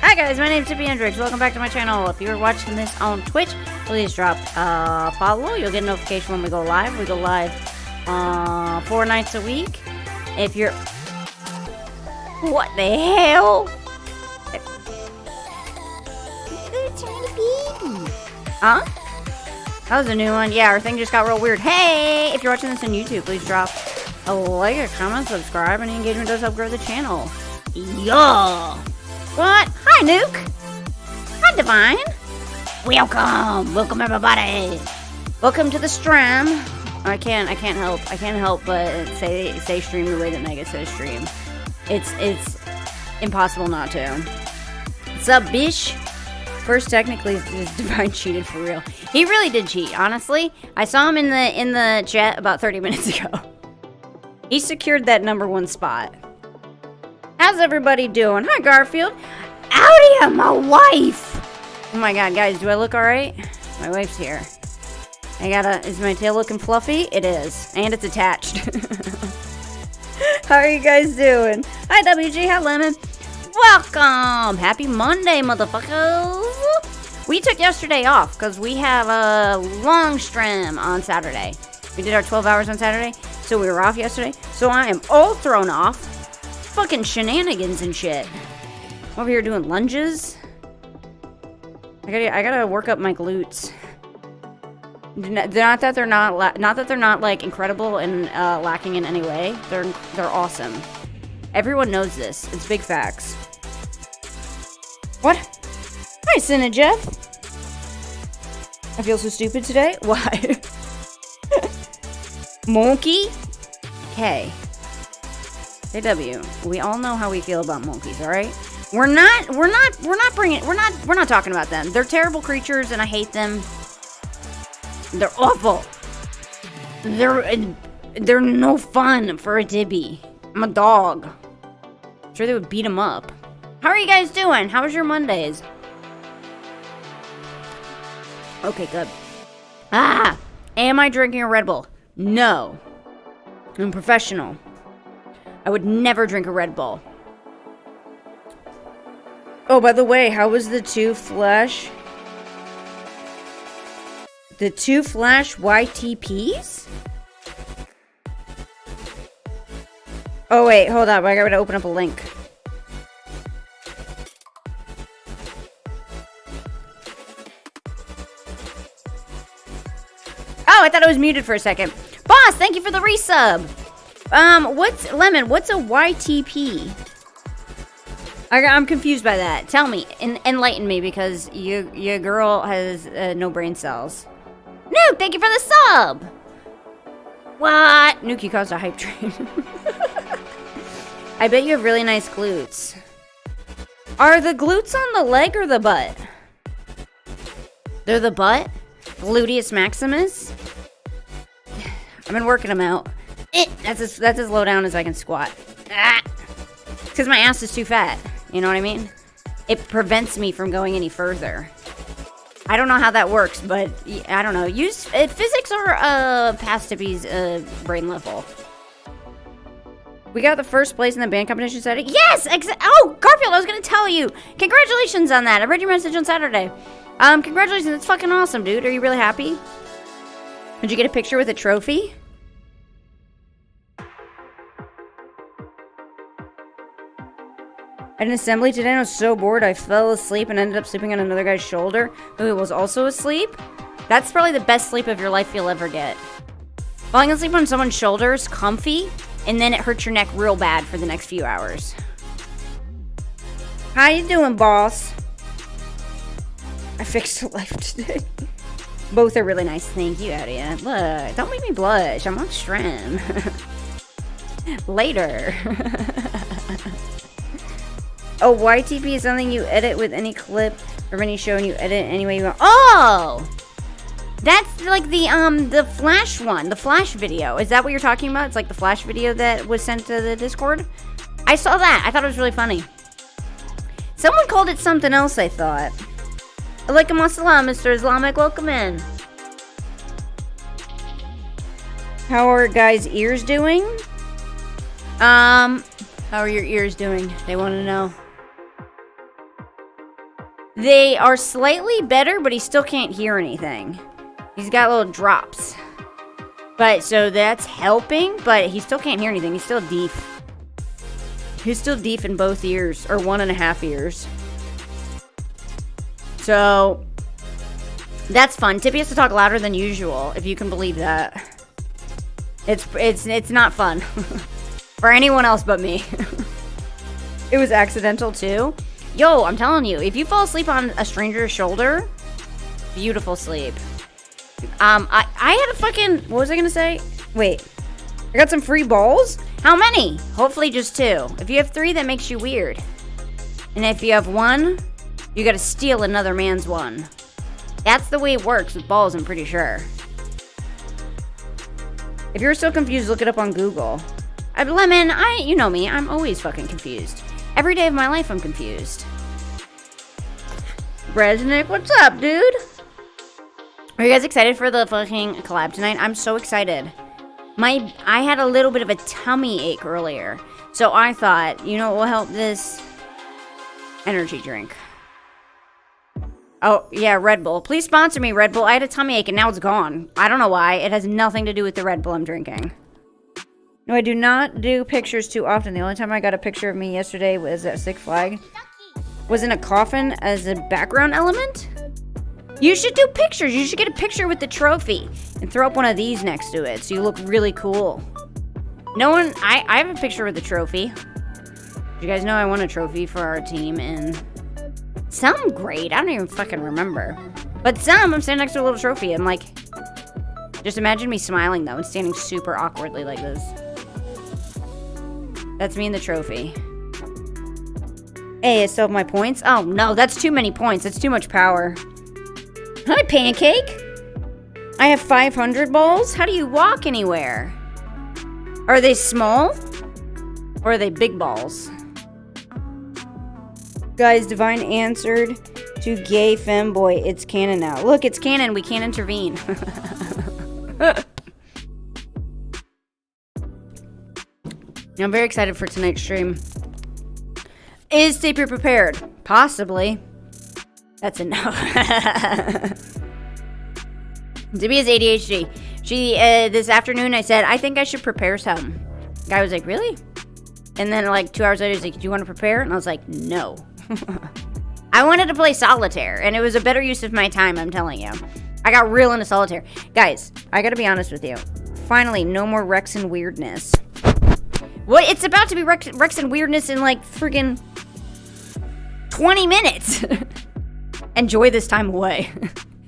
Hi guys, my name is Tippy Hendrix. Welcome back to my channel. If you're watching this on Twitch, please drop a follow. You'll get a notification when we go live. We go live 4 nights a week. If you're... What the hell? Huh? That was a new one. Yeah, our thing just got real weird. Hey! If you're watching this on YouTube, please drop a like, a comment, subscribe, and engagement does help grow the channel. Yeah! What? Hi, Nuke! Hi, Divine! Welcome everybody! Welcome to the stream. I can't help but say stream the way that Mega says stream. It's impossible not to. What's up, bish? First, technically, Divine cheated for real. He really did cheat, honestly. I saw him in the chat about 30 minutes ago. He secured that #1 spot. How's everybody doing? Hi, Garfield. Howdy, my wife. Oh my god, guys, do I look alright? My wife's here. Is my tail looking fluffy? It is. And it's attached. How are you guys doing? Hi, WG. Hi, Lemon. Welcome. Happy Monday, motherfuckers. We took yesterday off because we have a long stream on Saturday. We did our 12 hours on Saturday, so we were off yesterday. So I am all thrown off. Fucking shenanigans and shit. I'm over here doing lunges. I gotta work up my glutes. Not that they're not like incredible and lacking in any way. They're awesome. Everyone knows this. It's big facts. What? Hi, Cinna Jeff. I feel so stupid today. Why? Monkey. Okay. JW, we all know how we feel about monkeys, all right? We're not talking about them. They're terrible creatures and I hate them. They're awful. They're no fun for a Tibby. I'm a dog. I'm sure they would beat him up. How are you guys doing? How was your Mondays? Okay, good. Am I drinking a Red Bull? No. I'm professional. I would never drink a Red Bull. Oh, by the way, how was the two Flash YTPs? Oh, wait, hold up. I gotta open up a link. Oh, I thought I was muted for a second. Boss, thank you for the resub. What's a YTP? I'm confused by that. Tell me, enlighten me, because your girl has no brain cells. Nuke, thank you for the sub. What? Nuke, you caused a hype train. I bet you have really nice glutes. Are the glutes on the leg or the butt? They're the butt? Gluteus maximus? I've been working them out. That's as low down as I can squat. It's because my ass is too fat. You know what I mean? It prevents me from going any further. I don't know how that works, but I don't know. Physics are past Tippy's brain level. We got the first place in the band competition Saturday. Yes! Oh, Garfield, I was going to tell you. Congratulations on that. I read your message on Saturday. Congratulations. That's fucking awesome, dude. Are you really happy? Did you get a picture with a trophy? At an assembly today, I was so bored, I fell asleep and ended up sleeping on another guy's shoulder who was also asleep. That's probably the best sleep of your life you'll ever get. Falling asleep on someone's shoulder is comfy, and then it hurts your neck real bad for the next few hours. How you doing, boss? I fixed a life today. Both are really nice. Thank you, Adia. Look, don't make me blush. I'm on stream. Later. Oh, YTP is something you edit with any clip from any show and you edit any way you want. Oh! That's like the Flash one. The Flash video. Is that what you're talking about? It's like the Flash video that was sent to the Discord? I saw that. I thought it was really funny. Someone called it something else, I thought. Alaikum assalam, Mr. Islamic. Welcome in. How are guys' ears doing? How are your ears doing? They want to know. They are slightly better, but he still can't hear anything. He's got little drops. But, so that's helping, but he still can't hear anything. He's still deaf. He's still deaf in both ears, or 1.5 ears. So, that's fun. Tippy has to talk louder than usual, if you can believe that. It's not fun. For anyone else but me. It was accidental, too. Yo, I'm telling you, if you fall asleep on a stranger's shoulder, beautiful sleep. I had a fucking, what was I gonna say? Wait, I got some free balls? How many? Hopefully just 2. If you have 3, that makes you weird. And if you have 1, you gotta steal another man's one. That's the way it works with balls, I'm pretty sure. If you're still confused, look it up on Google. Lemon, you know me, I'm always fucking confused. Every day of my life, I'm confused. Resnick, what's up, dude? Are you guys excited for the fucking collab tonight? I'm so excited. I had a little bit of a tummy ache earlier. So I thought, you know what will help this? Energy drink. Oh, yeah, Red Bull. Please sponsor me, Red Bull. I had a tummy ache and now it's gone. I don't know why. It has nothing to do with the Red Bull I'm drinking. No, I do not do pictures too often. The only time I got a picture of me yesterday was at Six Flags. Was in a coffin as a background element. You should do pictures. You should get a picture with the trophy and throw up one of these next to it so you look really cool. No one, I have a picture with the trophy. You guys know I won a trophy for our team in some grade. I don't even fucking remember. But I'm standing next to a little trophy. I'm like, just imagine me smiling though and standing super awkwardly like this. That's me and the trophy. Hey, I still have my points? Oh no, that's too many points. That's too much power. Hi, Pancake. I have 500 balls? How do you walk anywhere? Are they small? Or are they big balls? Guys, Divine answered to gay femboy. It's canon now. Look, it's canon. We can't intervene. I'm very excited for tonight's stream. Is Tapir prepared? Possibly. That's enough. Zibby has ADHD. She, this afternoon, I said, I think I should prepare some. Guy was like, really? And then, like, 2 hours later, he's like, do you want to prepare? And I was like, no. I wanted to play solitaire, and it was a better use of my time, I'm telling you. I got real into solitaire. Guys, I gotta be honest with you. Finally, no more Rex and weirdness. What? It's about to be Rex and weirdness in, like, friggin' 20 minutes. Enjoy this time away.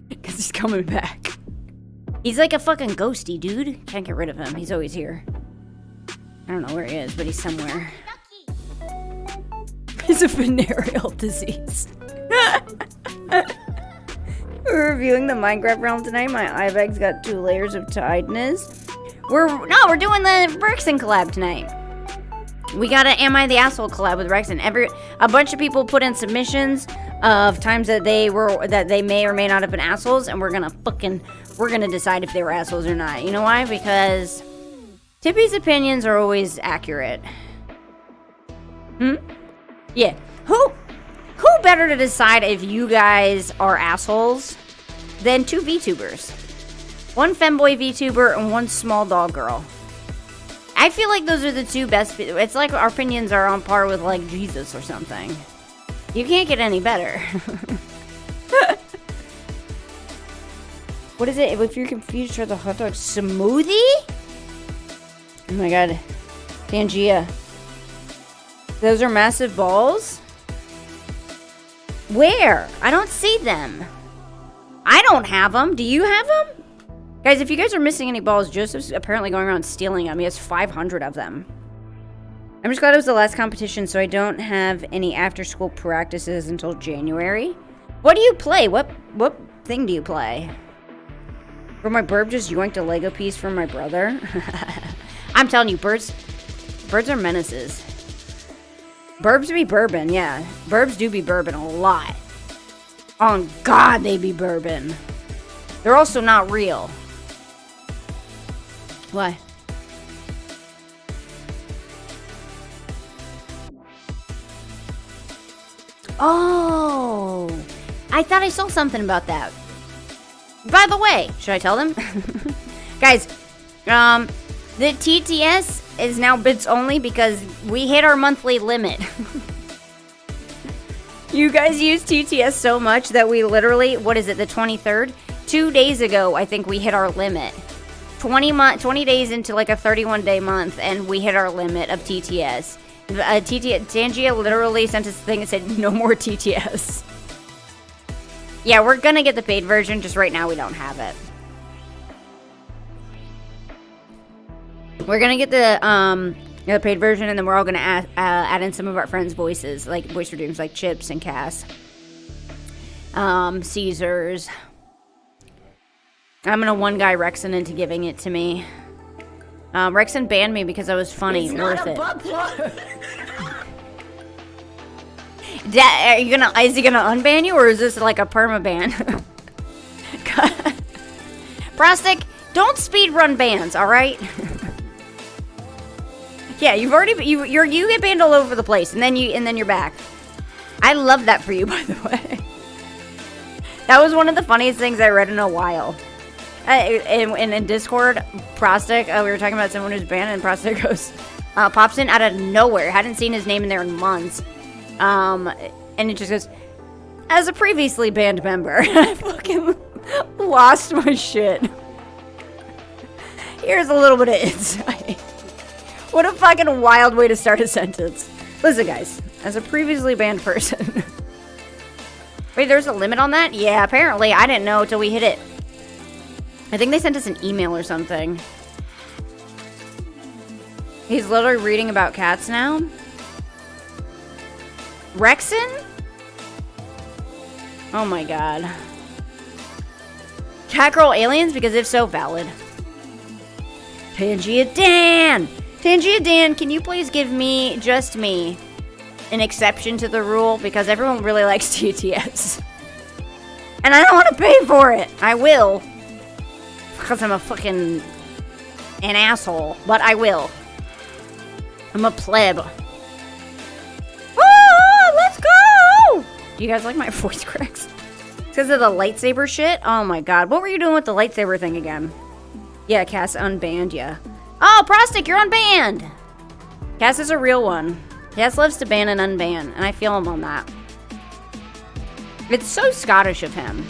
Because he's coming back. He's like a fucking ghosty, dude. Can't get rid of him. He's always here. I don't know where he is, but he's somewhere. It's a venereal disease. We're reviewing the Minecraft realm tonight. My eye bag's got 2 layers of tiredness. We're doing the Rexen collab tonight. We got an Am I the Asshole collab with Rexen. A bunch of people put in submissions of times that they may or may not have been assholes, and we're gonna decide if they were assholes or not. You know why? Because Tippy's opinions are always accurate. Yeah. Who better to decide if you guys are assholes than 2 VTubers? One femboy VTuber and one small dog girl. I feel like those are the 2 best. It's like our opinions are on par with, like, Jesus or something. You can't get any better. What is it? If you're confused, try the hot dog smoothie? Oh my god. Pangea. Those are massive balls? Where? I don't see them. I don't have them. Do you have them? Guys, if you guys are missing any balls, Joseph's apparently going around stealing them. He has 500 of them. I'm just glad it was the last competition, so I don't have any after-school practices until January. What do you play? What thing do you play? Or my burb just yoinked a Lego piece from my brother? I'm telling you, birds are menaces. Burbs be bourbon, yeah. Burbs do be bourbon a lot. Oh, God, they be bourbon. They're also not real. Why? Oh, I thought I saw something about that. By the way, should I tell them? Guys, the TTS is now bits only because we hit our monthly limit. You guys use TTS so much that we literally, what is it, the 23rd? 2 days ago, I think we hit our limit. 20 days into like a 31-day month, and we hit our limit of TTS. Tangia literally sent us a thing that said, no more TTS. Yeah, we're gonna get the paid version, just right now we don't have it. We're gonna get the paid version, and then we're all gonna add in some of our friends' voices, like voice redeemers, like Chips and Cass. Caesars. I'm gonna one guy Rexon into giving it to me. Rexon banned me because I was funny. It's worth it. Is he gonna unban you, or is this like a perma ban? Prostic, don't speed run bans, all right? Yeah, you've already you get banned all over the place, and then you're back. I love that for you, by the way. That was one of the funniest things I read in a while. In Discord, Prostic, we were talking about someone who's banned, and Prostic goes, pops in out of nowhere. Hadn't seen his name in there in months. And it just goes, as a previously banned member. I fucking lost my shit. Here's a little bit of insight. What a fucking wild way to start a sentence. Listen, guys, as a previously banned person. Wait, there's a limit on that? Yeah, apparently. I didn't know until we hit it. I think they sent us an email or something. He's literally reading about cats now. Rexon? Oh my god. Catgirl aliens? Because if so, valid. Tangia Dan! Tangia Dan, can you please give me, just me, an exception to the rule? Because everyone really likes TTS. And I don't want to pay for it! I will. Because I'm a fucking... an asshole. But I will. I'm a pleb. Oh, let's go! Do you guys like my voice cracks? Because of the lightsaber shit? Oh my god. What were you doing with the lightsaber thing again? Yeah, Cass unbanned ya. Oh, Prostic, you're unbanned! Cass is a real one. Cass loves to ban and unban, and I feel him on that. It's so Scottish of him.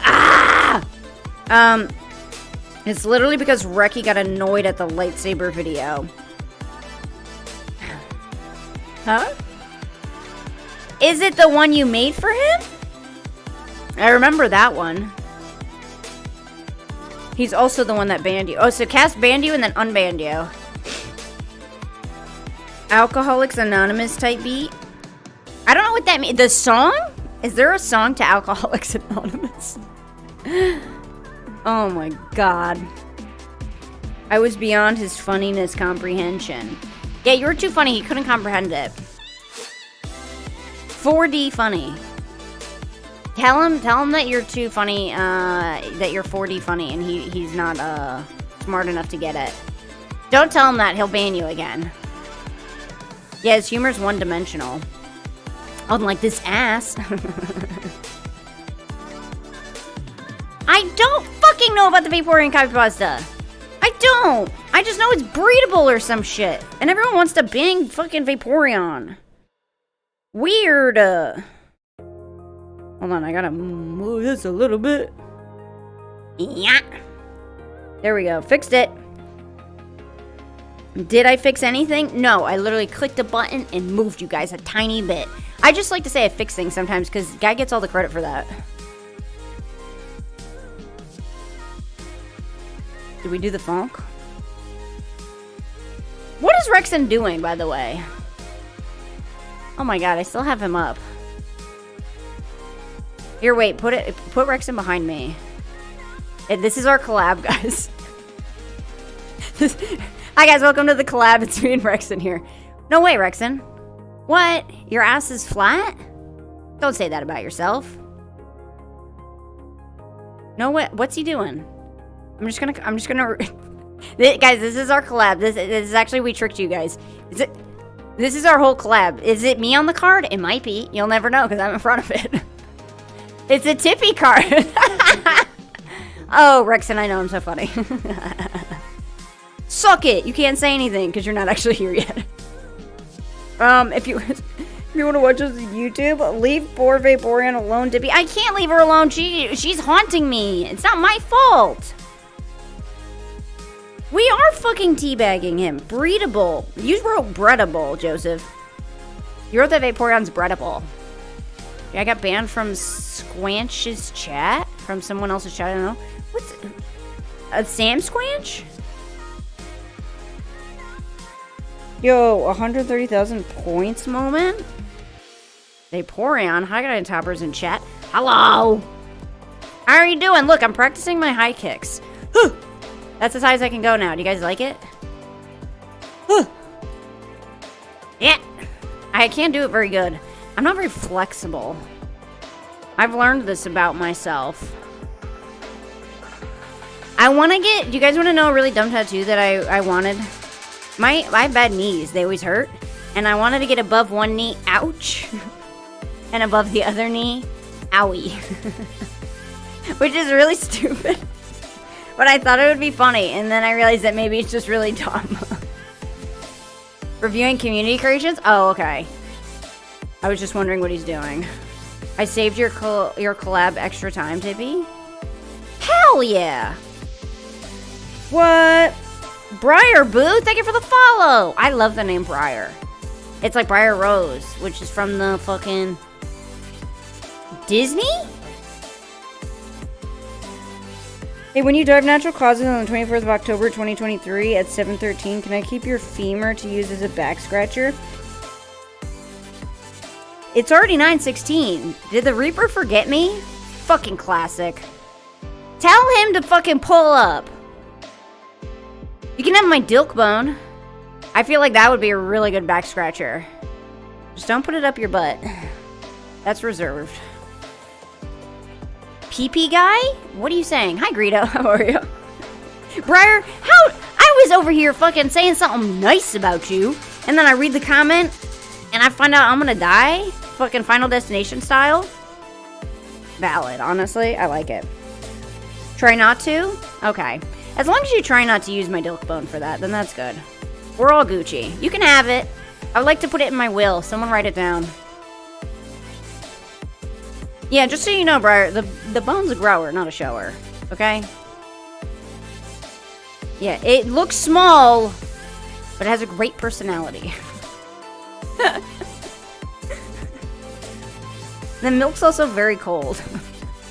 Ah! It's literally because Reki got annoyed at the lightsaber video. Huh? Is it the one you made for him? I remember that one. He's also the one that banned you. Oh, so Cass banned you and then unbanned you. Alcoholics Anonymous type beat. I don't know what that means. The song? Is there a song to Alcoholics Anonymous? Oh my god. I was beyond his funniness comprehension. Yeah, you were too funny. He couldn't comprehend it. 4D funny. Tell him that you're too funny, that you're 4D funny, and he's not, smart enough to get it. Don't tell him that, he'll ban you again. Yeah, his humor's one-dimensional. Unlike this ass. I don't fucking know about the Vaporeon copy pasta. I don't. I just know it's breedable or some shit. And everyone wants to bang fucking Vaporeon. Weird. Hold on, I gotta move this a little bit. Yeah. There we go. Fixed it. Did I fix anything? No, I literally clicked a button and moved you guys a tiny bit. I just like to say I fix things sometimes because guy gets all the credit for that. Did we do the funk? What is Rexon doing, by the way? Oh my god, I still have him up. Here, wait, put Rexon behind me. This is our collab, guys. Hi guys, welcome to the collab. It's me and Rexon here. No way, Rexon. What? Your ass is flat? Don't say that about yourself. No way. What's he doing? I'm just gonna guys, this is our collab. This is actually, we tricked you guys. This This is our whole collab. Is it me on the card? It might be. You'll never know because I'm in front of it. It's a Tippy card. Oh, Rexon, I know I'm so funny. Suck it. You can't say anything because you're not actually here yet. If you want to watch us on YouTube, leave poor Vaporeon alone, Dippy. I can't leave her alone. She's haunting me. It's not my fault. We are fucking teabagging him. Breedable. You wrote breadable, Joseph. You wrote that Vaporeon's breadable. Yeah, I got banned from Squanch's chat. From someone else's chat, I don't know. What's... Sam Squanch? Yo, 130,000 points moment? Vaporeon. Hi, guys, toppers in chat. Hello! How are you doing? Look, I'm practicing my high kicks. That's as high as I can go now. Do you guys like it? Yeah. I can't do it very good. I'm not very flexible. I've learned this about myself. I want to get... Do you guys want to know a really dumb tattoo that I wanted? I have bad knees. They always hurt. And I wanted to get above one knee. Ouch. And above the other knee. Owie. Which is really stupid. But I thought it would be funny. And then I realized that maybe it's just really dumb. Reviewing community creations? Oh, okay. I was just wondering what he's doing. I saved your collab extra time, Tippy. Hell yeah! What? Briar Boo, thank you for the follow! I love the name Briar. It's like Briar Rose, which is from the fucking... Disney? Hey, when you dive natural causes on the 24th of October 2023 at 7:13, can I keep your femur to use as a back scratcher? It's already 9:16. Did the Reaper forget me? Fucking classic. Tell him to fucking pull up. You can have my Dilk Bone. I feel like that would be a really good back scratcher. Just don't put it up your butt. That's reserved. PP guy? What are you saying? Hi, Greedo. How are you? Briar, I was over here fucking saying something nice about you, and then I read the comment, and I find out I'm gonna die? Fucking Final Destination style? Valid, honestly. I like it. Try not to? Okay. As long as you try not to use my Dilk Bone for that, then that's good. We're all Gucci. You can have it. I would like to put it in my will. Someone write it down. Yeah, just so you know, Briar, the bone's a grower, not a shower. Okay? Yeah, it looks small, but it has a great personality. The milk's also very cold.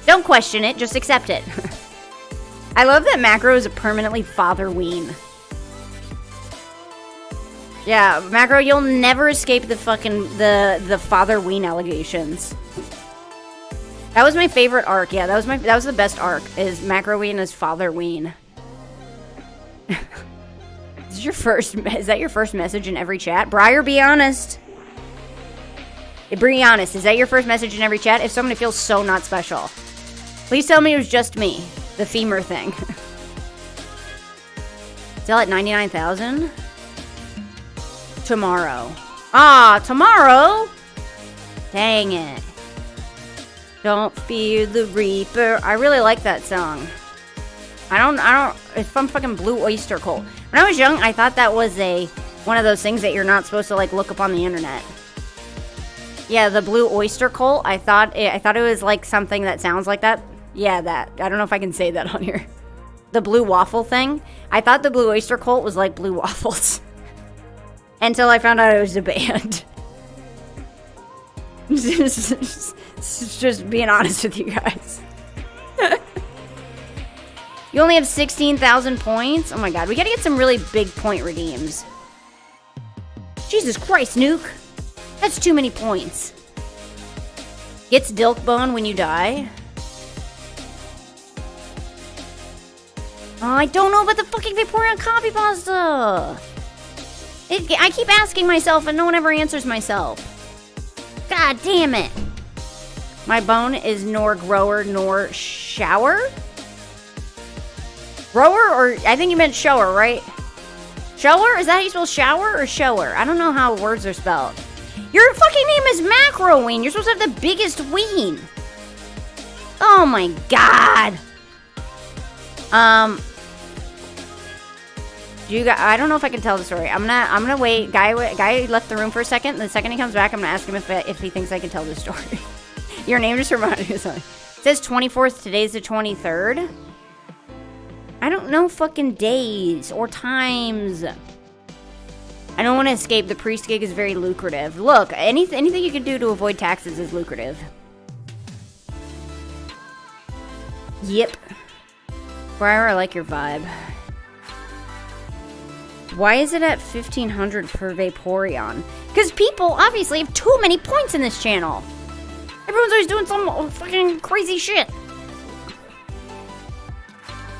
Don't question it, just accept it. I love that Macro is a permanently father ween. Yeah, Macro, you'll never escape the fucking the father ween allegations. That was my favorite arc. Yeah, that was the best arc. Is Macro Ween as Father Ween. Is that your first message in every chat? Briar, be honest. Be honest. Is that your first message in every chat? If somebody feels so not special, please tell me it was just me. The femur thing. Sell at 99,000 tomorrow. Ah, tomorrow. Dang it. Don't fear the Reaper. I really like that song. I don't, it's from fucking Blue Oyster Cult. When I was young, I thought that was one of those things that you're not supposed to, like, look up on the internet. Yeah, the Blue Oyster Cult. I thought it was, like, something that sounds like that. Yeah, that. I don't know if I can say that on here. The Blue Waffle thing. I thought the Blue Oyster Cult was like Blue Waffles. Until I found out it was a band. Just being honest with you guys. You only have 16,000 points? Oh my god, we gotta get some really big point redeems. Jesus Christ, Nuke. That's too many points. Gets Dilk Bone when you die. Oh, I don't know about the fucking Vaporeon copy pasta. I keep asking myself and no one ever answers myself. God damn it. My bone is nor grower nor shower? Grower or... I think you meant shower, right? Shower? Is that how you spell shower or shower? I don't know how words are spelled. Your fucking name is Macro Ween. You're supposed to have the biggest ween. Oh my god. I don't know if I can tell the story. I'm gonna wait. Guy left the room for a second. The second he comes back, I'm gonna ask him if he thinks I can tell the story. Your name just reminded me of something. It says 24th. Today's the 23rd. I don't know fucking days or times. I don't want to escape. The priest gig is very lucrative. Look, anything you can do to avoid taxes is lucrative. Yep. Briar, I like your vibe. Why is it at 1500 per Vaporeon? Because people obviously have too many points in this channel. Everyone's always doing some fucking crazy shit.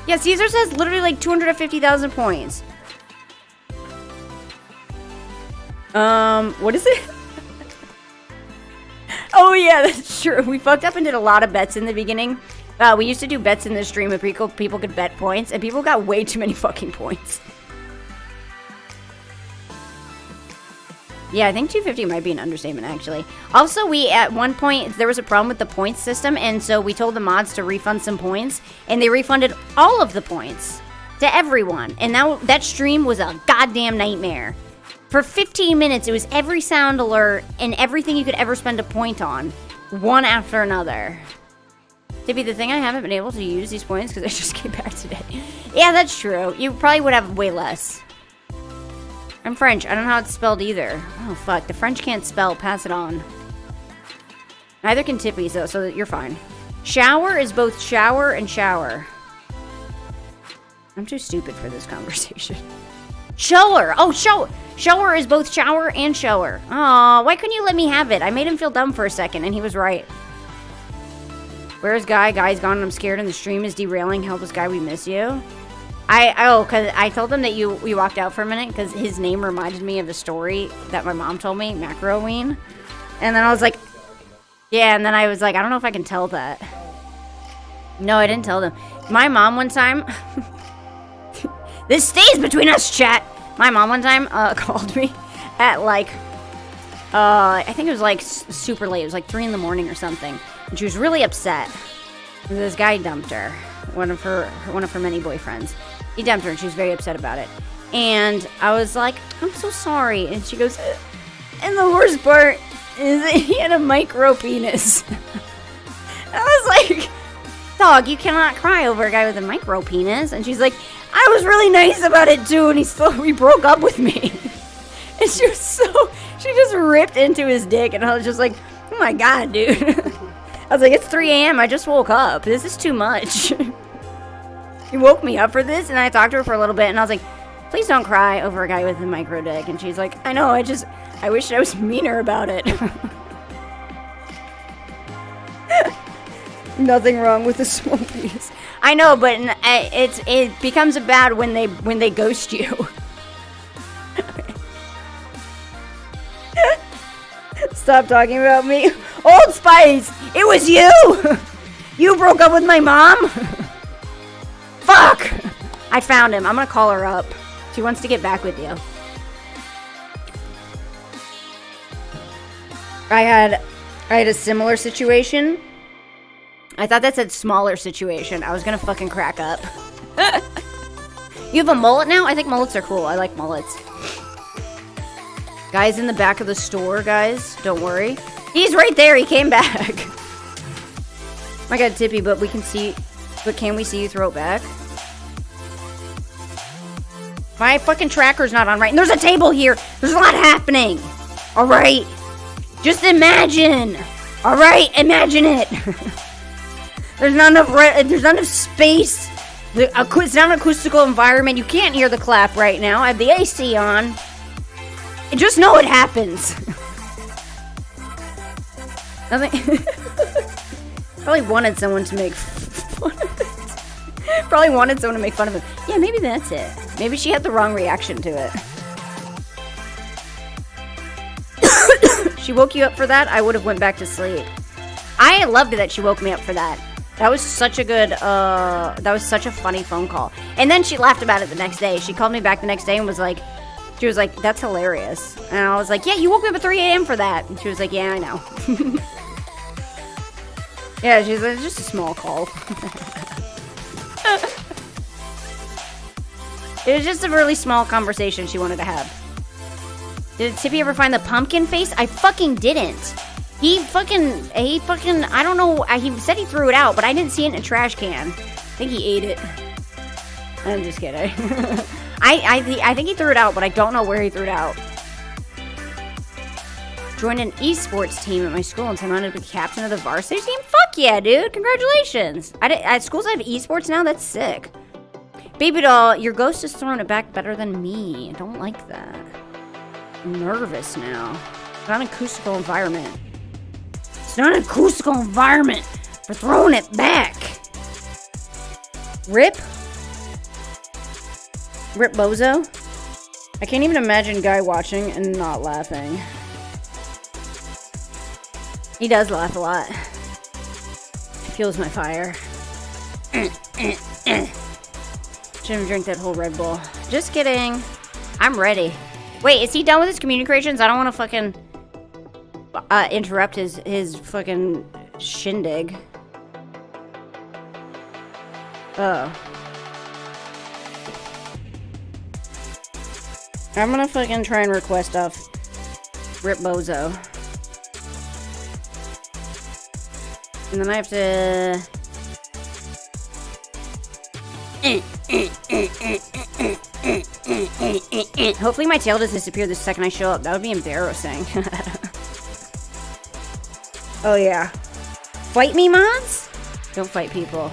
Yeah, Caesars has literally like 250,000 points. What is it? Oh yeah, that's true. We fucked up and did a lot of bets in the beginning. We used to do bets in the stream and people could bet points, and people got way too many fucking points. Yeah, I think 250 might be an understatement, actually. Also, at one point, there was a problem with the points system, and so we told the mods to refund some points, and they refunded all of the points to everyone. And that stream was a goddamn nightmare. For 15 minutes, it was every sound alert and everything you could ever spend a point on, one after another. Tippy, the thing I haven't been able to use these points because I just came back today. Yeah, that's true. You probably would have way less. I'm French. I don't know how it's spelled either. Oh, fuck. The French can't spell. Pass it on. Neither can Tippy, so you're fine. Shower is both shower and shower. I'm too stupid for this conversation. Shower! Oh, shower is both shower and shower. Aw, why couldn't you let me have it? I made him feel dumb for a second, and he was right. Where's Guy? Guy's gone and I'm scared and the stream is derailing. Help us, Guy. We miss you. Because I told him that you walked out for a minute because his name reminded me of a story that my mom told me, Macroween. And then I was like, yeah, and then I was like, I don't know if I can tell that. No, I didn't tell them. My mom one time, this stays between us, chat. My mom one time called me at like, I think it was like super late. It was like 3 in the morning or something. And she was really upset. This guy dumped her, one of her many boyfriends. He dumped her and she was very upset about it. And I was like, I'm so sorry. And she goes, and the worst part is that he had a micro penis. I was like, dog, you cannot cry over a guy with a micro penis. And she's like, I was really nice about it too, and he broke up with me. And she just ripped into his dick, and I was just like, oh my god, dude. I was like, it's 3 a.m. I just woke up. This is too much. You woke me up for this, and I talked to her for a little bit, and I was like, please don't cry over a guy with a micro dick. And she's like, I know, I wish I was meaner about it. Nothing wrong with a small penis. I know, but it becomes bad when they ghost you. Stop talking about me. Old Spice, it was you. You broke up with my mom. Fuck. I found him. I'm gonna call her up. She wants to get back with you. I had a similar situation. I thought that said smaller situation. I was gonna fucking crack up. You have a mullet now? I think mullets are cool. I like mullets. Guy's in the back of the store, guys. Don't worry. He's right there. He came back. My god, Tippy, but can we see you throw it back? My fucking tracker's not on right. And there's a table here. There's a lot happening. All right. Just imagine. All right. Imagine it. There's not enough space. It's not an acoustical environment. You can't hear the clap right now. I have the AC on. And just know it happens. Nothing. Probably wanted someone to make fun of it. Probably wanted someone to make fun of him. Yeah, maybe that's it. Maybe she had the wrong reaction to it. She woke you up for that? I would have went back to sleep. I loved that she woke me up for that. That was such a good, that was such a funny phone call. And then she laughed about it the next day. She called me back the next day and was like, that's hilarious. And I was like, yeah, you woke me up at 3 a.m. for that. And she was like, yeah, I know. Yeah, she's like, it's just a small call. It was just a really small conversation she wanted to have. Did Tippy ever find the pumpkin face? I fucking didn't. He fucking, I don't know. He said he threw it out, but I didn't see it in a trash can. I think he ate it. I'm just kidding. I think he threw it out, but I don't know where he threw it out. Joined an esports team at my school and I'm going to be captain of the varsity team? Fuck yeah, dude. Congratulations. At schools I have esports now? That's sick. Baby doll, your ghost is throwing it back better than me. I don't like that. I'm nervous now. It's not an acoustical environment. It's not an acoustical environment for throwing it back. Rip? Rip Bozo? I can't even imagine Guy watching and not laughing. He does laugh a lot. Fuels my fire. Shouldn't drink that whole Red Bull. Just kidding. I'm ready. Wait, is he done with his community creations? I don't want to fucking interrupt his fucking shindig. Oh. I'm gonna fucking try and request off Rip Bozo. And then I have to... Hopefully my tail doesn't disappear the second I show up. That would be embarrassing. Oh yeah. Fight me, mods? Don't fight people.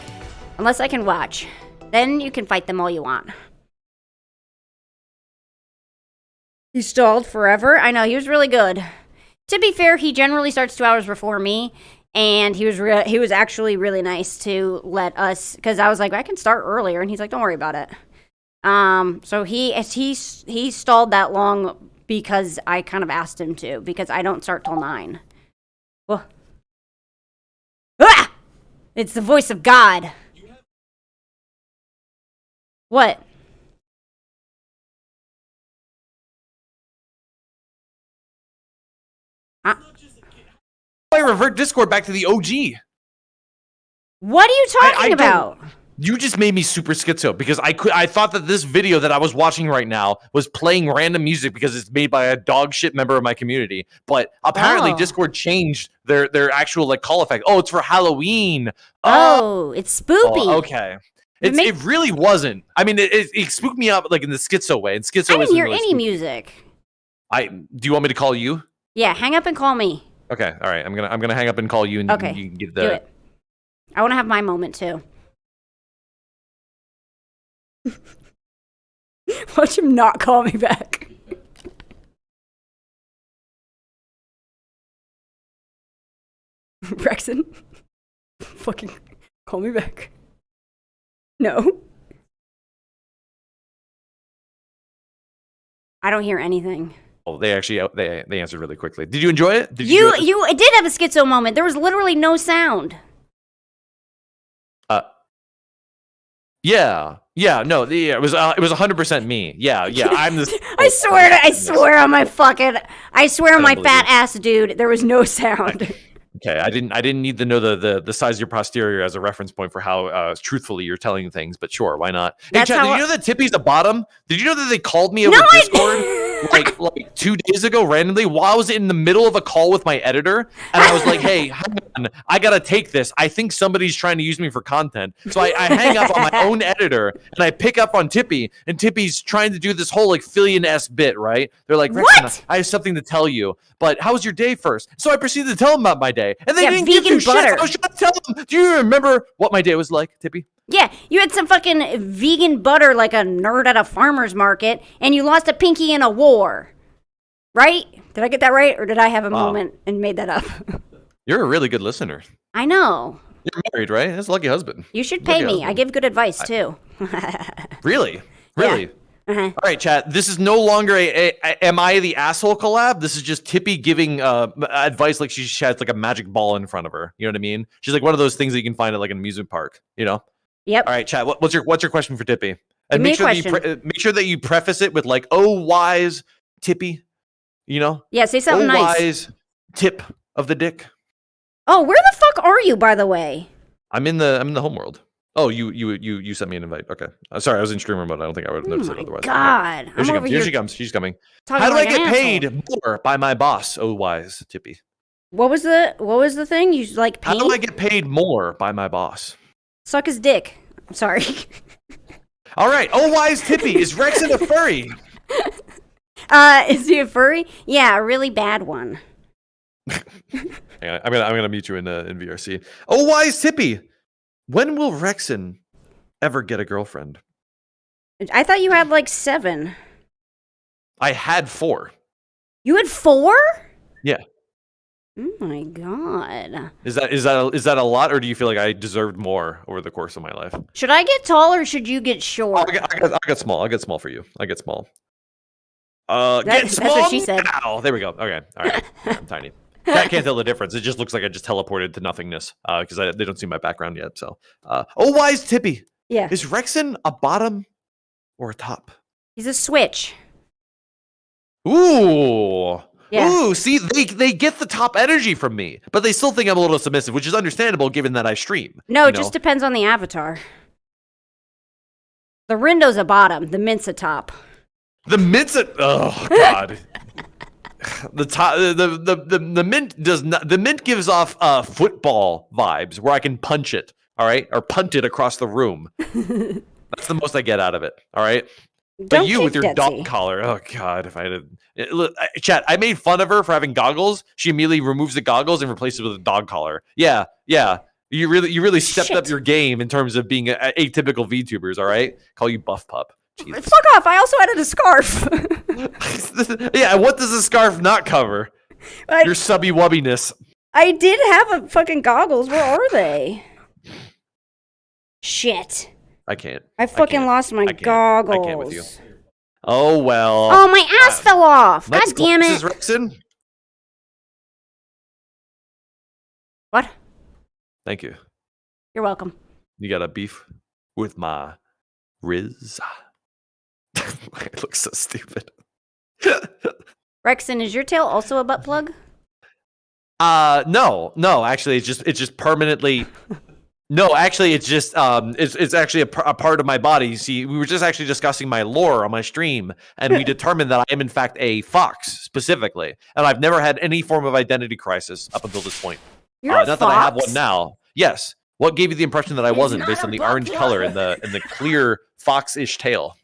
Unless I can watch. Then you can fight them all you want. He stalled forever? I know, he was really good. To be fair, he generally starts 2 hours before me. And he was actually really nice to let us, because I was like, I can start earlier, and he's like, don't worry about it. So he stalled that long because I kind of asked him to, because I don't start till 9. Well, ah! It's the voice of God. What? I revert Discord back to the OG. What are you talking about? You just made me super schizo because I thought that this video that I was watching right now was playing random music because it's made by a dog shit member of my community. But apparently Discord changed their actual like call effect. Oh, it's for Halloween. Oh, it's spoopy. Oh, okay. It really wasn't. I mean, it spooked me up like in the schizo way. And schizo I didn't hear really any music. Do you want me to call you? Yeah, hang up and call me. Okay, all right. I'm gonna hang up and call you, and okay. you can get the. Do it. I want to have my moment too. Watch him not call me back. Rexon, fucking call me back. No. I don't hear anything. Oh, they actually they answered really quickly. Did you enjoy it? You did have a schizo moment. There was literally no sound. Yeah, no, it was 100% me. Yeah, I'm the. I swear on my fat ass dude, there was no sound. Okay, I didn't need to know the size of your posterior as a reference point for how truthfully you're telling things, but sure, why not? Hey, Chad, did you know that Tippy's the bottom? Did you know that they called me over Discord like 2 days ago randomly while I was in the middle of a call with my editor, and I was like, hey, hang on, I gotta take this. I think somebody's trying to use me for content. So I hang up on my own editor and I pick up on Tippy, and Tippy's trying to do this whole like Fillion-esque bit, right? They're like, Rexon, I have something to tell you, but how was your day first? So I proceeded to tell them about my day. And they didn't give two shits. I was trying to tell them. Do you remember what my day was like, Tippy? Yeah, you had some fucking vegan butter like a nerd at a farmer's market, and you lost a pinky in a war. Right? Did I get that right? Or did I have a moment and made that up? You're a really good listener. I know. You're married, right? That's a lucky husband. You should pay me. I give good advice, too. Really? Really? Uh-huh. All right, chat. This is no longer a Am I the Asshole collab. This is just Tippy giving advice like she has like a magic ball in front of her. You know what I mean? She's like one of those things that you can find at like an amusement park. You know? Yep. All right, chat. What's your question for Tippy? Give And me make a sure that make sure that you preface it with like, "Oh, wise Tippy," you know? Yeah, say something nice. Wise tip of the dick. Oh, where the fuck are you, by the way? I'm in the homeworld. Oh, you sent me an invite. Okay. Sorry, I was in streamer mode. I don't think I would have noticed it otherwise. God. Okay. Here she comes. She's coming. How do I get paid more by my boss? Oh, wise Tippy. What was the thing? You like paid? How do I get paid more by my boss? Suck his dick. I'm sorry. All right. Oh, wise Tippy. Is Rexon a furry? Is he a furry? Yeah, a really bad one. Hang on, I'm gonna meet you in VRC. Oh, wise Tippy. When will Rexon ever get a girlfriend? I thought you had like 7. I had 4. You had 4? Yeah. Oh my god. Is that a lot, or do you feel like I deserved more over the course of my life? Should I get tall or should you get short? I get small. I get small for you. I get small. Get small. That's what she said. Now. There we go. Okay. All right. I'm tiny. I can't tell the difference. It just looks like I just teleported to nothingness because they don't see my background yet. So, oh, wise Tippy. Yeah. Is Rexon a bottom or a top? He's a switch. Ooh. Yeah. Ooh, see, they get the top energy from me, but they still think I'm a little submissive, which is understandable given that I stream. No, it just depends on the avatar. The Rindo's a bottom, the Mint's a top. The Mint's a oh god. The top, the Mint does not. The Mint gives off football vibes where I can punch it, all right, or punt it across the room. That's the most I get out of it, all right. But you with your dog collar, oh god! If I had, look, chat, I made fun of her for having goggles. She immediately removes the goggles and replaces it with a dog collar. Yeah. You really stepped up your game in terms of being atypical VTubers. All right, call you Buff Pup. Jesus. Fuck off! I also added a scarf. Yeah, what does a scarf not cover? Your subby wubbiness. I did have a fucking goggles. Where are they? Shit. I can't. I fucking lost my goggles. I can't with you. Oh well. Oh, my ass fell off. God damn it. Rexon. What? Thank you. You're welcome. You got a beef with my Riz? It looks so stupid. Rexon, is your tail also a butt plug? No. Actually, it's just permanently. No, actually, it's just it's actually a part of my body. See, we were just actually discussing my lore on my stream, and we determined that I am in fact a fox specifically, and I've never had any form of identity crisis up until this point. You're a not fox? That I have one now. Yes. What gave you the impression that I wasn't based on the orange color and the clear fox-ish tail?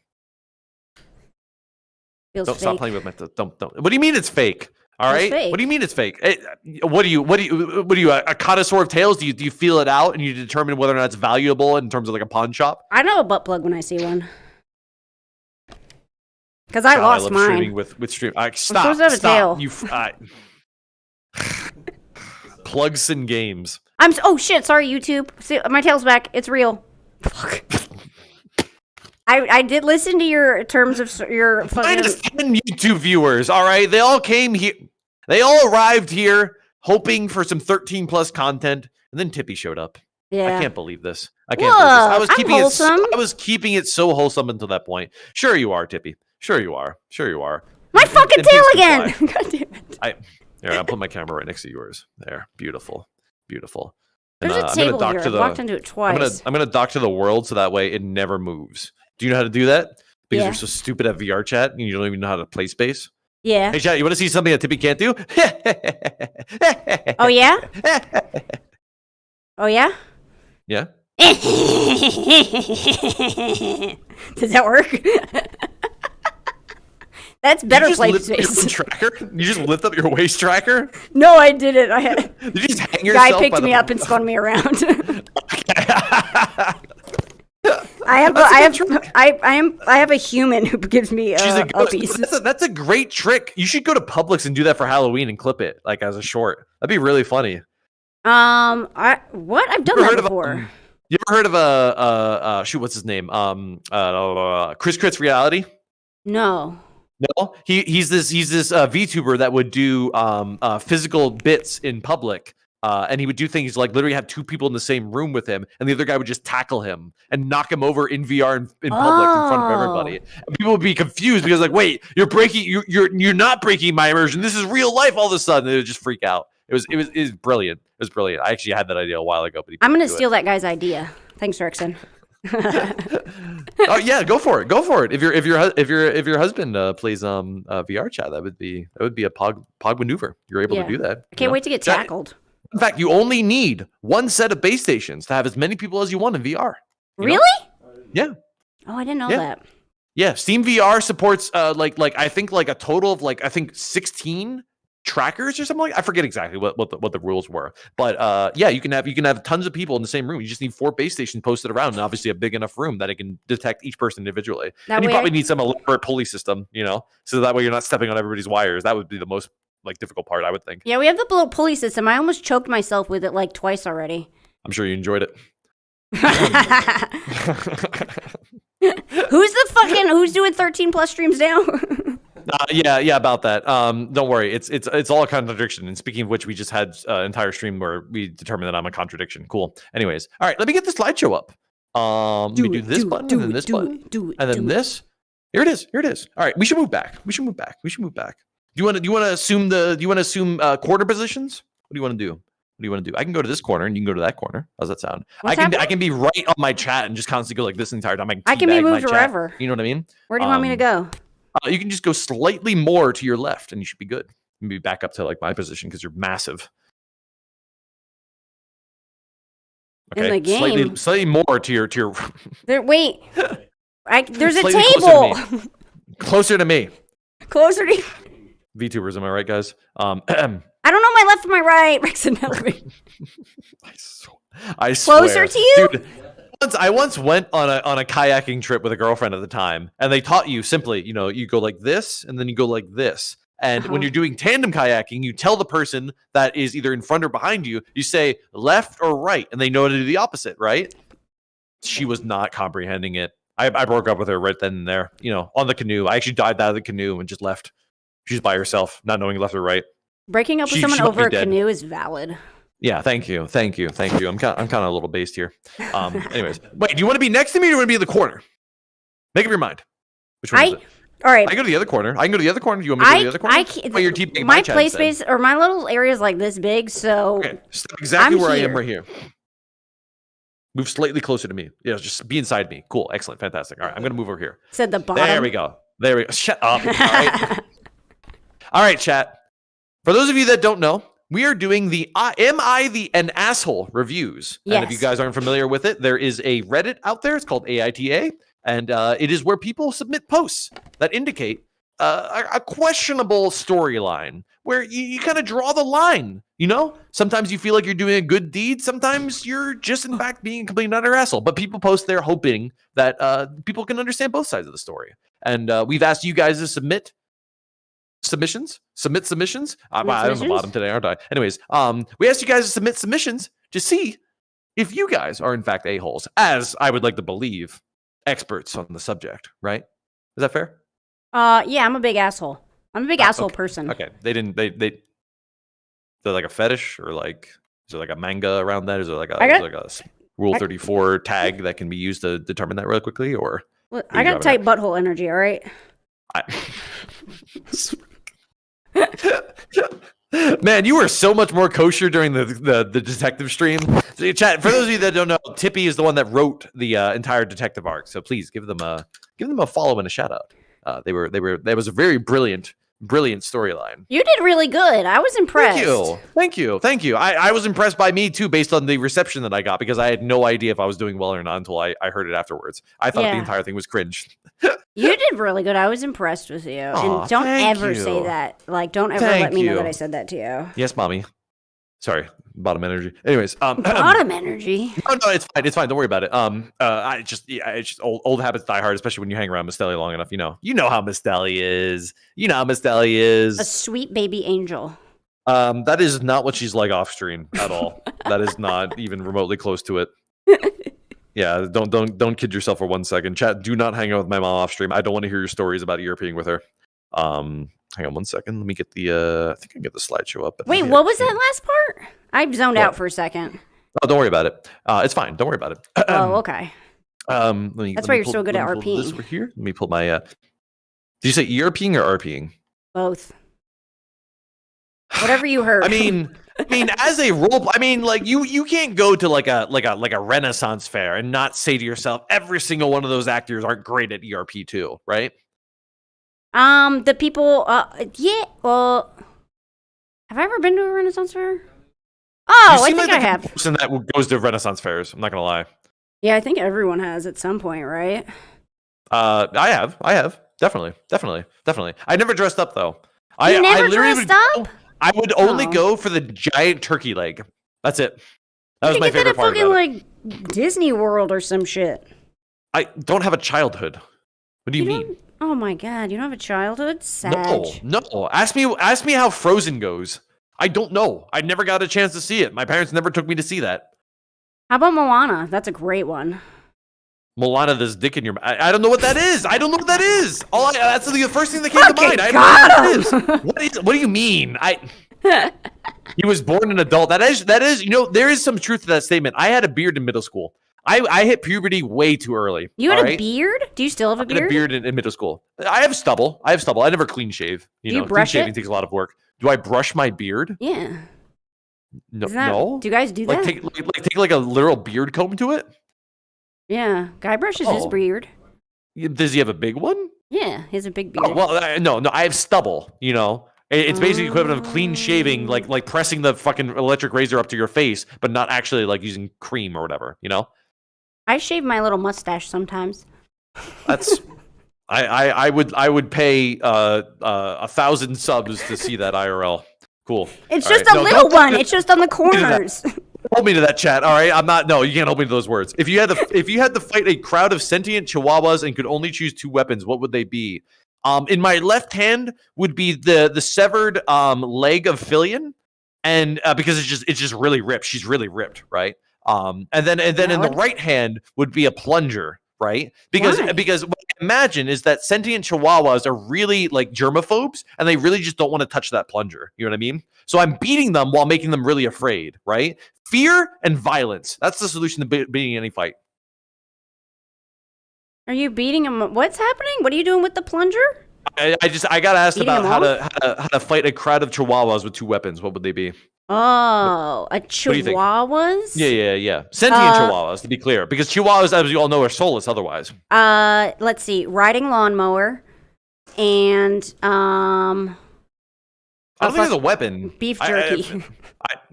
Feels don't fake. stop playing with my don't. What do you mean it's fake? All right. Fake. What do you mean it's fake? What are you a connoisseur of tails? Do you feel it out and you determine whether or not it's valuable in terms of like a pawn shop? I know a butt plug when I see one. Because I lost mine. Streaming with stream. Stop. I'm supposed to have a tail. Plugs and games. Oh shit! Sorry, YouTube. See, my tail's back. It's real. Fuck. I did listen to your terms of your fucking. Minus 10 YouTube viewers. All right, they all came here. They all arrived here hoping for some 13 plus content, and then Tippy showed up. Yeah. I can't believe this. I can't believe this. I was keeping it so wholesome until that point. Sure you are, Tippy. Sure you are. My fucking tail again. God damn it. I'll put my camera right next to yours. There. Beautiful. There's a table here. I walked into it twice. I'm gonna dock to the world so that way it never moves. Do you know how to do that? Because Yeah. you're so stupid at VR chat and you don't even know how to play space. Yeah. Hey chat, you want to see something that Tippy can't do? Oh yeah? Oh yeah? Yeah. Does that work? That's better play space. You just lift up your waist tracker? No, I didn't. Did you just hang yourself? Guy picked me up and spun me around. I have a human who gives me uppies. That's a great trick. You should go to Publix and do that for Halloween and clip it like as a short. That'd be really funny. I've done that before. You ever heard of shoot, what's his name? Chris Crit's Reality? No. No, he's this VTuber that would do physical bits in public. And he would do things like literally have two people in the same room with him, and the other guy would just tackle him and knock him over in VR in public in front of everybody. And people would be confused because, like, wait, you're not breaking my immersion. This is real life. All of a sudden, they would just freak out. It was brilliant. It was brilliant. I actually had that idea a while ago, but I'm gonna steal that guy's idea. Thanks, Rickson. Oh yeah, go for it. Go for it. If your husband plays VR chat, that would be a pog maneuver. You're able to do that. I can't wait to get tackled. In fact, you only need one set of base stations to have as many people as you want in VR. Really? Yeah. Oh, I didn't know that. Yeah, Steam VR supports like I think like a total of 16 trackers or something like that. I forget exactly what the rules were. But yeah, you can have tons of people in the same room. You just need 4 base stations posted around, and obviously a big enough room that it can detect each person individually. And you probably need some elaborate pulley system, so that way you're not stepping on everybody's wires. That would be the most difficult part, I would think. Yeah, we have the little pulley system. I almost choked myself with it twice already. I'm sure you enjoyed it. Who's doing 13 plus streams now? Yeah, about that. Don't worry, it's all a contradiction. And speaking of which, we just had an entire stream where we determined that I'm a contradiction. Cool. Anyways, all right, let me get the slideshow up. Let me do this button, and then this button, and then this. Here it is. All right, we should move back. Do you want to assume quarter positions? What do you want to do? I can go to this corner and you can go to that corner. How's that sound? I can be right on my chat and just constantly go like this the entire time. I can be moved wherever. You know what I mean? Where do you want me to go? You can just go slightly more to your left and you should be good. Maybe back up to my position because you're massive. Okay. In the game. Slightly more to your wait. There's a table. Closer to me. Closer to you. VTubers, am I right, guys? I don't know my left from my right. Rickson, help me. I swear. Closer to you? Dude, I once went on a kayaking trip with a girlfriend at the time, and they taught you simply, you go like this, and then you go like this. And when you're doing tandem kayaking, you tell the person that is either in front or behind you, you say left or right, and they know to do the opposite, right? She was not comprehending it. I broke up with her right then and there, on the canoe. I actually dived out of the canoe and just left. She's by herself, not knowing left or right. Breaking up with someone over a canoe is valid. Yeah, thank you. I'm kind of a little based here. Anyways, wait, do you want to be next to me or do you want to be in the corner? Make up your mind. Which one is it? All right. I go to the other corner. Do you want me to go to the other corner? My play space or my little area is like this big, so okay. Stop exactly where I am right here. Move slightly closer to me. Yeah, just be inside me. Cool, excellent, fantastic. All right, I'm gonna move over here. Said the bottom. There we go. Shut up. All right. All right, chat. For those of you that don't know, we are doing the Am I an Asshole reviews. Yes. And if you guys aren't familiar with it, there is a Reddit out there. It's called AITA. And it is where people submit posts that indicate a questionable storyline where you kind of draw the line. Sometimes you feel like you're doing a good deed. Sometimes you're just, in fact, being a complete and utter asshole. But people post there hoping that people can understand both sides of the story. And we've asked you guys to submit submissions. I'm on the bottom today, aren't I? Anyways, we asked you guys to submit submissions to see if you guys are in fact a-holes, as I would like to believe, experts on the subject, right? Is that fair? Yeah, I'm a big asshole. I'm a big asshole person. Okay. They're like a fetish, or is there like a manga around that? Is there like a Rule 34 tag that can be used to determine that real quickly? Or I got tight butthole energy, all right? Man, you were so much more kosher during the detective stream. So, chat, for those of you that don't know, Tippy is the one that wrote the entire detective arc. So please give them a follow and a shout out. That was a very brilliant storyline. You did really good. I was impressed. Thank you. I was impressed by me too, based on the reception that I got, because I had no idea if I was doing well or not until I heard it afterwards. I thought the entire thing was cringe. You did really good. I was impressed with you. And don't ever say that. Don't ever let me know that I said that to you. Yes, mommy. Sorry, bottom energy. Anyways, bottom energy. No, it's fine. It's fine. Don't worry about it. It's just old habits die hard, especially when you hang around Mistelli long enough. You know how Mistelli is. A sweet baby angel. That is not what she's like off stream at all. That is not even remotely close to it. Yeah, don't kid yourself for 1 second. Chat, do not hang out with my mom off stream. I don't want to hear your stories about ERPing with her. Hang on 1 second. Let me get the I think I can get the slideshow up. Wait, what was that last part? I zoned out for a second. Oh, don't worry about it. It's fine. Don't worry about it. Oh, okay. That's why you're so good at RPing. This over here. Let me pull my. Did you say ERPing or RPing? Both. Whatever you heard. I mean, as a role, like you can't go to like a Renaissance fair and not say to yourself, every single one of those actors aren't great at ERP too, right? The people, yeah. Well, have I ever been to a Renaissance fair? Oh, I think I have. Person that goes to Renaissance fairs. I'm not gonna lie. Yeah, I think everyone has at some point, right? I have. Definitely. I never dressed up though. You never dressed up? I would only go for the giant turkey leg. That's it. That was my favorite part about it. Like Disney World or some shit. I don't have a childhood. What do you mean? Oh my god, you don't have a childhood? Sag. No. Ask me how Frozen goes. I don't know. I never got a chance to see it. My parents never took me to see that. How about Moana? That's a great one. Moana, there's dick in your. I don't know what that is. That's the first thing that came to mind. What do you mean? He was born an adult. That is. There is some truth to that statement. I had a beard in middle school. I hit puberty way too early. You had a beard? Do you still have a beard? I had a beard in middle school. I have stubble. I never clean shave. Do you brush clean shaving takes a lot of work. Do I brush my beard? Yeah. No. Do you guys do that? Take like a literal beard comb to it? Yeah. Guy brushes his beard. Does he have a big one? Yeah, he has a big beard. Oh, well, no. I have stubble. It's basically equivalent of clean shaving, like pressing the fucking electric razor up to your face, but not actually like using cream or whatever. I shave my little mustache sometimes. That's. I would pay 1,000 subs to see that IRL. Cool. It's just a little one. It's just on the corners. Hold me to that, chat. All right, I'm not. No, you can't hold me to those words. If you had to fight a crowd of sentient chihuahuas and could only choose 2 weapons, what would they be? In my left hand would be the severed leg of Fillion, and because it's just really ripped. She's really ripped, right? And then in the right hand would be a plunger. Right? Because what I imagine is that sentient chihuahuas are really like germaphobes and they really just don't want to touch that plunger. You know what I mean? So I'm beating them while making them really afraid, right? Fear and violence. That's the solution to beating any fight. Are you beating them? What's happening? What are you doing with the plunger? I got asked about how to fight a crowd of chihuahuas with 2 weapons. What would they be? Oh, a chihuahuas? Yeah. Sentient chihuahuas, to be clear. Because chihuahuas, as you all know, are soulless otherwise. Let's see. Riding lawnmower and, I don't think there's a weapon. Beef jerky.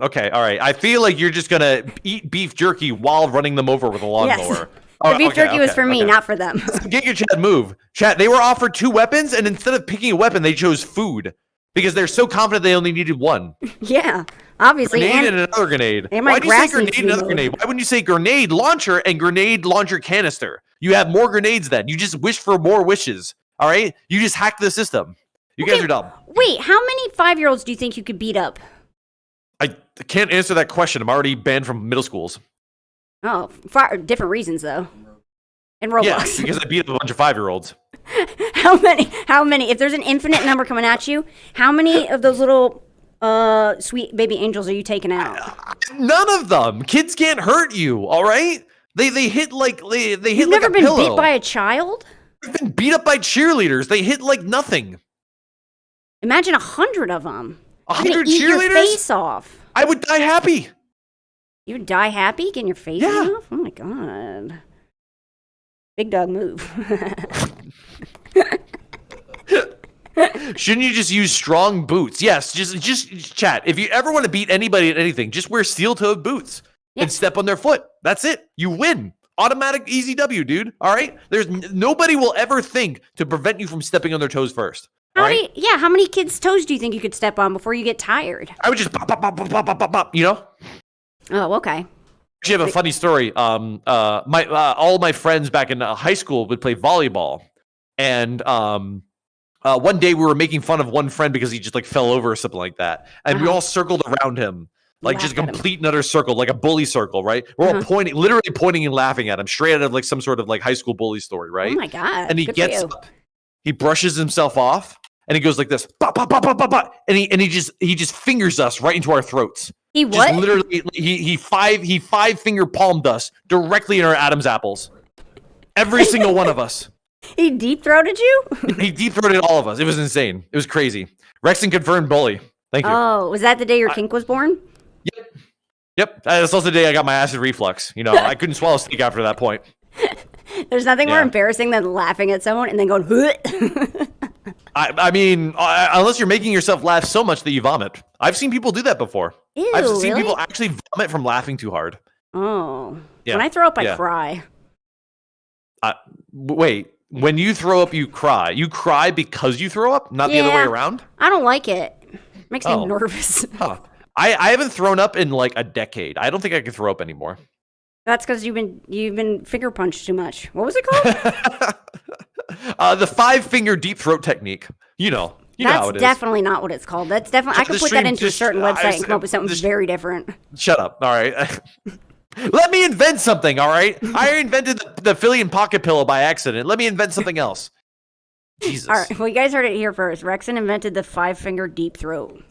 Okay, all right. I feel like you're just going to eat beef jerky while running them over with a lawnmower. Yes. The beef jerky was for me, not for them. Get your chat move. Chat, they were offered 2 weapons, and instead of picking a weapon, they chose food. Because they're so confident they only needed 1. Yeah, obviously. Grenade and another grenade. Why do you say grenade and another grenade? Why wouldn't you say grenade launcher and grenade launcher canister? You have more grenades then. You just wish for more wishes. All right? You just hack the system. You guys are dumb. Wait, how many 5-year-olds do you think you could beat up? I can't answer that question. I'm already banned from middle schools. Oh, for different reasons, though. In Roblox. Yeah, because I beat up a bunch of 5-year-olds. How many? If there's an infinite number coming at you, how many of those little sweet baby angels are you taking out? None of them. Kids can't hurt you, all right? They hit like they hit You've like never a been pillow. beat by a child? I've been beat up by cheerleaders. They hit like nothing. Imagine 100 of them. 100 eat cheerleaders? Your face off. I would die happy. You would die happy getting your face off? Oh my god. Big dog move. Shouldn't you just use strong boots? Yes, just chat. If you ever want to beat anybody at anything, just wear steel-toed boots and step on their foot. That's it. You win. Automatic easy W, dude. All right? There's nobody will ever think to prevent you from stepping on their toes first. How many kids' toes do you think you could step on before you get tired? I would just pop, pop, pop, pop, pop, pop, pop, you know? Oh, okay. Actually, I have a funny story. All my friends back in high school would play volleyball, and one day we were making fun of one friend because he just like fell over or something like that, and we all circled around him. Like just a complete and utter circle, like a bully circle, right? We're all pointing, literally pointing and laughing at him, straight out of like some sort of like high school bully story, right? Oh my God. And he gets up, he brushes himself off, and he goes like this, bah, bah, bah, bah, bah, bah, and he just fingers us right into our throats. He what? Just literally, he five finger palmed us directly in our Adam's apples. Every single one of us. He deep throated you? He deep throated all of us. It was insane. It was crazy. Rexton confirmed bully. Thank you. Oh, was that the day your kink was born? Yep. That's also the day I got my acid reflux. You know, I couldn't swallow steak after that point. There's nothing more embarrassing than laughing at someone and then going, I mean, unless you're making yourself laugh so much that you vomit. I've seen people do that before. Ew, I've seen really? people actually vomit from laughing too hard. Oh. Yeah. When I throw up, I cry. Wait. When you throw up, you cry. You cry because you throw up, not the other way around? I don't like it. Makes me nervous. Huh. I haven't thrown up in like a decade. I don't think I can throw up anymore. That's because you've been finger punched too much. What was it called? The 5-finger deep throat technique. You know how it is. That's definitely not what it's called. That's definitely I could put that into a certain website and come up with something very different. Shut up. All right. Let me invent something, all right? I invented the Philly and pocket pillow by accident. Let me invent something else. Jesus. All right. Well, you guys heard it here first. Rexon invented the 5-finger deep throat.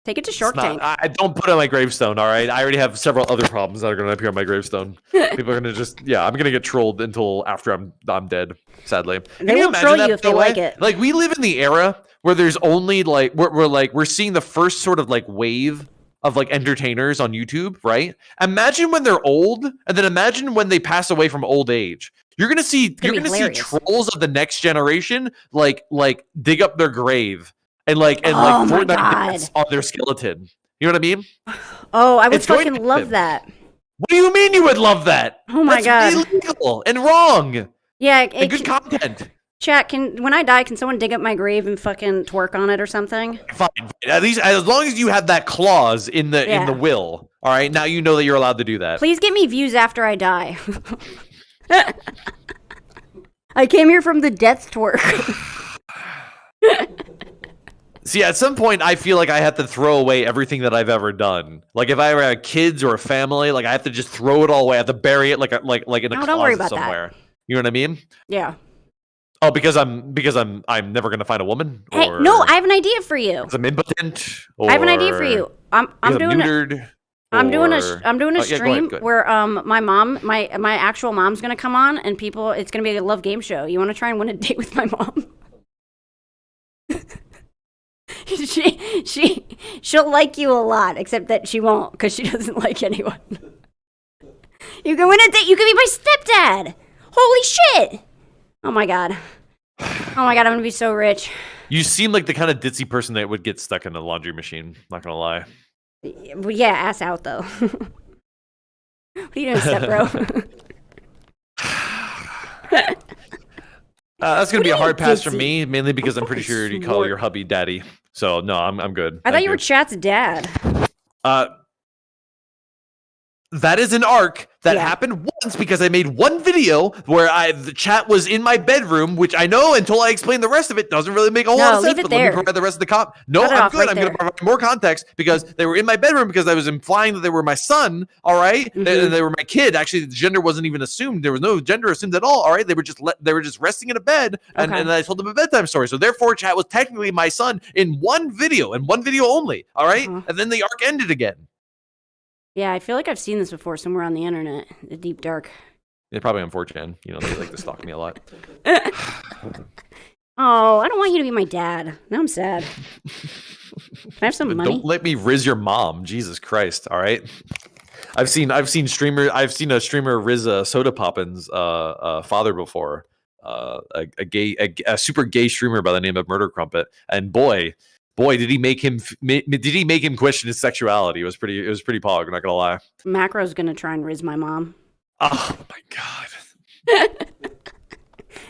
Take it to Shark Tank. I don't put it on my gravestone, all right? I already have several other problems that are going to appear on my gravestone. People are going to I'm going to get trolled until after I'm dead, sadly. They will troll you if they like it. Like, we live in the era where there's only, like, we're seeing the first sort of, like, wave of like entertainers on YouTube, right? Imagine when they're old, and then imagine when they pass away from old age. You're gonna see trolls of the next generation like dig up their grave and Fortnite dance on their skeleton. You know what I mean? Oh, I would fucking love that. What do you mean you would love that? Oh my God, illegal and wrong. Yeah, good content. Chat, when I die, can someone dig up my grave and fucking twerk on it or something? Fine. At least as long as you have that clause in the will. All right, now you know that you're allowed to do that. Please get me views after I die. I came here from the death twerk. See, at some point, I feel like I have to throw away everything that I've ever done. Like, if I ever had kids or a family, like I have to just throw it all away. I have to bury it like in a closet don't worry about somewhere. That. You know what I mean? Yeah. Oh, because I'm never gonna find a woman. Or hey, no, I have an idea for you. Because I'm impotent. I have an idea for you. I'm doing a stream where my mom, my actual mom's gonna come on, and it's gonna be a love game show. You want to try and win a date with my mom? she'll like you a lot, except that she won't because she doesn't like anyone. You can win a date. You can be my stepdad. Holy shit! Oh my god. I'm gonna be so rich. You seem like the kind of ditzy person that would get stuck in a laundry machine. Not gonna lie. Well, yeah, ass out though. What are you doing, step bro? That's gonna be a hard pass for me, mainly because I'm pretty sure you call your hubby daddy. So no, I'm good. I thought you were Chat's dad. That is an arc that happened once because I made one video where the chat was in my bedroom, which I know until I explain the rest of it doesn't really make a whole lot of sense. But let me provide the rest of the I'm good. I'm going to provide more context because they were in my bedroom because I was implying that they were my son. All right, they were my kid. Actually, the gender wasn't even assumed. There was no gender assumed at all. All right, they were just resting in a bed, and I told them a bedtime story. So therefore, chat was technically my son in one video only. All right, and then the arc ended again. Yeah, I feel like I've seen this before somewhere on the internet. The deep dark. Yeah, probably on 4chan. You know, they like to stalk me a lot. Oh, I don't want you to be my dad. Now I'm sad. Can I have some money? Don't let me riz your mom. Jesus Christ. All right. I've seen a streamer riz Soda Poppin's father before. A super gay streamer by the name of Murder Crumpet. And boy, did he make him question his sexuality. It was pretty pog, I'm not gonna lie. Macro's gonna try and riz my mom. Oh my god.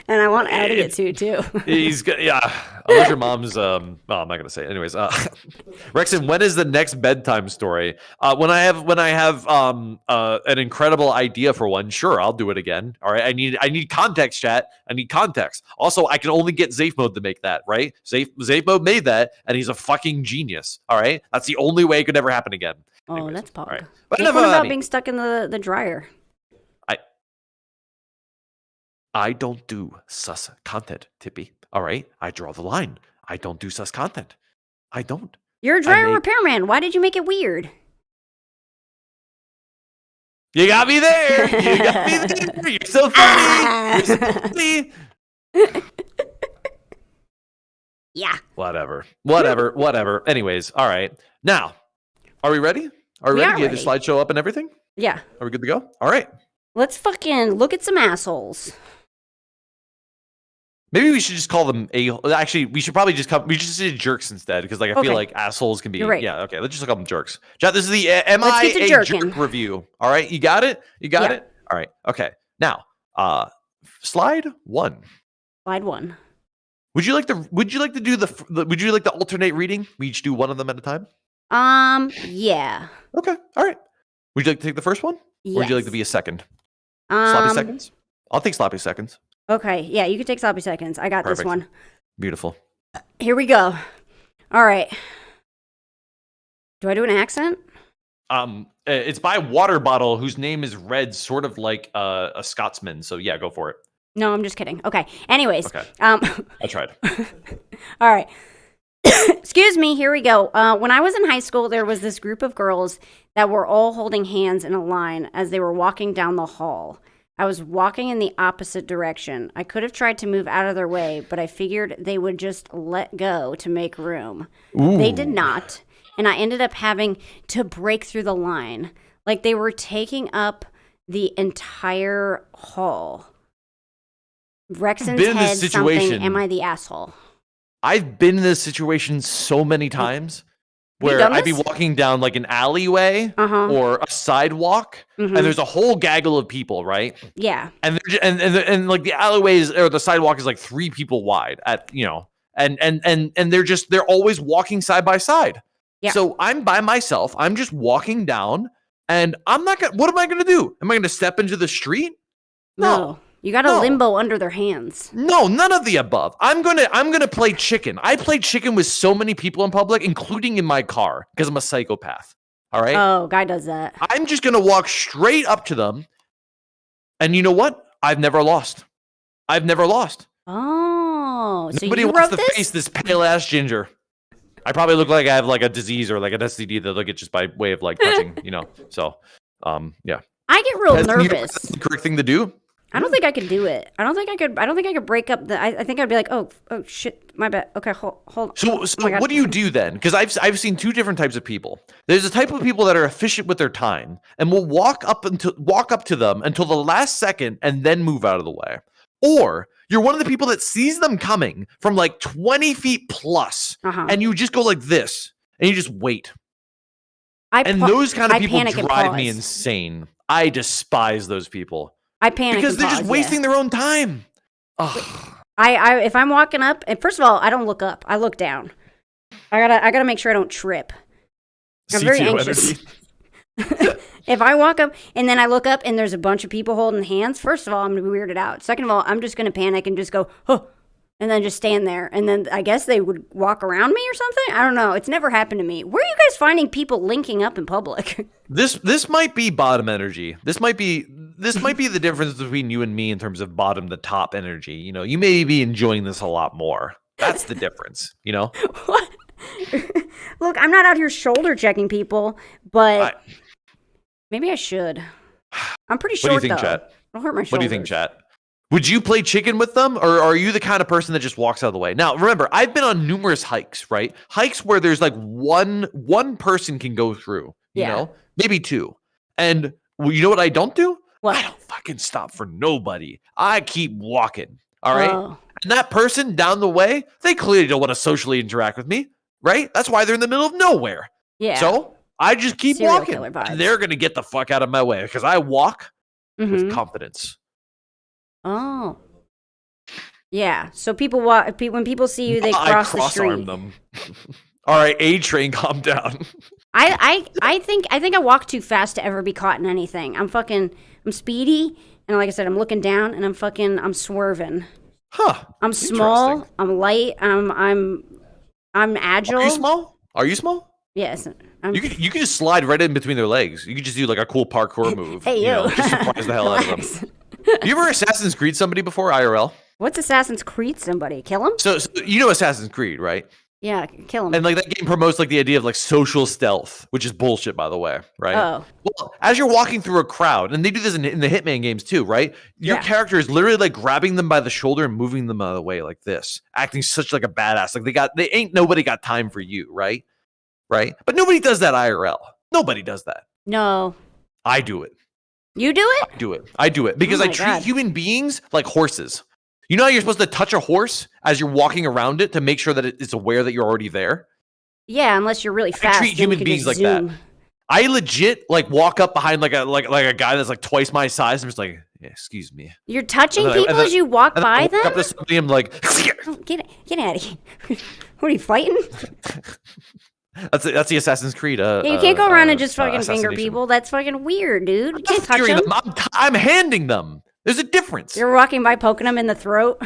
And I want Elliot to too. He's good. Yeah. Unless your mom's I'm not gonna say it. Anyways, Rexon, when is the next bedtime story? When I have an incredible idea for one, sure, I'll do it again. All right. I need context, chat. I need context. Also, I can only get Zafe Mode to make that, right? Zafe Mode made that, and he's a fucking genius. All right. That's the only way it could ever happen again. Oh, Anyways, that's pog. Right. But what about being stuck in the dryer? I don't do sus content, Tippy. All right? I draw the line. I don't do sus content. I don't. You're a dryer repairman. Why did you make it weird? You got me there. You got me there. You're so funny. You're so funny. Yeah. Whatever. Anyways, all right. Now, are we ready? Are we ready? Do you have the slideshow up and everything? Yeah. Are we good to go? All right. Let's fucking look at some assholes. Maybe we should just call them actually, we should probably just say jerks instead, because I feel like assholes can be. You're right. Yeah, okay. Let's just call them jerks. Chat, this is the Am I a Jerk review. All right, you got it? You got it? All right. Okay. Now, slide 1. Slide 1. Would you like to do would you like to alternate reading? We each do one of them at a time? Yeah. Okay. All right. Would you like to take the first one? Yes. Or would you like to be a second? Sloppy seconds? I'll take sloppy seconds. Okay, yeah, you can take sloppy seconds. I got Perfect. this one. Beautiful. Here we go. All right. Do I do an accent? It's by Water Bottle, whose name is read sort of like a Scotsman. So yeah, go for it. No, I'm just kidding. Okay. Anyways. Okay. I tried. All right. Excuse me. Here we go. When I was in high school, there was this group of girls that were all holding hands in a line as they were walking down the hall. I was walking in the opposite direction. I could have tried to move out of their way, but I figured they would just let go to make room. Ooh. They did not, and I ended up having to break through the line. Like they were taking up the entire hall. Rexon's head something, am I the asshole? I've been in this situation so many times. Where I'd be walking down like an alleyway or a sidewalk, and there's a whole gaggle of people, right? Yeah. And and like the alleyways or the sidewalk is like 3 people wide at and they're always walking side by side. Yeah. So I'm by myself. I'm just walking down, and I'm not gonna. What am I gonna do? Am I gonna step into the street? No. You got a limbo under their hands. No, none of the above. I'm gonna play chicken. I play chicken with so many people in public, including in my car, because I'm a psychopath. All right? Oh, guy does that. I'm just gonna walk straight up to them, and you know what? I've never lost. Oh, so nobody you wants wrote to face this pale ass ginger. I probably look like I have like a disease or like an STD that look at just by way of like touching, So, yeah. I get real nervous. That's the correct thing to do. I don't think I could do it. I don't think I could break up the. I think I'd be like, oh shit, my bad. Okay, hold. So what do you do then? Because I've seen 2 different types of people. There's a type of people that are efficient with their time and will walk up to them until the last second and then move out of the way. Or you're one of the people that sees them coming from like 20 feet plus, and you just go like this and you just wait. Those kind of people drive me insane. I despise those people. I panic because they're just wasting their own time. Ugh. I if I'm walking up, and first of all, I don't look up. I look down. I gotta make sure I don't trip. I'm very anxious. If I walk up and then I look up and there's a bunch of people holding hands, first of all, I'm gonna be weirded out. Second of all, I'm just gonna panic and just go, oh, and then just stand there. And then I guess they would walk around me or something. I don't know. It's never happened to me. Where are you guys finding people linking up in public? This might be bottom energy. This might be the difference between you and me in terms of bottom to top energy. You may be enjoying this a lot more. That's the difference. What? Look, I'm not out here shoulder checking people, but maybe I should. I'm pretty short, what do you think, though. chat? Don't hurt my shoulders. What do you think, chat? Would you play chicken with them, or are you the kind of person that just walks out of the way? Now, remember, I've been on numerous hikes, right? Hikes where there's like one person can go through, you know? Maybe 2. And you know what I don't do? What? I don't fucking stop for nobody. I keep walking, all right? Oh. And that person down the way, they clearly don't want to socially interact with me, right? That's why they're in the middle of nowhere. Yeah. So I just keep walking. And they're going to get the fuck out of my way because I walk with confidence. Oh. Yeah. So people walk. When people see you, they cross the street. I cross-arm them. All right, A-Train, calm down. I think I walk too fast to ever be caught in anything. I'm speedy, and like I said, I'm looking down, and I'm swerving. Huh. I'm small. I'm light. I'm agile. Are you small? Yes. You could just slide right in between their legs. You could just do like a cool parkour move. Hey, you. Just surprise the hell out of them. You ever Assassin's Creed somebody before, IRL? What's Assassin's Creed somebody? Kill him? So you know Assassin's Creed, right? Yeah, kill him. And like that game promotes like the idea of like social stealth, which is bullshit, by the way, right? Oh. Well, as you're walking through a crowd, and they do this in the Hitman games too, right? Your character is literally like grabbing them by the shoulder and moving them out of the way like this, acting such like a badass. Like nobody got time for you, right? Right? But nobody does that IRL. Nobody does that. No. I do it. You do it? I do it because I treat human beings like horses. You know how you're supposed to touch a horse as you're walking around it to make sure that it's aware that you're already there? Yeah, unless you're really fast. I treat human beings like that. I legit like walk up behind like a guy that's like twice my size. I'm just like, yeah, excuse me. You're touching people as you walk by them? Up to somebody, I'm like, oh, get out of here. What are you fighting? That's the Assassin's Creed. Yeah, you can't go around and just fucking finger people. That's fucking weird, dude. You can't touch them. I'm handing them. There's a difference. You're walking by poking them in the throat.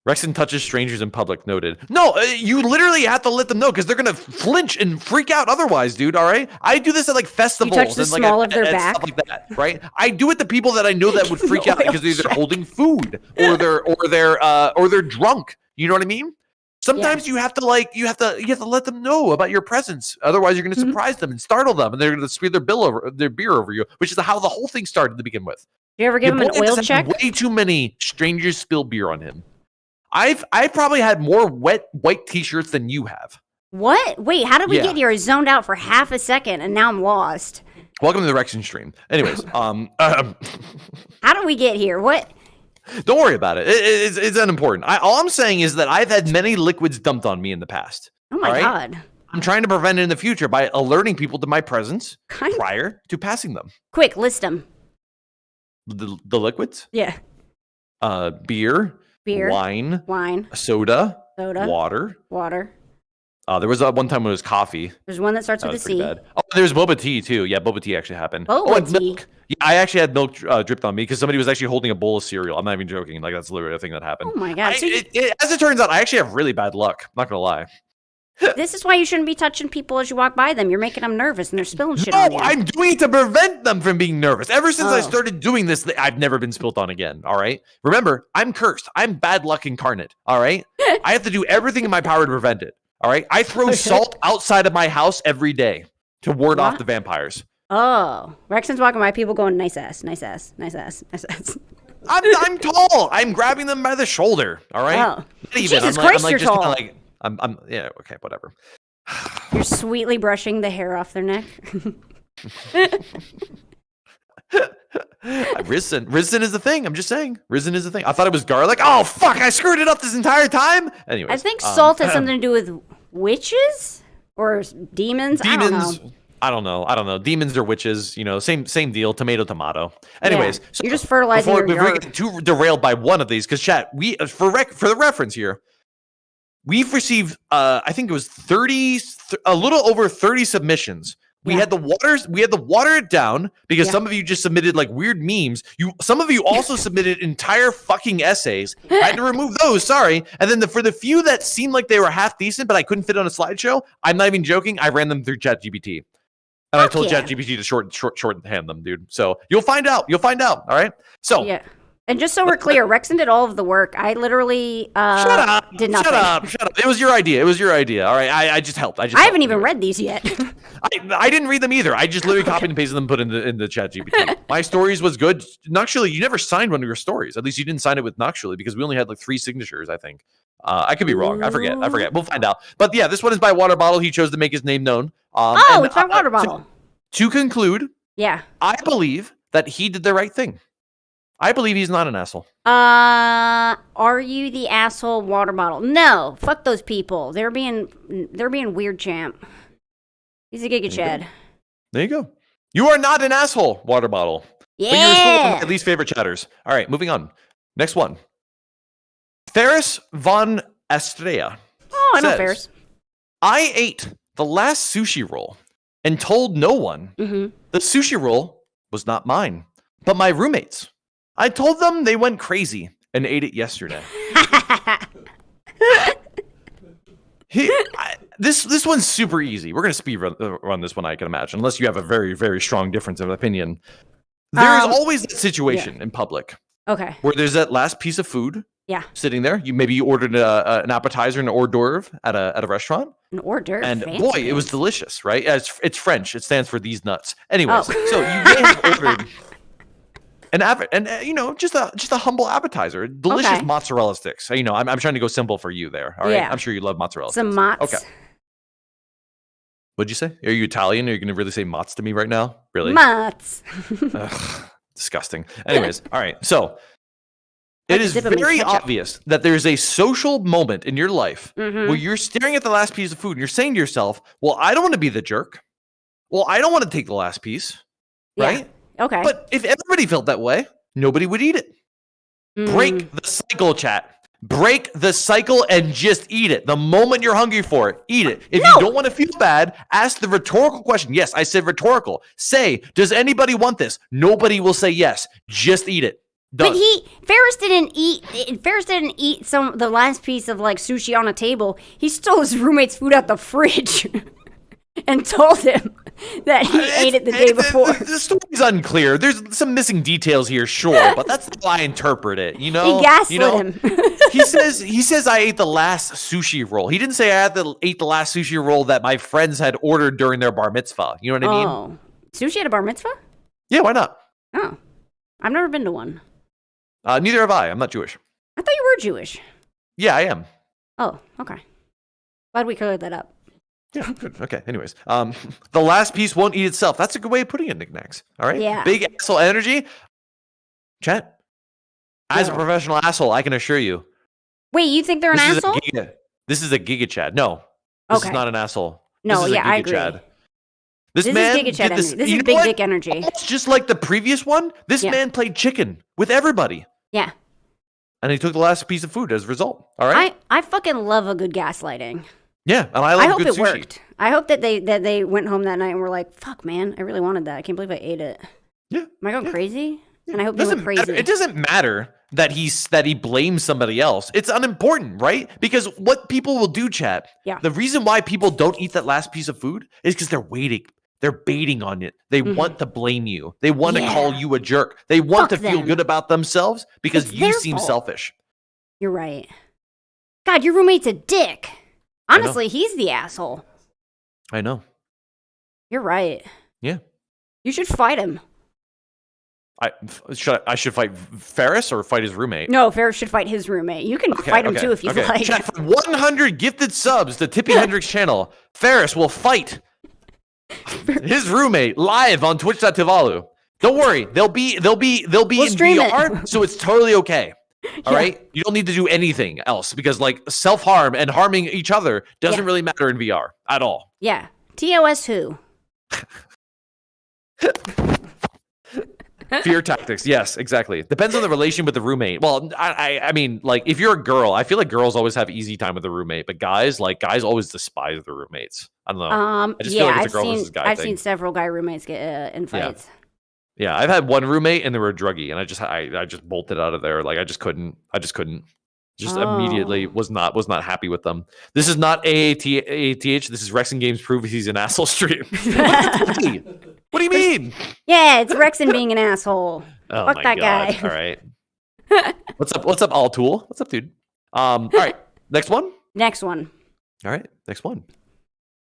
Rexon touches strangers in public. Noted. No, you literally have to let them know because they're gonna flinch and freak out otherwise, dude. All right. I do this at like festivals. You touch the small of their back, stuff like that, right? I do it to people that I know that would freak out because they're either holding food or they're drunk. You know what I mean? Sometimes you have to let them know about your presence. Otherwise, you're going to surprise them and startle them, and they're going to spill their beer over you, which is how the whole thing started to begin with. You ever give him an oil check? Way too many strangers spill beer on him. I've probably had more wet white T-shirts than you have. What? Wait, how did we get here? I zoned out for half a second, and now I'm lost. Welcome to the Rexon stream. Anyways, how did we get here? What? Don't worry about it. It's unimportant. All I'm saying is that I've had many liquids dumped on me in the past. Oh my God. I'm trying to prevent it in the future by alerting people to my presence prior to passing them. Quick, list them. The liquids? Yeah. Beer. Wine. Soda. Water. There was one time when it was coffee. There's one that starts with a C. Oh, there's boba tea too. Yeah, boba tea actually happened. And milk. Yeah, I actually had milk dripped on me because somebody was actually holding a bowl of cereal. I'm not even joking. Like that's literally a thing that happened. Oh my God! As it turns out, I actually have really bad luck. I'm not gonna lie. This is why you shouldn't be touching people as you walk by them. You're making them nervous and they're spilling shit on you. I'm doing it to prevent them from being nervous. Ever since I started doing this, I've never been spilt on again. All right. Remember, I'm cursed. I'm bad luck incarnate. All right. I have to do everything in my power to prevent it. All right. I throw salt outside of my house every day to ward off the vampires. Oh, Rexon's walking by, people going, nice ass, nice ass, nice ass, nice ass. I'm tall. I'm grabbing them by the shoulder. All right. Oh. Jesus Christ, you're tall. I'm yeah, okay, whatever. You're sweetly brushing the hair off their neck. Risen is the thing. I'm just saying. Risen is the thing. I thought it was garlic. Oh fuck! I screwed it up this entire time. Anyway, I think salt has something to do with witches or demons. I don't know. Demons or witches, same deal. Tomato. Anyways, so you're just fertilizing your yard. We get too derailed by one of these, because chat, we for the reference here, we've received I think it was a little over 30 submissions. We had to water it down because some of you just submitted like weird memes. Some of you also submitted entire fucking essays. I had to remove those, sorry. And then for the few that seemed like they were half decent, but I couldn't fit on a slideshow, I'm not even joking, I ran them through ChatGPT. And I told ChatGPT to shorthand them, dude. So you'll find out. All right. So yeah. And just so we're clear, Rexon did all of the work. I literally did nothing. Shut up. It was your idea. All right. I just helped. I haven't even read these yet. I didn't read them either. I just literally copied and pasted them, put in the ChatGPT. My stories was good. Noxually, you never signed one of your stories. At least you didn't sign it with Noxually because we only had like 3 signatures, I think. I could be wrong. I forget. We'll find out. But yeah, this one is by Water Bottle. He chose to make his name known. It's by Water Bottle. To conclude, yeah, I believe that he did the right thing. I believe he's not an asshole. Are you the asshole, Water Bottle? No, fuck those people. They're being weird, champ. He's a Giga Chad. There you go. You are not an asshole, Water Bottle. Yeah. But you're still one of my least favorite chatters. All right, moving on. Next one. Ferris von Estrella. Oh, I know says, Ferris. I ate the last sushi roll and told no one. The sushi roll was not mine, but my roommates. I told them they went crazy and ate it yesterday. This one's super easy. We're going to speed run this one, I can imagine, unless you have a very, very strong difference of opinion. There is always that situation in public. Okay. Where there's that last piece of food sitting there. Maybe you ordered an appetizer, an hors d'oeuvre at a restaurant. An hors d'oeuvre? And fancy. boy, it was delicious, right? It's French. It stands for these nuts. Anyways, so you may have ordered just a humble appetizer, delicious mozzarella sticks. So, I'm trying to go simple for you there. All right, I'm sure you love mozzarella. Some sticks. mozz. Okay. What'd you say? Are you Italian? Are you going to really say mozz to me right now? Really? Mozz. Ugh, disgusting. Anyways, all right. So it is very obvious that there's a social moment in your life where you're staring at the last piece of food and you're saying to yourself, well, I don't want to be the jerk. Well, I don't want to take the last piece. Right? Okay. But if everybody felt that way, nobody would eat it. Break the cycle, chat. Break the cycle and just eat it. The moment you're hungry for it, eat it. If you don't want to feel bad, ask the rhetorical question. Yes, I said rhetorical. Say, does anybody want this? Nobody will say yes. Just eat it. Done. But Ferris didn't eat the last piece of like sushi on a table. He stole his roommate's food out the fridge and told him that he ate it the day before. The story's unclear. There's some missing details here, sure, but that's how I interpret it. He gaslit him. he says I ate the last sushi roll. He didn't say I ate the last sushi roll that my friends had ordered during their bar mitzvah. You know what I mean? Oh, sushi at a bar mitzvah? Yeah, why not? Oh, I've never been to one. Neither have I. I'm not Jewish. I thought you were Jewish. Yeah, I am. Oh, okay. Glad we cleared that up. Yeah, good. Okay, anyways. The last piece won't eat itself. That's a good way of putting it, knickknacks. All right? Yeah. Big asshole energy. Chat. As a professional asshole, I can assure you. Wait, you think they're an asshole? This is a Giga Chad. No. This is not an asshole. No, I agree. Chad. This man is Giga Chad energy. This is big dick energy. Almost just like the previous one, this man played chicken with everybody. Yeah. And he took the last piece of food as a result. All right? I fucking love a good gaslighting. Yeah, and I hope good it sushi. Worked. I hope that they went home that night and were like, "Fuck, man, I really wanted that. I can't believe I ate it." Yeah. Am I going crazy? Yeah. And I hope they went crazy. It doesn't matter that he blames somebody else. It's unimportant, right? Because what people will do, chat. Yeah. The reason why people don't eat that last piece of food is because they're waiting. They're baiting on it. They want to blame you. They want to call you a jerk. They want to feel good about themselves because you seem selfish. You're right. God, your roommate's a dick. Honestly, he's the asshole. I know. You're right. Yeah. You should fight him. I should fight Ferris or fight his roommate? No, Ferris should fight his roommate. You can fight him too if you'd like. Chat, for 100 gifted subs to Tippy Hendrix channel, Ferris will fight his roommate live on Twitch.tv. Don't worry, they'll be in VR, so it's totally okay. All right, you don't need to do anything else because like self-harm and harming each other doesn't really matter in VR at all. Yeah, TOS who? Fear tactics, yes, exactly. Depends on the relation with the roommate. Well, I mean, like if you're a girl, I feel like girls always have easy time with the roommate, but guys always despise their roommates. I don't know. I just feel like it's a girl versus guy thing. I've seen several guy roommates get in fights. Yeah, I've had one roommate and they were a druggie, and I just bolted out of there. Like I just couldn't. Just immediately was not happy with them. This is not AATH. This is Rexon Games Prove He's an Asshole stream. What do you mean? Yeah, it's Rexon being an asshole. Oh Fuck my that God. guy. All right. What's up, All Tool? What's up, dude? All right. Next one. All right. Next one.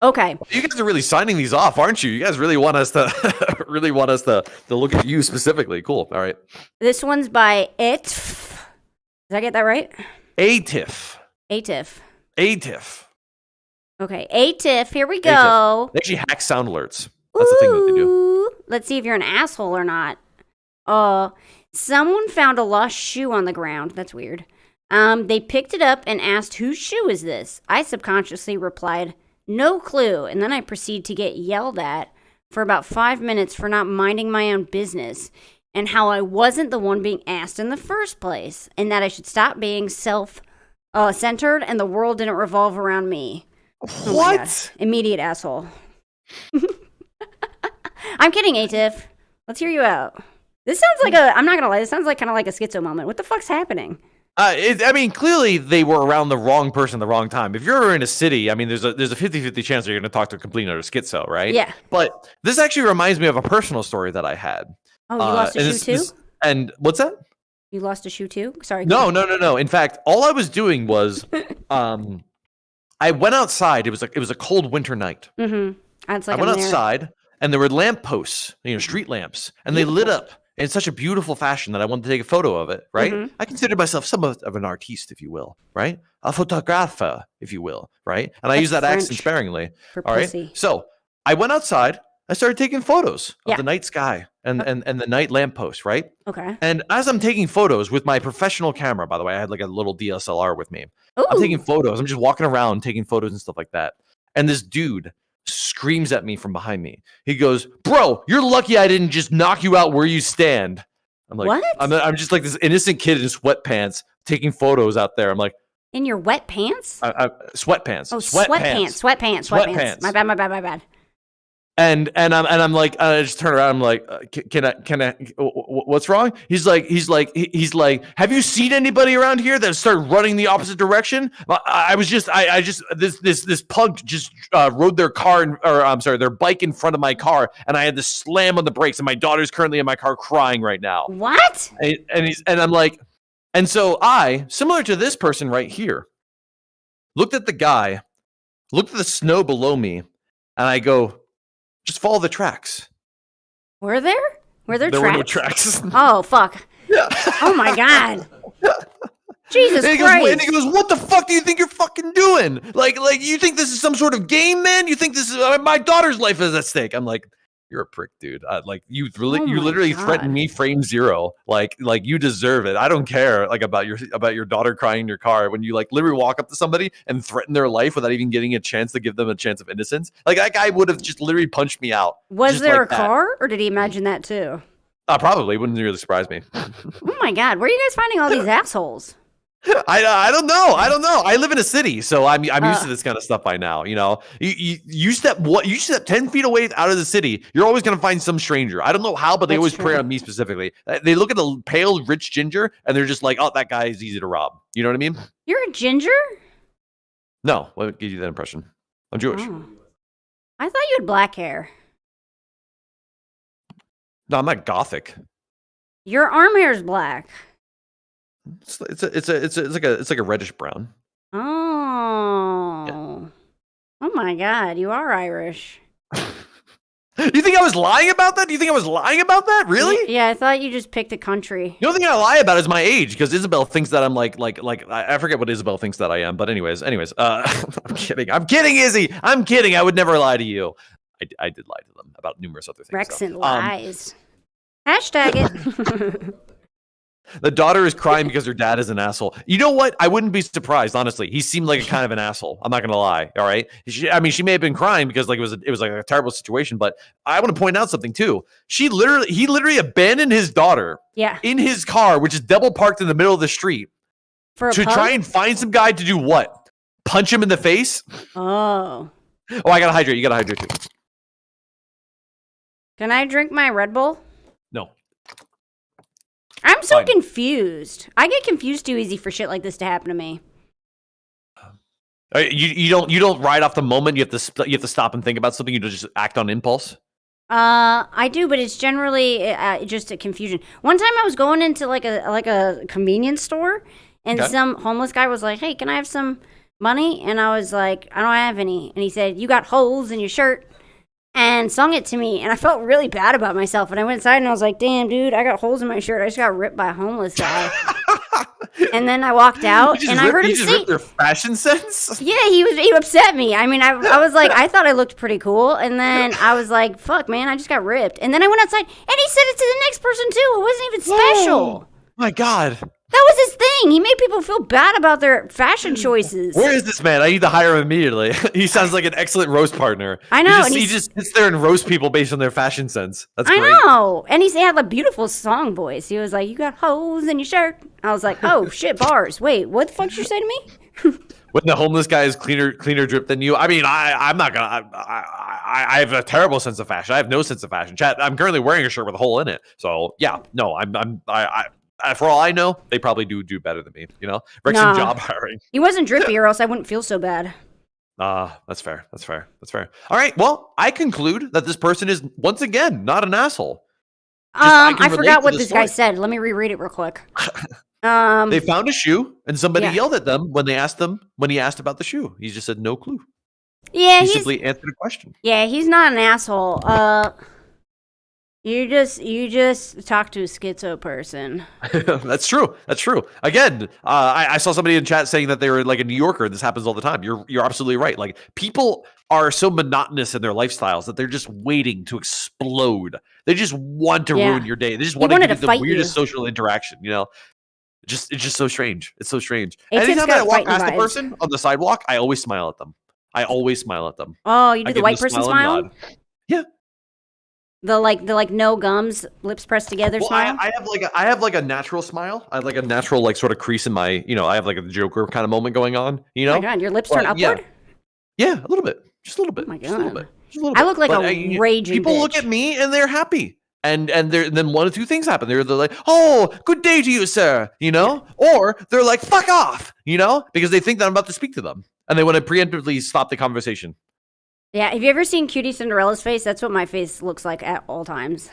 Okay. You guys are really signing these off, aren't you? You guys really want us to look at you specifically. Cool. All right. This one's by Did I get that right? ATIF. Okay, ATIF. Here we go. They actually hack sound alerts. That's the thing that they do. Let's see if you're an asshole or not. Someone found a lost shoe on the ground. That's weird. They picked it up and asked, whose shoe is this? I subconsciously replied, no clue. And then I proceed to get yelled at for about 5 minutes for not minding my own business and how I wasn't the one being asked in the first place and that I should stop being centered, and the world didn't revolve around me. What? Immediate asshole. I'm kidding, Atif. Let's hear you out. This sounds like I'm not gonna lie, this sounds like kind of like a schizo moment. What the fuck's happening? I mean, clearly they were around the wrong person at the wrong time. If you're in a city, I mean, there's a 50-50 chance that you're going to talk to a complete utter schizo, right? Yeah. But this actually reminds me of a personal story that I had. Oh, you lost a shoe too? And what's that? You lost a shoe too? Sorry. No. In fact, all I was doing was, I went outside. It was a cold winter night. Mm-hmm. I went outside, and there were lampposts, street lamps, and they lit up in such a beautiful fashion that I wanted to take a photo of it, right? Mm-hmm. I considered myself somewhat of an artiste, if you will, right? A photographer, if you will, right? And I use that French accent sparingly, all right? Pussy. So I went outside. I started taking photos of the night sky and the night lamppost, right? Okay. And as I'm taking photos with my professional camera, by the way, I had like a little DSLR with me. Ooh. I'm taking photos. I'm just walking around taking photos and stuff like that. And this dude screams at me from behind me. He goes, "Bro, you're lucky I didn't just knock you out where you stand." I'm like, what? I'm just like this innocent kid in sweatpants taking photos out there. I'm like, in your wet pants? Sweatpants. Oh, sweatpants. My bad. And I'm like, I just turn around. I'm like, can I? What's wrong? He's like, have you seen anybody around here that started running the opposite direction? This punk just rode their their bike in front of my car, and I had to slam on the brakes. And my daughter's currently in my car crying right now. What? And I'm like, and so I, similar to this person right here, looked at the guy, looked at the snow below me, and I go, just follow the tracks. Were there tracks? There were no tracks. Oh, fuck. Yeah. Oh, my God. Jesus Christ. And he goes, what the fuck do you think you're fucking doing? Like you think this is some sort of game, man? You think this is my daughter's life is at stake? I'm like, you're a prick, dude. You literally threatened me frame zero. Like you deserve it. I don't care about your daughter crying in your car when you literally walk up to somebody and threaten their life without even getting a chance to give them a chance of innocence. Like that guy would have just literally punched me out. Was there a car, or did he imagine that too? Probably. Wouldn't really surprise me. Oh my God, where are you guys finding all these assholes? I don't know. I live in a city, so I'm used to this kind of stuff by now. You step 10 feet away out of the city, you're always gonna find some stranger. I don't know how, but they always prey on me specifically. They look at a pale, rich ginger, and they're just like, "Oh, that guy is easy to rob." You know what I mean? You're a ginger? No, what gives you that impression? I'm Jewish. Oh. I thought you had black hair. No, I'm not gothic. Your arm hair is black. It's like a reddish brown. Oh. Yeah. Oh my God, you are Irish. You think I was lying about that? Really? Yeah, I thought you just picked a country. The only thing I lie about is my age, because Isabel thinks that I'm like I forget what Isabel thinks that I am. But anyways, I'm kidding, Izzy. I'm kidding. I would never lie to you. I did lie to them about numerous other things. Rexent lies. Hashtag it. The daughter is crying because her dad is an asshole. You know what? I wouldn't be surprised, honestly. He seemed like a kind of an asshole. I'm not gonna lie. All right. She may have been crying because it was like a terrible situation. But I want to point out something too. He literally abandoned his daughter. Yeah. In his car, which is double parked in the middle of the street, to try and find some guy to do what? Punch him in the face? Oh. Oh, I gotta hydrate. You gotta hydrate too. Can I drink my Red Bull? No. I'm so confused. I get confused too easy for shit like this to happen to me. You don't ride off the moment. You have to stop and think about something. You just act on impulse. I do, but it's generally just a confusion. One time I was going into like a convenience store, and some homeless guy was like, "Hey, can I have some money?" And I was like, "I don't have any." And he said, "You got holes in your shirt." And sung it to me, and I felt really bad about myself. And I went inside, and I was like, "Damn, dude, I got holes in my shirt. I just got ripped by a homeless guy." And then I walked out, and I heard him say, ripped their fashion sense? Yeah, he upset me. I mean, I was like, I thought I looked pretty cool, and then I was like, "Fuck, man, I just got ripped." And then I went outside, and he said it to the next person too. It wasn't even special. Oh, my God. That was his thing. He made people feel bad about their fashion choices. Where is this man? I need to hire him immediately. He sounds like an excellent roast partner. I know. He just sits there and roasts people based on their fashion sense. That's great. I know. And he had a beautiful song voice. He was like, "You got holes in your shirt." I was like, oh shit, bars. Wait, what the fuck did you say to me? When the homeless guy is cleaner drip than you. I mean, I'm not gonna. I have a terrible sense of fashion. I have no sense of fashion. Chat. I'm currently wearing a shirt with a hole in it. So yeah, no, I for all I know, they probably do better than me. You know, Rexon job hiring. He wasn't drippy, or else I wouldn't feel so bad. That's fair. All right. Well, I conclude that this person is once again not an asshole. I forgot what this guy said. Let me reread it real quick. They found a shoe, and somebody yelled at them when he asked about the shoe. He just said no clue. Yeah, he simply answered a question. Yeah, he's not an asshole. You just talk to a schizo person. That's true. Again, I saw somebody in chat saying that they were like a New Yorker, and this happens all the time. You're absolutely right. Like, people are so monotonous in their lifestyles that they're just waiting to explode. They just want to ruin your day. They just want to give you the weirdest social interaction. You know, it's just so strange. It's so strange. Anytime I walk past the person on the sidewalk, I always smile at them. Oh, you do the white person smile? Yeah. The no gums, lips pressed together smile. I have like a natural smile. I have like a natural like sort of crease in my, I have like a Joker kind of moment going on. You know? Oh my god, your lips turn upward? Yeah, a little bit, just a little bit. Oh my god, just a little bit. I look like a raging people bitch. Look at me and they're happy, and then one of two things happen. They're like, oh, good day to you, sir. You know, or they're like, fuck off. You know, because they think that I'm about to speak to them, and they want to preemptively stop the conversation. Yeah, have you ever seen Cutie Cinderella's face? That's what my face looks like at all times.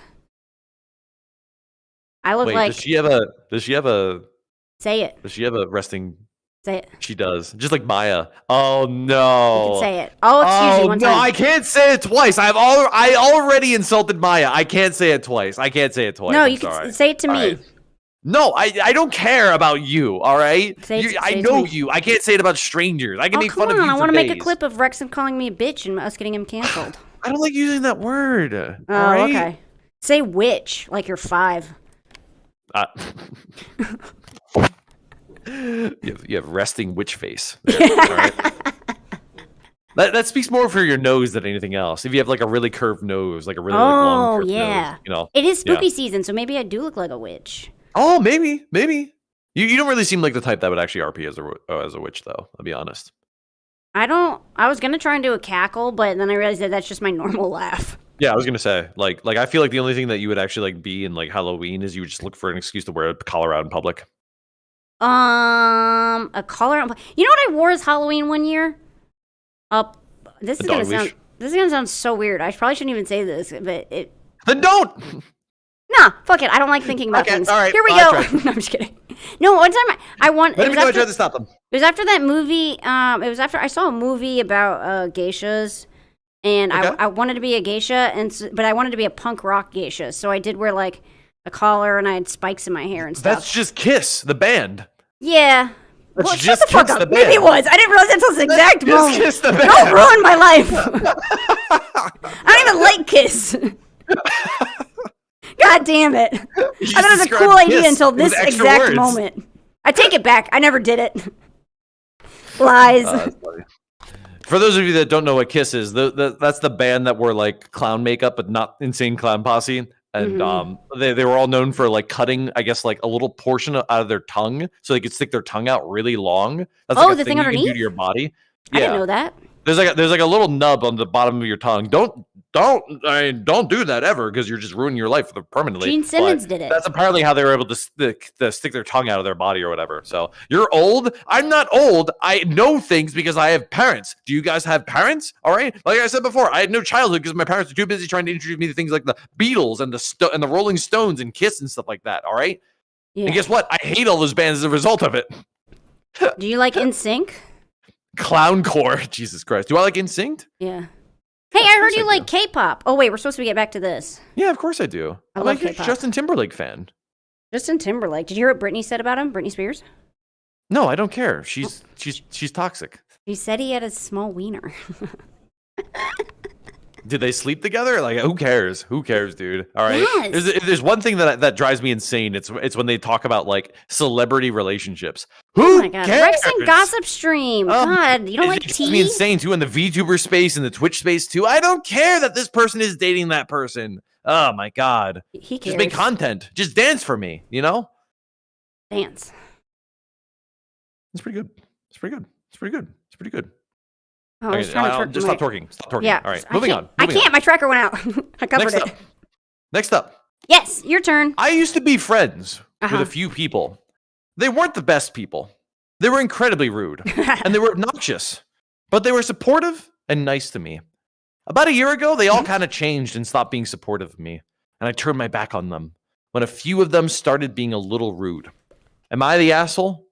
I look like. Does she have a? Say it. Does she have a resting? Say it. She does, just like Maya. Oh no! You can say it. Oh, excuse me. One time. No, I can't say it twice. I already insulted Maya. I can't say it twice. No, you can say it to me. Right. No, I don't care about you, all right? I know you. I can't say it about strangers. I can make fun of you for I want to days. make a clip of Rexon calling me a bitch and us getting him canceled. I don't like using that word. Oh, right? Okay. Say witch, like you're 5. You have resting witch face. There, all right? That speaks more for your nose than anything else. If you have like a really curved nose, like a really long curved nose, you know. It is spooky season, so maybe I do look like a witch. Oh, maybe. You don't really seem like the type that would actually RP as a witch, though. I'll be honest. I was gonna try and do a cackle, but then I realized that that's just my normal laugh. Yeah, I was gonna say, like I feel like the only thing that you would actually like be in like Halloween is you would just look for an excuse to wear a collar out in public. A collar. You know what I wore as Halloween one year? This is gonna sound so weird. I probably shouldn't even say this, but it. Then don't. Nah, fuck it. I don't like thinking about things. All right, here we go. No, I'm just kidding. No, one time I tried to stop them. It was after that movie. It was after I saw a movie about geishas, and I wanted to be a geisha, but I wanted to be a punk rock geisha. So I did wear like a collar, and I had spikes in my hair and stuff. That's just Kiss, the band. Yeah. Well, shut the fuck up. Maybe it was. I didn't realize until this exact moment. Kiss the band. Don't ruin my life. I don't even like Kiss. God damn it. I thought it was a cool idea until this exact moment. I take it back. I never did it. Lies. For those of you that don't know what Kiss is, that's the band that wore like clown makeup but not Insane Clown Posse. And they were all known for like cutting, I guess, like a little portion out of their tongue so they could stick their tongue out really long. That's like the thing underneath? You can do to your body. I didn't know that. There's like a little nub on the bottom of your tongue. Don't do that ever, because you're just ruining your life permanently. Gene Simmons did it. That's apparently how they were able to stick their tongue out of their body or whatever. So you're old. I'm not old. I know things because I have parents. Do you guys have parents? All right. Like I said before, I had no childhood because my parents were too busy trying to introduce me to things like the Beatles and the Rolling Stones and Kiss and stuff like that. All right. Yeah. And guess what? I hate all those bands as a result of it. Do you like NSYNC? Clowncore. Jesus Christ. Do I like NSYNC? Yeah. Hey, I heard you like K-pop. Oh, wait, we're supposed to get back to this. Yeah, of course I do. I'm like a Justin Timberlake fan. Justin Timberlake. Did you hear what Britney said about him? Britney Spears? No, I don't care. She's toxic. He said he had a small wiener. Did they sleep together? Like, who cares? Who cares, dude? All right. Yes. If there's one thing that drives me insane, it's when they talk about like celebrity relationships. Who oh my God. cares? Rexon Gossip Stream. God, you don't like tea? It's me insane too in the VTuber space and the Twitch space too. I don't care that this person is dating that person. Oh my God. He cares. Just make content. Just dance for me. You know. Dance. It's pretty good. It's pretty good. It's pretty good. It's pretty good. Oh, I was trying to just stop twerking. Stop twerking. Yeah. All right. Moving on. I can't. My tracker went out. I covered it. Next up. Yes, your turn. I used to be friends with a few people. They weren't the best people. They were incredibly rude and they were obnoxious, but they were supportive and nice to me. About a year ago, they all kind of changed and stopped being supportive of me, and I turned my back on them when a few of them started being a little rude. Am I the asshole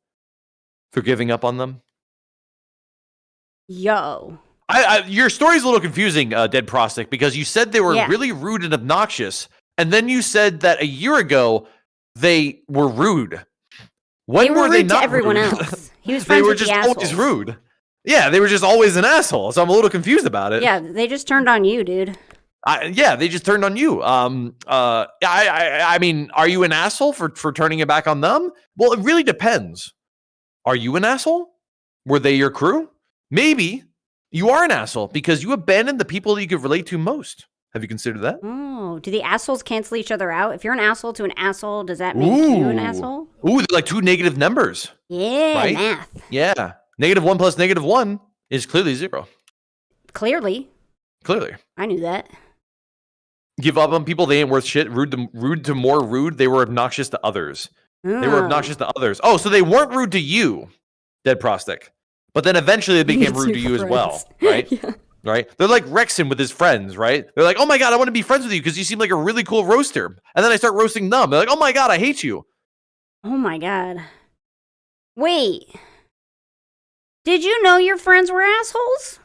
for giving up on them? Yo. Your story's a little confusing, Dead Prostic, because you said they were really rude and obnoxious, and then you said that a year ago they were rude. When were they not to everyone rude? else? He was friends they were with just the always rude. Yeah, they were just always an asshole. So I'm a little confused about it. Yeah, they just turned on you, dude. They just turned on you. I mean, are you an asshole for turning it back on them? Well, it really depends. Are you an asshole? Were they your crew? Maybe you are an asshole because you abandoned the people that you could relate to most. Have you considered that? Oh, do the assholes cancel each other out? If you're an asshole to an asshole, does that make you an asshole? Ooh, they're like two negative numbers. Yeah, right? Math. Yeah. -1 plus -1 is clearly 0. Clearly. I knew that. Give up on people, they ain't worth shit. Rude to more rude, they were obnoxious to others. They were obnoxious to others. Oh, so they weren't rude to you, Dead Prostic. But then eventually they became rude to you as well, right? Yeah. Right? They're like Rexon with his friends, right? They're like, oh my God, I want to be friends with you because you seem like a really cool roaster. And then I start roasting them. They're like, oh my God, I hate you. Oh my God. Wait. Did you know your friends were assholes?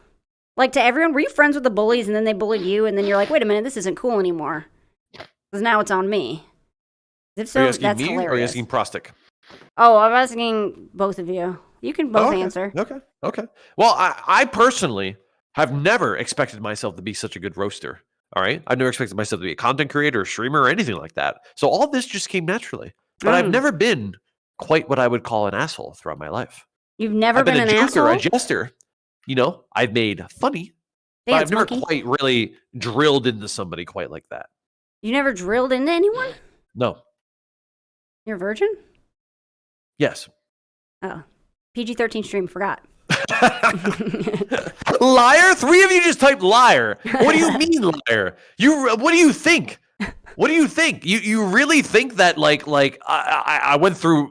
Like to everyone? Were you friends with the bullies and then they bullied you and then you're like, wait a minute, this isn't cool anymore. Because now it's on me. If so, that's hilarious. Or are you asking Prostic? Oh, I'm asking both of you. You can both answer. Okay. Well, I personally have never expected myself to be such a good roaster. All right? I've never expected myself to be a content creator, or streamer, or anything like that. So all this just came naturally. But I've never been quite what I would call an asshole throughout my life. You've never been an asshole? I've been a jester. You know, I've made funny. But I've never quite really drilled into somebody quite like that. You never drilled into anyone? No. You're a virgin? Yes. Oh. PG-13 stream, forgot. Liar? 3 of you just typed liar. What do you mean liar? What do you think? What do you think? You really think that like I went through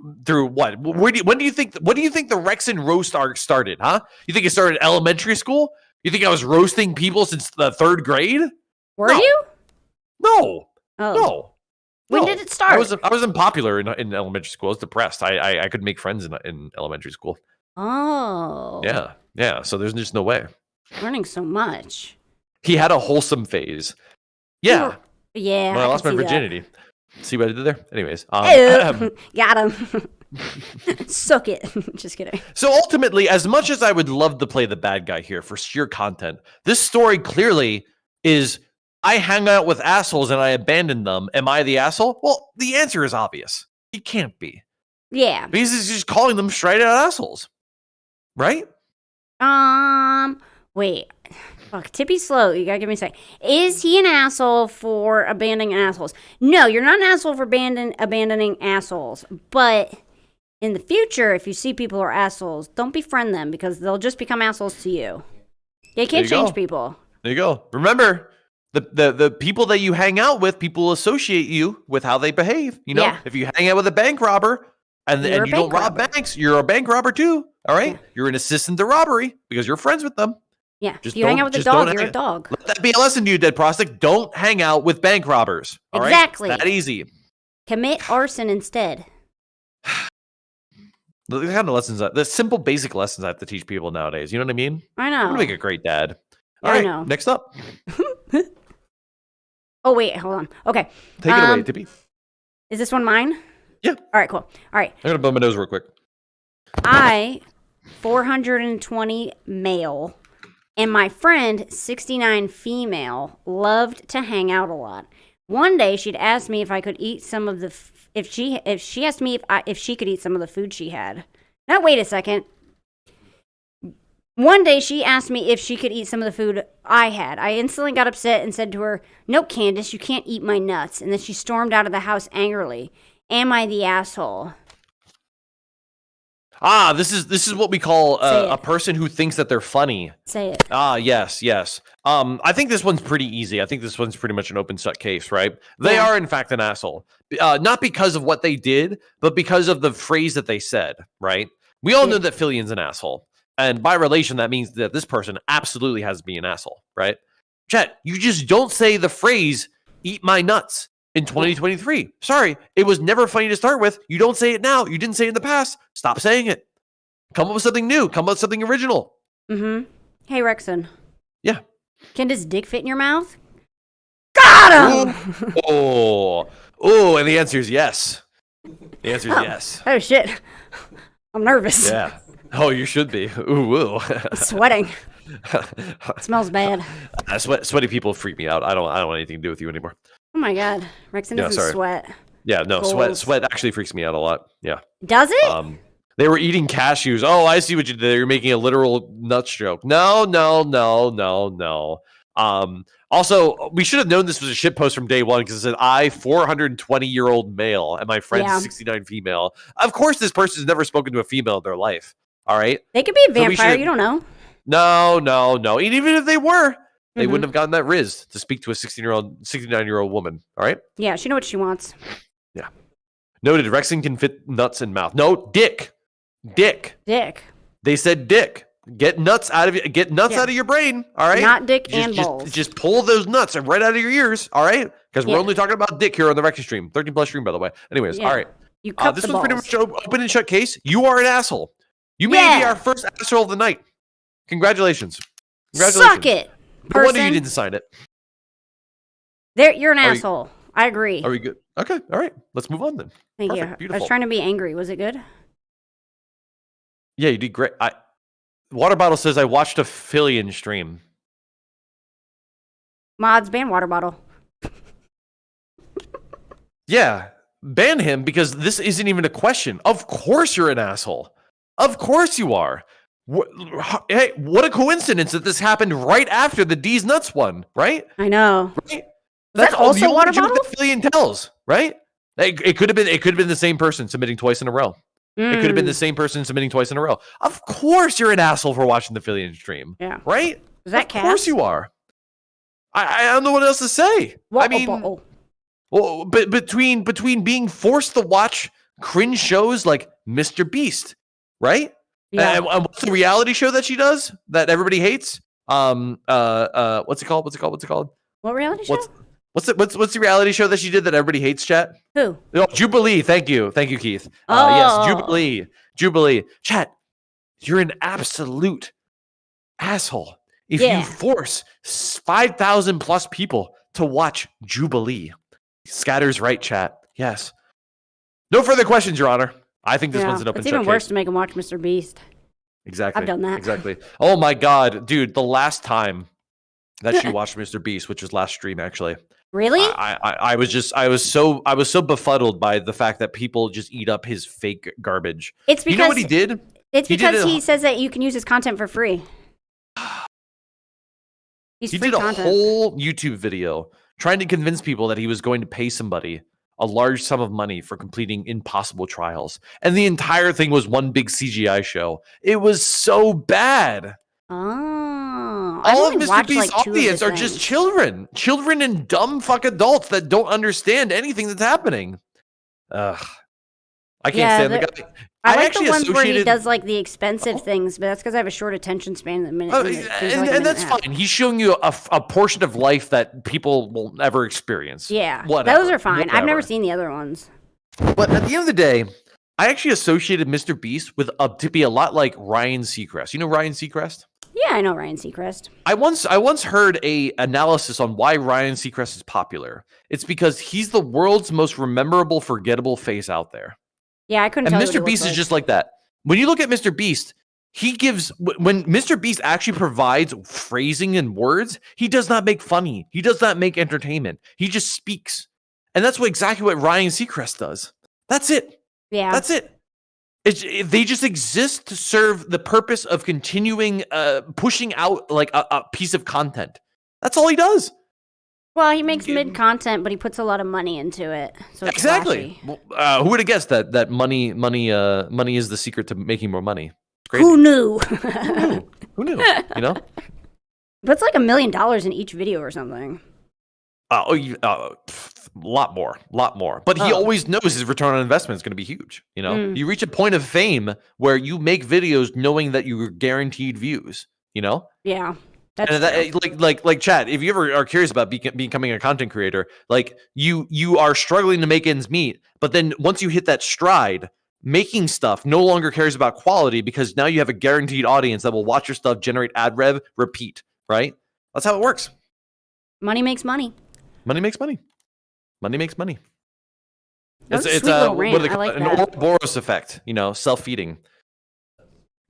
what? What do you think the Rexon roast arc started, huh? You think it started elementary school? You think I was roasting people since the 3rd grade? Were you? No. Oh. No. When did it start? I was unpopular in elementary school. I was depressed. I could make friends in elementary school. Oh. Yeah. So there's just no way. Learning so much. He had a wholesome phase. Yeah. Yeah. Well, I lost my virginity. See what I did there? Anyways. Got him. Suck it. Just kidding. So ultimately, as much as I would love to play the bad guy here for sheer content, this story clearly is I hang out with assholes and I abandon them. Am I the asshole? Well, the answer is obvious. He can't be. Yeah. Because he's just calling them straight out assholes. Right? Wait. Fuck, Tippy slow. You gotta give me a sec. Is he an asshole for abandoning assholes? No, you're not an asshole for abandoning assholes. But in the future, if you see people are assholes, don't befriend them because they'll just become assholes to you. They can't change people. There you go. Remember, the people that you hang out with, people associate you with how they behave. You know, if you hang out with a bank robber and you don't rob banks, you're a bank robber too. All right? Yeah. You're an assistant to robbery because you're friends with them. Yeah. If you hang out with a dog, you're a dog. Let that be a lesson to you, Dead Prostic. Don't hang out with bank robbers. All exactly. Right? It's that easy. Commit arson instead. The kind of lessons, the simple, basic lessons I have to teach people nowadays. You know what I mean? I know. I'm going to make a great dad. Yeah, all right, I know. Next up. Oh, wait, hold on. Okay. Take it away, Tippy. Is this one mine? Yeah. All right, cool. All right. I'm going to blow my nose real quick. 420 male, and my friend, 69 female, loved to hang out a lot. One day, she'd asked me if I could eat some of the if she asked me if she could eat some of the food she had. Now wait a second. One day, she asked me if she could eat some of the food I had. I instantly got upset and said to her, "No, Candace, you can't eat my nuts." And then she stormed out of the house angrily. Am I the asshole? This is what we call a person who thinks that they're funny. Say it. Yes. I think this one's pretty easy. I think this one's pretty much an open shut case, right? They are in fact an asshole. Not because of what they did, but because of the phrase that they said, right? We all know that Fillion's an asshole. And by relation, that means that this person absolutely has to be an asshole, right? Chet, you just don't say the phrase, eat my nuts, in 2023. Sorry, it was never funny to start with. You don't say it now. You didn't say it in the past. Stop saying it. Come up with something new. Come up with something original. Mm-hmm. Hey, Rexon. Yeah. Can this dick fit in your mouth? Got him! Oh, and the answer is yes. The answer is yes. Oh, shit. I'm nervous. Yeah. Oh, you should be. Ooh. I'm sweating. It smells bad. Sweaty people freak me out. I don't want anything to do with you anymore. Oh my god, Rexon doesn't sweat. Yeah, no, sweat actually freaks me out a lot. Yeah. Does it? They were eating cashews. Oh, I see what you did. You're making a literal nuts joke. No. Also, we should have known this was a shit post from day one because it said, I, 420-year-old male, and my friend, 69 female. Of course, this person's never spoken to a female in their life. All right? They could be a vampire. You don't know. No. And even if they were, they wouldn't have gotten that riz to speak to a 69-year-old woman. All right? Yeah, she knows what she wants. Yeah. Noted. Rexon can fit nuts in mouth. No, dick. They said dick. Get nuts out of out of your brain. All right. Not dick and balls. Just pull those nuts right out of your ears. All right. Because we're only talking about dick here on the Rexon stream. 13+ stream, by the way. Anyways, all right. You cut this one's pretty much open and shut case. You are an asshole. You may be our first asshole of the night. Congratulations. Suck it. No wonder you didn't sign it. You're an asshole. I agree. Are we good? Okay. All right. Let's move on then. Thank you. Beautiful. I was trying to be angry. Was it good? Yeah, you did great. Water Bottle says I watched a Fillion stream. Mods, ban Water Bottle. Yeah, ban him because this isn't even a question. Of course you're an asshole. Of course you are. Hey, what a coincidence that this happened right after the D's Nuts one, right? I know. Right? That's also Water Bottle? That Fillion tells, right? It could have been the same person submitting twice in a row. It could have been the same person submitting twice in a row. Of course you're an asshole for watching the Fillion stream. Yeah. Right? Is that Of course you are. I don't know what else to say. I mean, well, but between being forced to watch cringe shows like Mr. Beast, right? Yeah. And what's the reality show that she does that everybody hates? What's it called? What reality show? What's the reality show that she did that everybody hates, chat? Who? Oh, Jubilee. Thank you, Keith. Yes, Jubilee. Chat, you're an absolute asshole if you force 5,000 plus people to watch Jubilee. Scatter's right, chat. Yes. No further questions, Your Honor. I think this one's an open shut. It's even worse to make him watch Mr. Beast. Exactly. I've done that. Exactly. Oh my God, dude! The last time that she watched Mr. Beast, which was last stream, actually. Really? I was so befuddled by the fact that people just eat up his fake garbage. It's because you know what he did? It's because he says that you can use his content for free. He did a whole YouTube video trying to convince people that he was going to pay somebody a large sum of money for completing impossible trials. And the entire thing was one big CGI show. It was so bad. Oh. All of Mr. Beast's audience are just children. Children and dumb fuck adults that don't understand anything that's happening. I can't stand the guy. I like the ones where he does like the expensive things, but that's because I have a short attention span. And that's fine. He's showing you a portion of life that people will never experience. Yeah, whatever, those are fine. I've never seen the other ones. But at the end of the day, I actually associated Mr. Beast with to be a lot like Ryan Seacrest. You know Ryan Seacrest? Yeah, I know Ryan Seacrest. I once heard a analysis on why Ryan Seacrest is popular. It's because he's the world's most memorable, forgettable face out there. Yeah, I couldn't. And Mr. Beast is just like that. When you look at Mr. Beast, when Mr. Beast actually provides phrasing and words, he does not make funny. He does not make entertainment. He just speaks, and that's exactly what Ryan Seacrest does. That's it. Yeah, that's it. They just exist to serve the purpose of continuing pushing out like a piece of content. That's all he does. Well, he makes mid content, but he puts a lot of money into it. So it's exactly. Well, who would have guessed that money is the secret to making more money? Who knew? Who knew? You know. But it's like $1 million in each video or something. A lot more. But he always knows his return on investment is going to be huge. You know, you reach a point of fame where you make videos knowing that you're guaranteed views. You know. Yeah. Like Chad, if you ever are curious about becoming a content creator, like you are struggling to make ends meet, but then once you hit that stride, making stuff no longer cares about quality because now you have a guaranteed audience that will watch your stuff, generate ad rev, repeat. Right? That's how it works. Money makes money. Money makes money. Money makes money. It's a what do they call it? An Ouroboros effect. You know, self-feeding.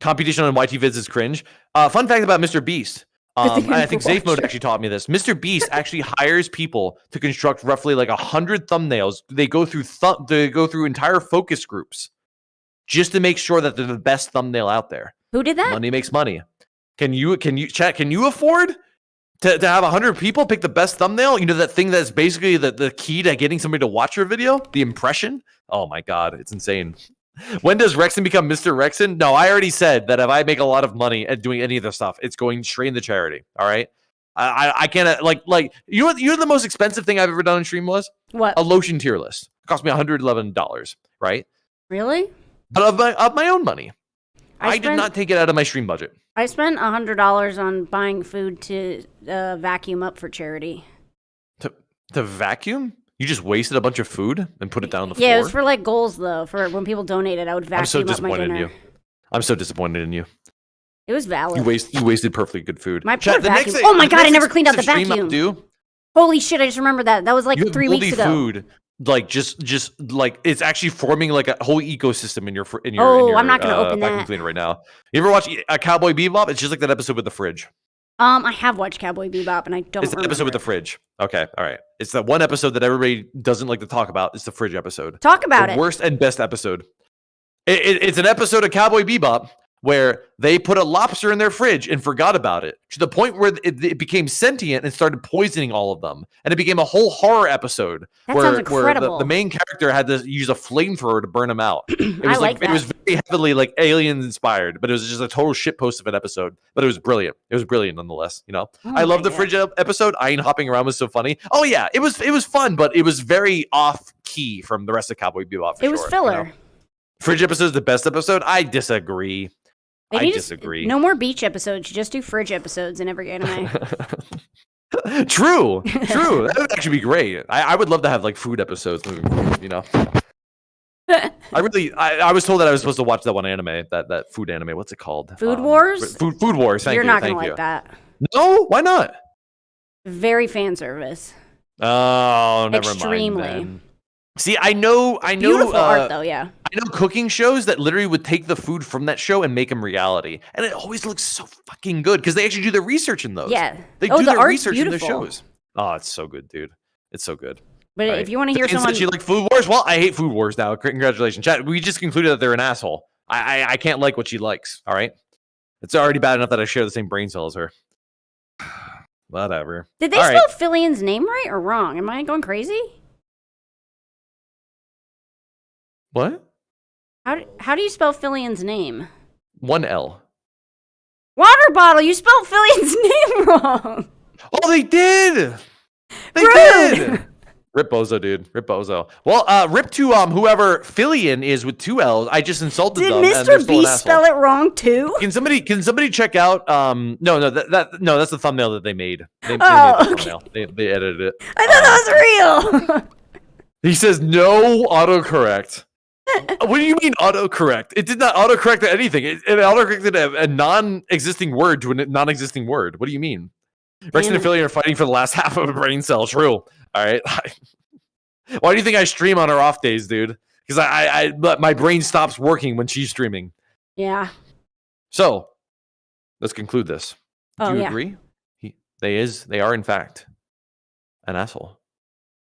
Computation on YT vids is cringe. Fun fact about Mr. Beast. I think Zafe Mode actually taught me this. Mr. Beast actually hires people to construct roughly like 100 thumbnails. They go through entire focus groups just to make sure that they're the best thumbnail out there. Who did that? Money makes money. Can you afford to have 100 people pick the best thumbnail? You know, that thing that's basically the key to getting somebody to watch your video? The impression? Oh my God, it's insane. When does Rexon become Mr. Rexon? No, I already said that if I make a lot of money at doing any of this stuff, it's going straight into charity. All right. I can't like you know the most expensive thing I've ever done in stream was? What? A lotion tier list. It cost me $111, right? Really? But of my own money. I did not take it out of my stream budget. I spent $100 on buying food to vacuum up for charity. To vacuum? You just wasted a bunch of food and put it down on the floor? Yeah, it was for like goals though. For when people donated, I would vacuum up my dinner. I'm so disappointed in you. It was valid. You wasted perfectly good food. My poor vacuum. Oh my God, I never cleaned out the vacuum. Holy shit, I just remembered that. That was like 3 weeks ago. Food. Like just like it's actually forming like a whole ecosystem in your I'm not gonna open vacuum that cleaner right now. You ever watch a Cowboy Bebop? It's just like that episode with the fridge. I have watched Cowboy Bebop and I don't. It's the episode with the fridge. Okay, all right. It's that one episode that everybody doesn't like to talk about. It's the fridge episode. Talk about it. Worst and best episode. It's an episode of Cowboy Bebop where they put a lobster in their fridge and forgot about it to the point where it became sentient and started poisoning all of them. And it became a whole horror episode where the main character had to use a flamethrower to burn them out. It was it was very heavily like Aliens inspired, but it was just a total shitpost of an episode. But it was brilliant. It was brilliant nonetheless. You know, I love the fridge episode. Iron hopping around was so funny. Oh yeah, it was fun, but it was very off key from the rest of Cowboy Bebop. It was filler. You know? Fridge episode is the best episode. I disagree. I disagree. No more beach episodes. You just do fridge episodes in every anime. True. That would actually be great. I would love to have like food episodes moving forward, you know. I was told that I was supposed to watch that one anime, that food anime. What's it called? Food Wars? Food Wars. Thank you. You're not going to like that. No? Why not? Very fan service. Oh, never Extremely. mind. Then. See, I know. Beautiful art, though. Yeah. I know cooking shows that literally would take the food from that show and make them reality, and it always looks so fucking good because they actually do their research in those. Yeah, they do their research in their shows. Oh, it's so good, dude. It's so good. But if you want to hear someone, you like Food Wars? Well, I hate Food Wars now. Congratulations, chat. We just concluded that they're an asshole. I can't like what she likes. All right, it's already bad enough that I share the same brain cell as her. Whatever. Did they spell Fillion's name right or wrong? Am I going crazy? What? How do you spell Fillion's name? 1 L. Water bottle. You spelled Fillion's name wrong. Oh, they did. They Rude. did. Rip Bozo, dude. Rip Bozo. Well, rip to whoever Fillion is with 2 L's. I just insulted them. Did Mr. Beast spell it wrong too? Can somebody check out? No, that's the thumbnail that they made. They made okay. They edited it. I thought that was real. He says no autocorrect. What do you mean autocorrect? It did not autocorrect anything. It autocorrected a non-existing word to a non-existing word. What do you mean? Rex and Affiliate are fighting for the last half of a brain cell. True. All right. Why do you think I stream on her off days, dude? Because my brain stops working when she's streaming. Yeah. So, let's conclude this. Do you yeah. agree? They are in fact an asshole.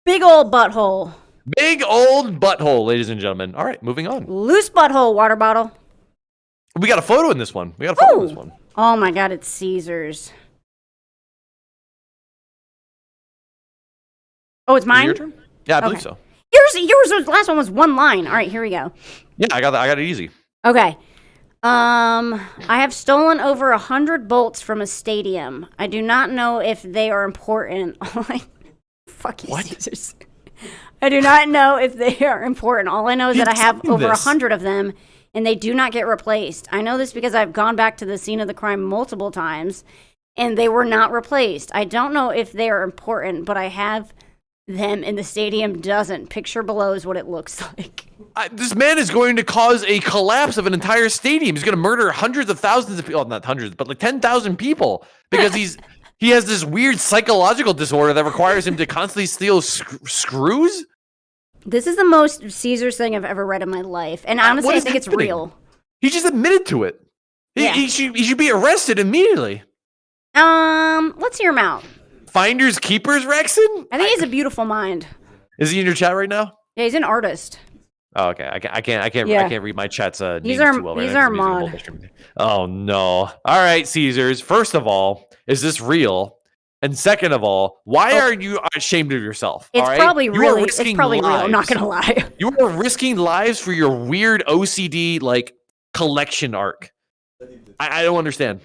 Big old butthole. Big old butthole, ladies and gentlemen. All right, moving on. Loose butthole, water bottle. We got a photo in this one. Oh my God, it's Caesar's. Oh, it's mine? Is it your turn? Yeah, I believe so. Yours was, last one was one line. All right, here we go. Yeah, I got it easy. Okay. I have stolen over 100 bolts from a stadium. I do not know if they are important. Fuck you, What? Caesars. I do not know if they are important. All I know is that I have over 100 of them, and they do not get replaced. I know this because I've gone back to the scene of the crime multiple times, and they were not replaced. I don't know if they are important, but I have them, and the stadium doesn't. Picture below is what it looks like. This man is going to cause a collapse of an entire stadium. He's going to murder hundreds of thousands of people. Well, not hundreds, but like 10,000 people because he has this weird psychological disorder that requires him to constantly steal screws. This is the most Caesars thing I've ever read in my life. And honestly, I think it's real. He just admitted to it. He should be arrested immediately. Let's hear him out. Finders keepers, Rexon? I think he has a beautiful mind. Is he in your chat right now? Yeah, he's an artist. Oh, okay. I can't read my chat's names too well. He's our mod. Oh no! All right, Caesars. First of all, is this real? And second of all, why are you ashamed of yourself? It's probably real. It's probably real. I'm not gonna lie. You are risking lives for your weird OCD like collection arc. I don't understand.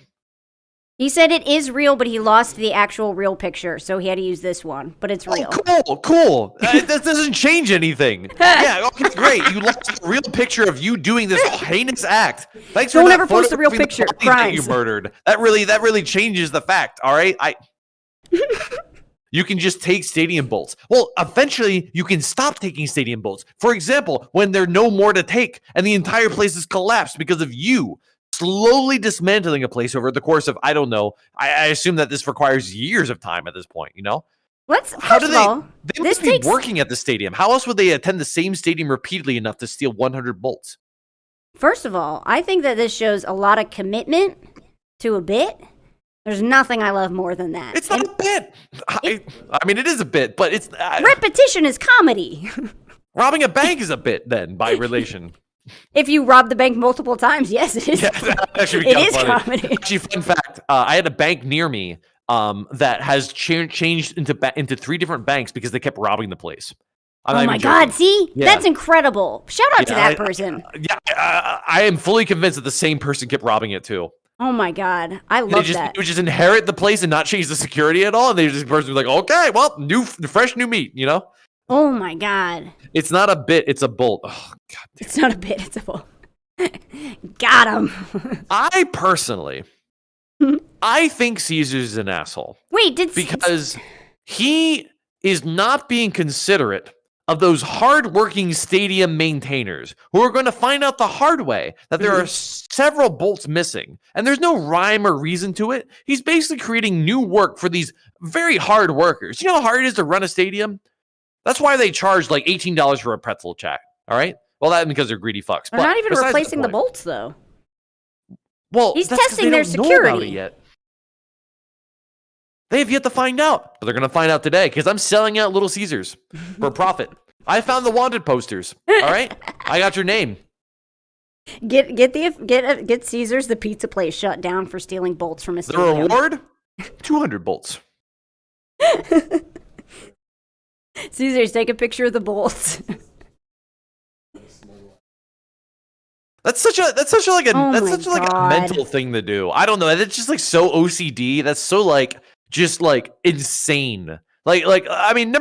He said it is real, but he lost the actual real picture, so he had to use this one. But it's real. Oh, cool. That doesn't change anything. Yeah, okay, great. You lost a real picture of you doing this heinous act. Thanks for don't ever post a real picture. Crimes you murdered. That really changes the fact. All right, You can just take stadium bolts. Well, eventually you can stop taking stadium bolts. For example, when there are no more to take and the entire place is collapsed because of you slowly dismantling a place over the course of, I don't know, I assume that this requires years of time at this point, you know? How do they must be working at the stadium. How else would they attend the same stadium repeatedly enough to steal 100 bolts? First of all, I think that this shows a lot of commitment to a bit. There's nothing I love more than that. It's not a bit. I mean, it is a bit, but it's... repetition is comedy. Robbing a bank is a bit, then, by relation. If you rob the bank multiple times, yes, it is. Yeah, it is comedy. Actually, fun fact: I had a bank near me that has changed into 3 different banks because they kept robbing the place. Oh my God! See, that's incredible. Shout out to that person. I am fully convinced that the same person kept robbing it too. Oh my God, I love that. You would just inherit the place and not change the security at all, and they just person was like, okay, well, fresh new meat, you know. Oh my God. It's not a bit, it's a bolt. Oh, God. It's not a bit, it's a bolt. Got him. I personally, I think Caesars is an asshole. Wait, because he is not being considerate of those hardworking stadium maintainers who are going to find out the hard way that there are several bolts missing, and there's no rhyme or reason to it. He's basically creating new work for these very hard workers. You know how hard it is to run a stadium? That's why they charge like $18 for a pretzel check. All right. Well, that's because they're greedy fucks. They're not even replacing the bolts, though. Well, he's testing their security. Yet. They have yet to find out, but they're going to find out today because I'm selling out Little Caesars for a profit. I found the wanted posters. All right, I got your name. Get Caesars, the pizza place, shut down for stealing bolts from a stadium. The reward: 200 bolts. Caesars, take a picture of the bolts. That's such a mental thing to do. I don't know. That's just like so OCD. That's so like just like insane. I mean,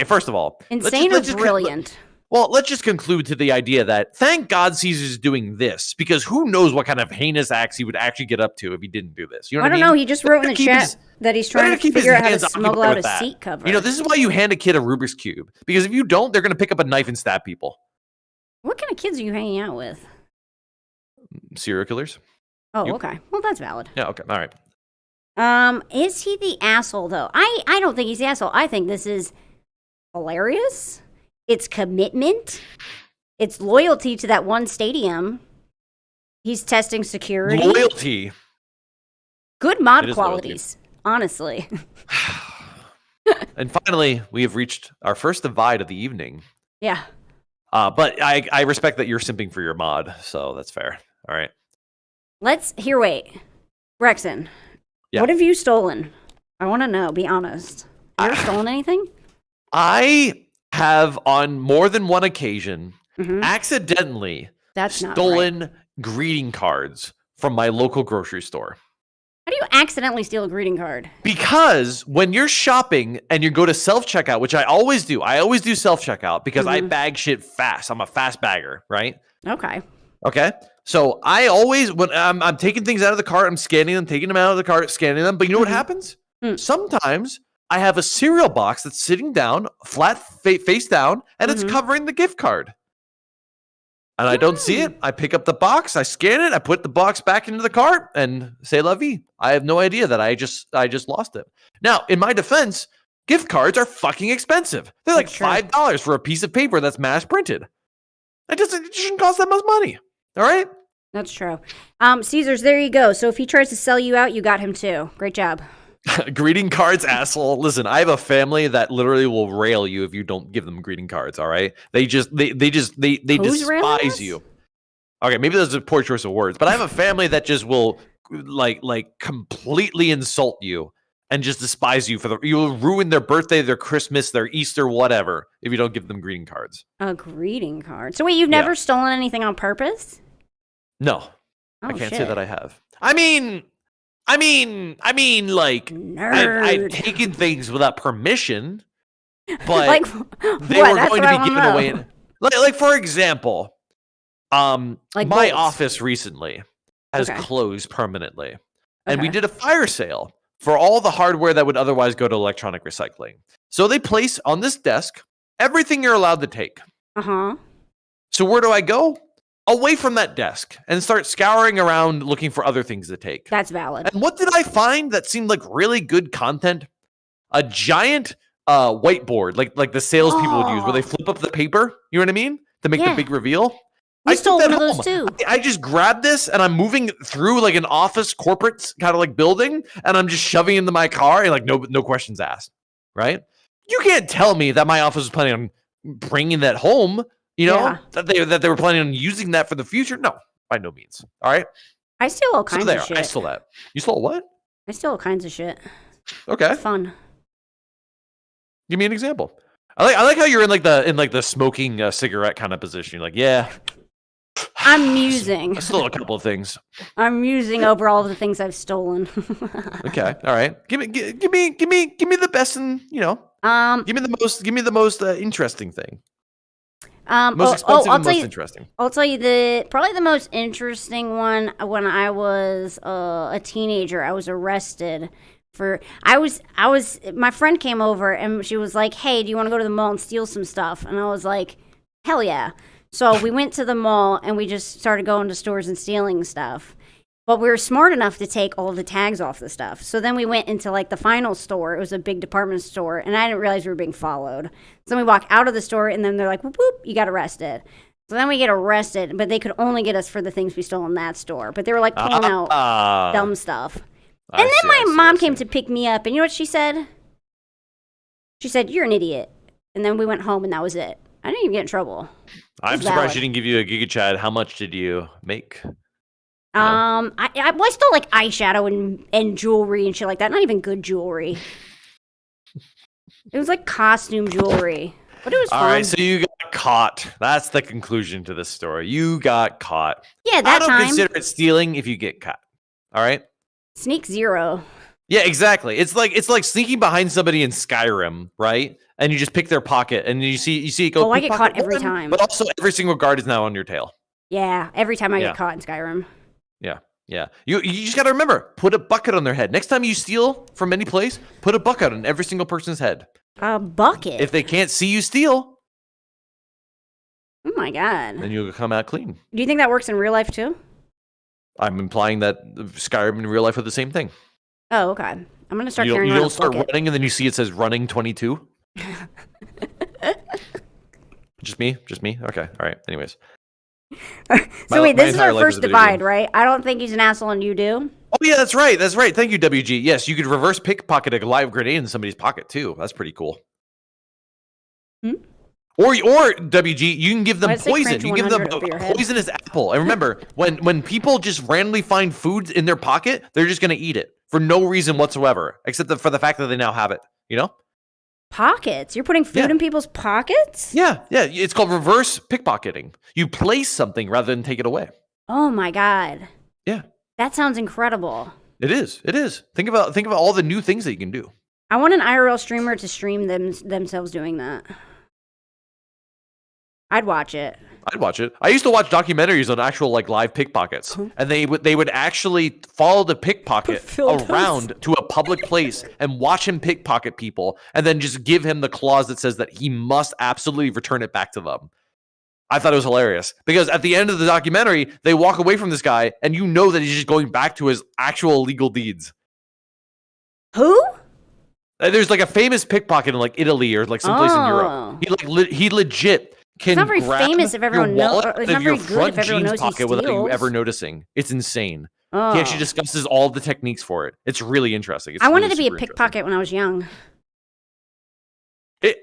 first of all, insane or brilliant. Let's just conclude to the idea that thank God Caesar's is doing this, because who knows what kind of heinous acts he would actually get up to if he didn't do this. You know what I mean? I don't know. He just wrote in the chat that he's trying to figure out how to smuggle out a seat cover. You know, this is why you hand a kid a Rubik's Cube, because if you don't, they're going to pick up a knife and stab people. What kind of kids are you hanging out with? Serial killers. Oh, okay. Well, that's valid. Yeah, okay. All right. Is he the asshole, though? I don't think he's the asshole. I think this is hilarious. It's commitment. It's loyalty to that one stadium. He's testing security. Loyalty. Good mod qualities, honestly. And finally, we have reached our first divide of the evening. Yeah. But I respect that you're simping for your mod, so that's fair. All right. Wait. Rexon, what have you stolen? I want to know, be honest. You ever stolen anything? I have on more than one occasion accidentally stolen greeting cards from my local grocery store. How do you accidentally steal a greeting card? Because when you're shopping and you go to self-checkout, which I always do self-checkout because I bag shit fast. I'm a fast bagger, right? Okay. So I always, when I'm taking things out of the cart, I'm scanning them, taking them out of the cart, scanning them. But you know what happens? Sometimes I have a cereal box that's sitting down, flat face down, and it's covering the gift card. And I don't see it. I pick up the box, I scan it, I put the box back into the cart, and say la vie. I have no idea that I just lost it. Now, in my defense, gift cards are fucking expensive. They're like $5 for a piece of paper that's mass printed. It shouldn't cost that much money. All right? That's true. Caesars, there you go. So if he tries to sell you out, you got him too. Great job. Greeting cards, asshole. Listen, I have a family that literally will rail you if you don't give them greeting cards. All right, they despise you. Okay, maybe that's a poor choice of words, but I have a family that just will like completely insult you and just despise you you will ruin their birthday, their Christmas, their Easter, whatever if you don't give them greeting cards. A greeting card. So wait, you've never stolen anything on purpose? No, I can't say that I have. I mean, like, I've taken things without permission, but like, they were going to be given away. Like, for example, like my office recently has closed permanently, and we did a fire sale for all the hardware that would otherwise go to electronic recycling. So they place on this desk everything you're allowed to take. So where do I go? Away from that desk and start scouring around looking for other things to take. That's valid. And what did I find that seemed like really good content? A giant whiteboard, like the salespeople would use, where they flip up the paper. You know what I mean? To make the big reveal. I stole one of those too. I just grabbed this and I'm moving through like an office corporate kind of like building, and I'm just shoving into my car and like no questions asked. Right? You can't tell me that my office was planning on bringing that home. You know, that they were planning on using that for the future? No, by no means. All right. I steal all kinds of shit. I stole that. You stole what? I steal all kinds of shit. Okay. It's fun. Give me an example. I like how you're in the smoking cigarette kind of position. You're like, yeah. I'm musing. I stole a couple of things. I'm musing over all of the things I've stolen. Okay. All right. Give me the best and give me the most interesting thing. Most expensive and most interesting. I'll tell you probably the most interesting one. When I was a teenager, I was arrested for. My friend came over and she was like, "Hey, do you want to go to the mall and steal some stuff?" And I was like, "Hell yeah!" So we went to the mall and we just started going to stores and stealing stuff. But we were smart enough to take all of the tags off the stuff. So then we went into like the final store. It was a big department store, and I didn't realize we were being followed. So then we walk out of the store, and then they're like, whoop, whoop, you got arrested. So then we get arrested, but they could only get us for the things we stole in that store. But they were like pulling out dumb stuff. And then my mom came to pick me up, and you know what she said? She said, "You're an idiot." And then we went home, and that was it. I didn't even get in trouble. I'm surprised she didn't give you a Giga Chad. How much did you make? I stole like eyeshadow and jewelry and shit like that. Not even good jewelry. It was like costume jewelry, but it was fun. All right, so you got caught. That's the conclusion to this story. You got caught. Yeah, I don't consider it stealing if you get caught. All right. Sneak zero. Yeah, exactly. It's like sneaking behind somebody in Skyrim, right? And you just pick their pocket, and you see it go. Oh, I get caught every time. But also, every single guard is now on your tail. Yeah, every time I get caught in Skyrim. Yeah. You just got to remember, put a bucket on their head. Next time you steal from any place, put a bucket on every single person's head. A bucket? If they can't see you steal. Oh my God. Then you'll come out clean. Do you think that works in real life too? I'm implying that Skyrim in real life are the same thing. Oh, okay. I'm going to start carrying around a bucket. You don't start running and then you see it says running 22? Just me? Okay. All right. Anyways. So wait, this is our first divide, right? I don't think he's an asshole and you do. Oh yeah, that's right. Thank you, WG. Yes, you could reverse pickpocket a live grenade in somebody's pocket too. That's pretty cool. Or WG, you can give them poison. You give them a poisonous apple. And remember, when people just randomly find food in their pocket, they're just going to eat it for no reason whatsoever, except for the fact that they now have it. You know? Pockets? You're putting food in people's pockets? Yeah. It's called reverse pickpocketing. You place something rather than take it away. Oh my God. Yeah. That sounds incredible. It is. Think about all the new things that you can do. I want an IRL streamer to stream themselves doing that. I'd watch it. I used to watch documentaries on actual like live pickpockets, and they would actually follow the pickpocket around to a public place and watch him pickpocket people, and then just give him the clause that says that he must absolutely return it back to them. I thought it was hilarious because at the end of the documentary, they walk away from this guy, and you know that he's just going back to his actual illegal deeds. Who? There's like a famous pickpocket in like Italy or like someplace in Europe. He legit can it's not very grab famous if everyone knows. It's not very good if everyone knows he steals. Without you ever noticing. It's insane. Oh. He actually discusses all the techniques for it. It's really interesting. I wanted to be a pickpocket when I was young.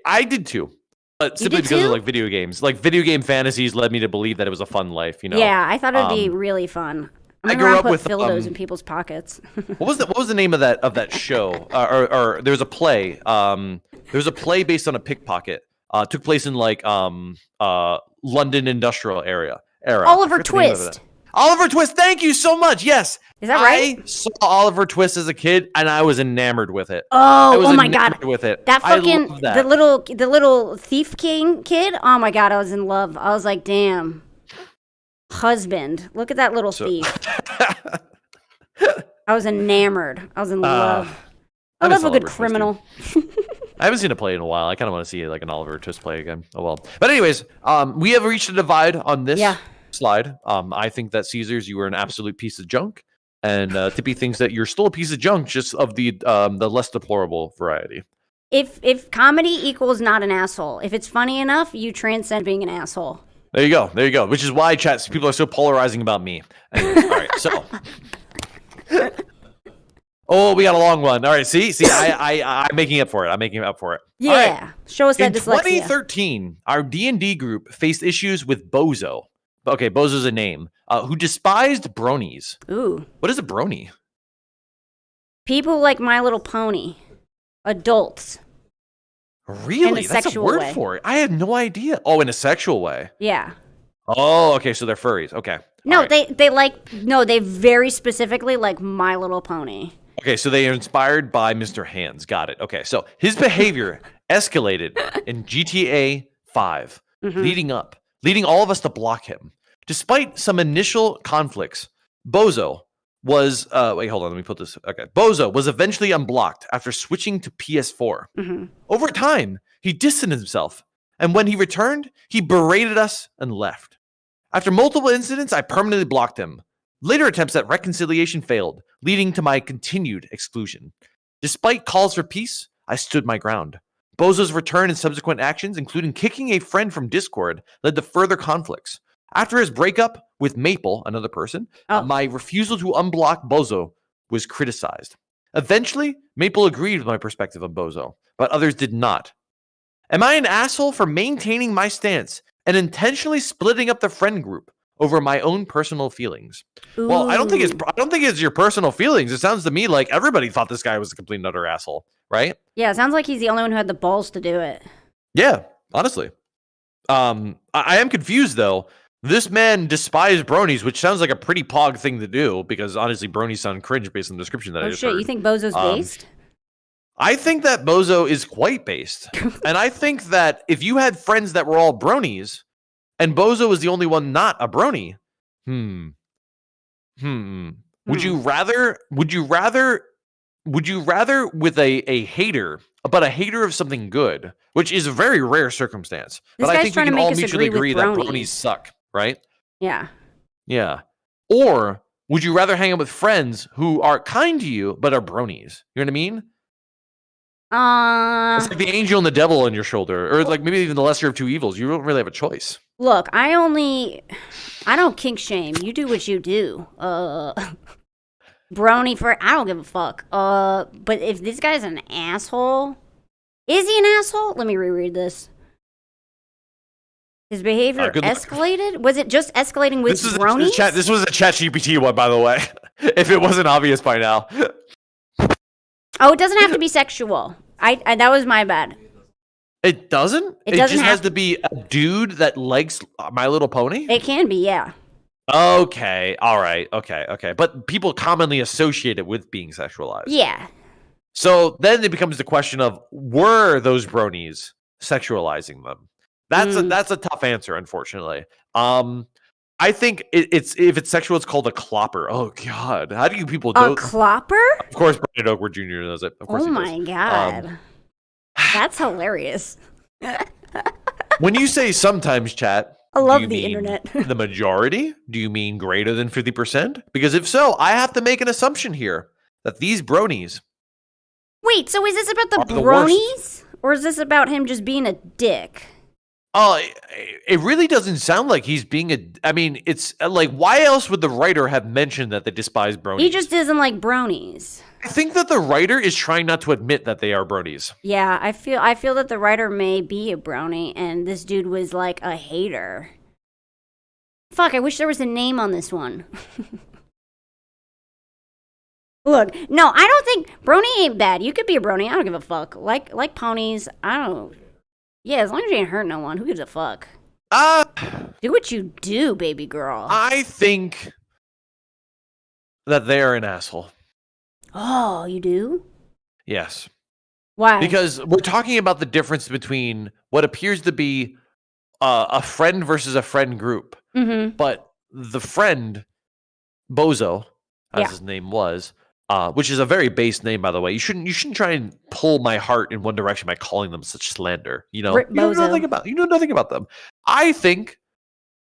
I did too. But simply because of like video games. Like video game fantasies led me to believe that it was a fun life, you know. Yeah, I thought it'd be really fun. I grew up with dildos in people's pockets. What was the name of that show? Or there was a play. There was a play based on a pickpocket. Took place in like London industrial era. Oliver Twist. Oliver Twist. Thank you so much. Yes. Is that right? I saw Oliver Twist as a kid, and I was enamored with it. Oh my God! With it, that fucking the little thief king kid. Oh my God! I was in love. I was like, damn. Husband, look at that little thief. I was enamored. I was in love. I love a good criminal. I haven't seen a play in a while. I kind of want to see like an Oliver Twist play again. Oh well. But anyways, we have reached a divide on this slide. I think that Caesars, you were an absolute piece of junk, and Tippy thinks that you're still a piece of junk, just of the less deplorable variety. If comedy equals not an asshole, if it's funny enough, you transcend being an asshole. There you go. Which is why people are so polarizing about me. Anyways, all right, so. Oh, we got a long one. All right, see, I'm making up for it. Yeah, right. Show us that dyslexia. In 2013, our D&D group faced issues with Bozo. Okay, Bozo's a name. Who despised bronies. Ooh. What is a brony? People like My Little Pony. Adults. Really? That's a word for it. I had no idea. Oh, in a sexual way. Yeah. Oh, okay. So they're furries. Okay. No, they very specifically like My Little Pony. Okay, so they are inspired by Mr. Hands. Got it. Okay, so his behavior escalated in GTA 5, leading all of us to block him. Despite some initial conflicts, Bozo was wait, hold on, let me put this. Okay. Bozo was eventually unblocked after switching to PS4. Over time, he distanced himself, and when he returned, he berated us and left. After multiple incidents, I permanently blocked him. Later attempts at reconciliation failed, leading to my continued exclusion. Despite calls for peace, I stood my ground. Bozo's return and subsequent actions, including kicking a friend from Discord, led to further conflicts. After his breakup with Maple, another person, my refusal to unblock Bozo was criticized. Eventually, Maple agreed with my perspective on Bozo, but others did not. Am I an asshole for maintaining my stance and intentionally splitting up the friend group over my own personal feelings? Ooh. Well, I don't think it's your personal feelings. It sounds to me like everybody thought this guy was a complete and utter asshole, right? Yeah, it sounds like he's the only one who had the balls to do it. Yeah, honestly. I am confused though. This man despised bronies, which sounds like a pretty pog thing to do, because honestly, bronies sound cringe based on the description that I just heard. You think Bozo's based? I think that Bozo is quite based. And I think that if you had friends that were all bronies, and Bozo was the only one not a brony, Would you rather with a hater, but a hater of something good, which is a very rare circumstance. This but I think we can all mutually agree that bronies suck, right? Yeah. Yeah. Or would you rather hang out with friends who are kind to you but are bronies? You know what I mean? It's like the angel and the devil on your shoulder, or like maybe even the lesser of two evils. You don't really have a choice. Look, I don't kink shame. You do what you do. Brony I don't give a fuck. But if this guy's an asshole, is he an asshole? Let me reread this. His behavior escalated? Was it just escalating with bronies? This was a ChatGPT one, by the way. If it wasn't obvious by now. Oh, it doesn't have to be sexual. That was my bad. It doesn't? It doesn't just has to be a dude that likes My Little Pony? It can be, yeah. Okay. All right. Okay. But people commonly associate it with being sexualized. Yeah. So then it becomes the question of, were those bronies sexualizing them? That's a tough answer, unfortunately. I think it's if it's sexual, it's called a clopper. Oh God, how do you people know? A clopper? Of course, Brandon Oakwood Jr. knows it. Of course, oh my God, that's hilarious. When you say sometimes, chat, I love the internet. The majority? Do you mean greater than 50%? Because if so, I have to make an assumption here that these bronies. Wait, so is this about the bronies, or is this about him just being a dick? Oh, it really doesn't sound like he's being I mean, it's like, why else would the writer have mentioned that they despise bronies? He just doesn't like bronies. I think that the writer is trying not to admit that they are bronies. Yeah, I feel that the writer may be a brony, and this dude was like a hater. Fuck, I wish there was a name on this one. Look, no, I don't think brony ain't bad. You could be a brony. I don't give a fuck. Like ponies, I don't. Yeah, as long as you ain't hurt no one, who gives a fuck? Do what you do, baby girl. I think that they are an asshole. Oh, you do? Yes. Why? Because we're talking about the difference between what appears to be a friend versus a friend group. Mm-hmm. But the friend, Bozo, as his name was, which is a very base name, by the way. You shouldn't try and pull my heart in one direction by calling them such slander. You know nothing about them. I think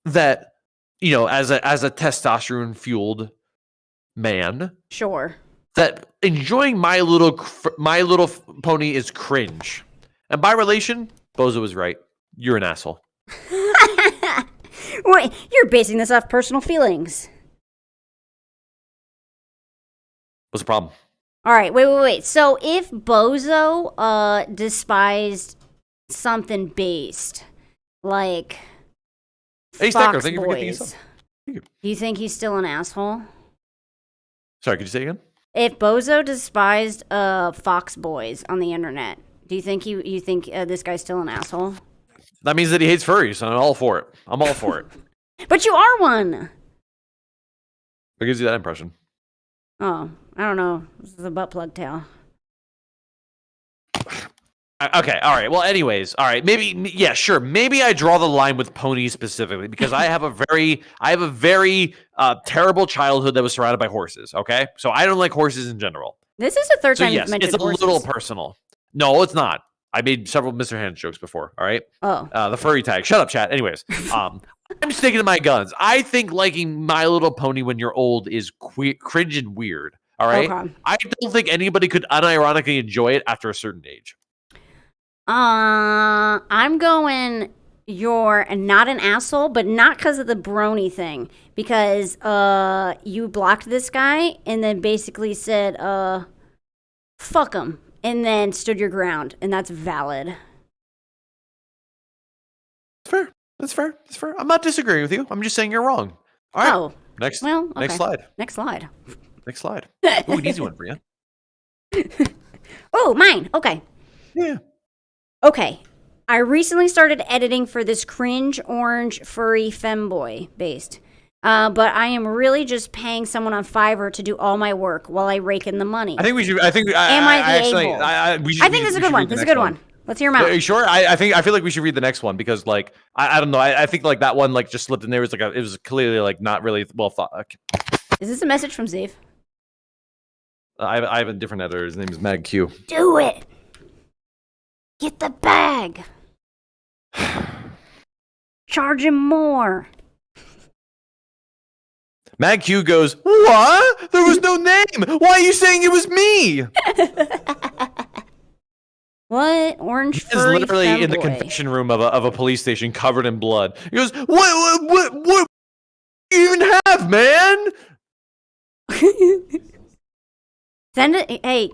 that, you know, as a testosterone fueled man, sure, that enjoying My Little Pony is cringe, and by relation, Bozo is right. You're an asshole. Wait, you're basing this off personal feelings. What's the problem? All right, wait. So if Bozo despised something based, like Hey, Fox Stacker, Boys, do you think he's still an asshole? Sorry, could you say again? If Bozo despised Fox Boys on the internet, do you think this guy's still an asshole? That means that he hates furries, and I'm all for it. But you are one. What gives you that impression? Oh, I don't know. This is a butt plug tale. Okay, all right. Well, anyways, all right. Maybe, yeah, sure. Maybe I draw the line with ponies specifically because I have a very terrible childhood that was surrounded by horses. Okay, so I don't like horses in general. This is the third time you've mentioned it's horses. A little personal. No, it's not. I made several Mr. Hands jokes before. All right. Oh. The furry tag. Shut up, chat. Anyways, I'm sticking to my guns. I think liking My Little Pony when you're old is cringe and weird. All right. Okay. I don't think anybody could unironically enjoy it after a certain age. I'm going. You're not an asshole, but not because of the brony thing. Because you blocked this guy and then basically said, fuck him. And then stood your ground, and that's valid. That's fair. I'm not disagreeing with you. I'm just saying you're wrong. All right. Oh. Next slide. Next slide. Ooh, an easy one for you. Oh, mine. Okay. Yeah. Okay. I recently started editing for this cringe orange furry femboy based. But I am really just paying someone on Fiverr to do all my work while I rake in the money. I think we should. I think this is a good one. This is a good one. Let's hear them out. Are you sure? I feel like we should read the next one because, like, I don't know. I think like that one like just slipped in there. It was clearly like not really well thought. Okay. Is this a message from Zave? I have a different editor. His name is Mag Q. Do it. Get the bag. Charge him more. Mag Q goes, what? There was no name. Why are you saying it was me? What? Orange furry is literally femboy. In the confession room of a police station covered in blood. He goes, what do you even have, man? Send it. Hey,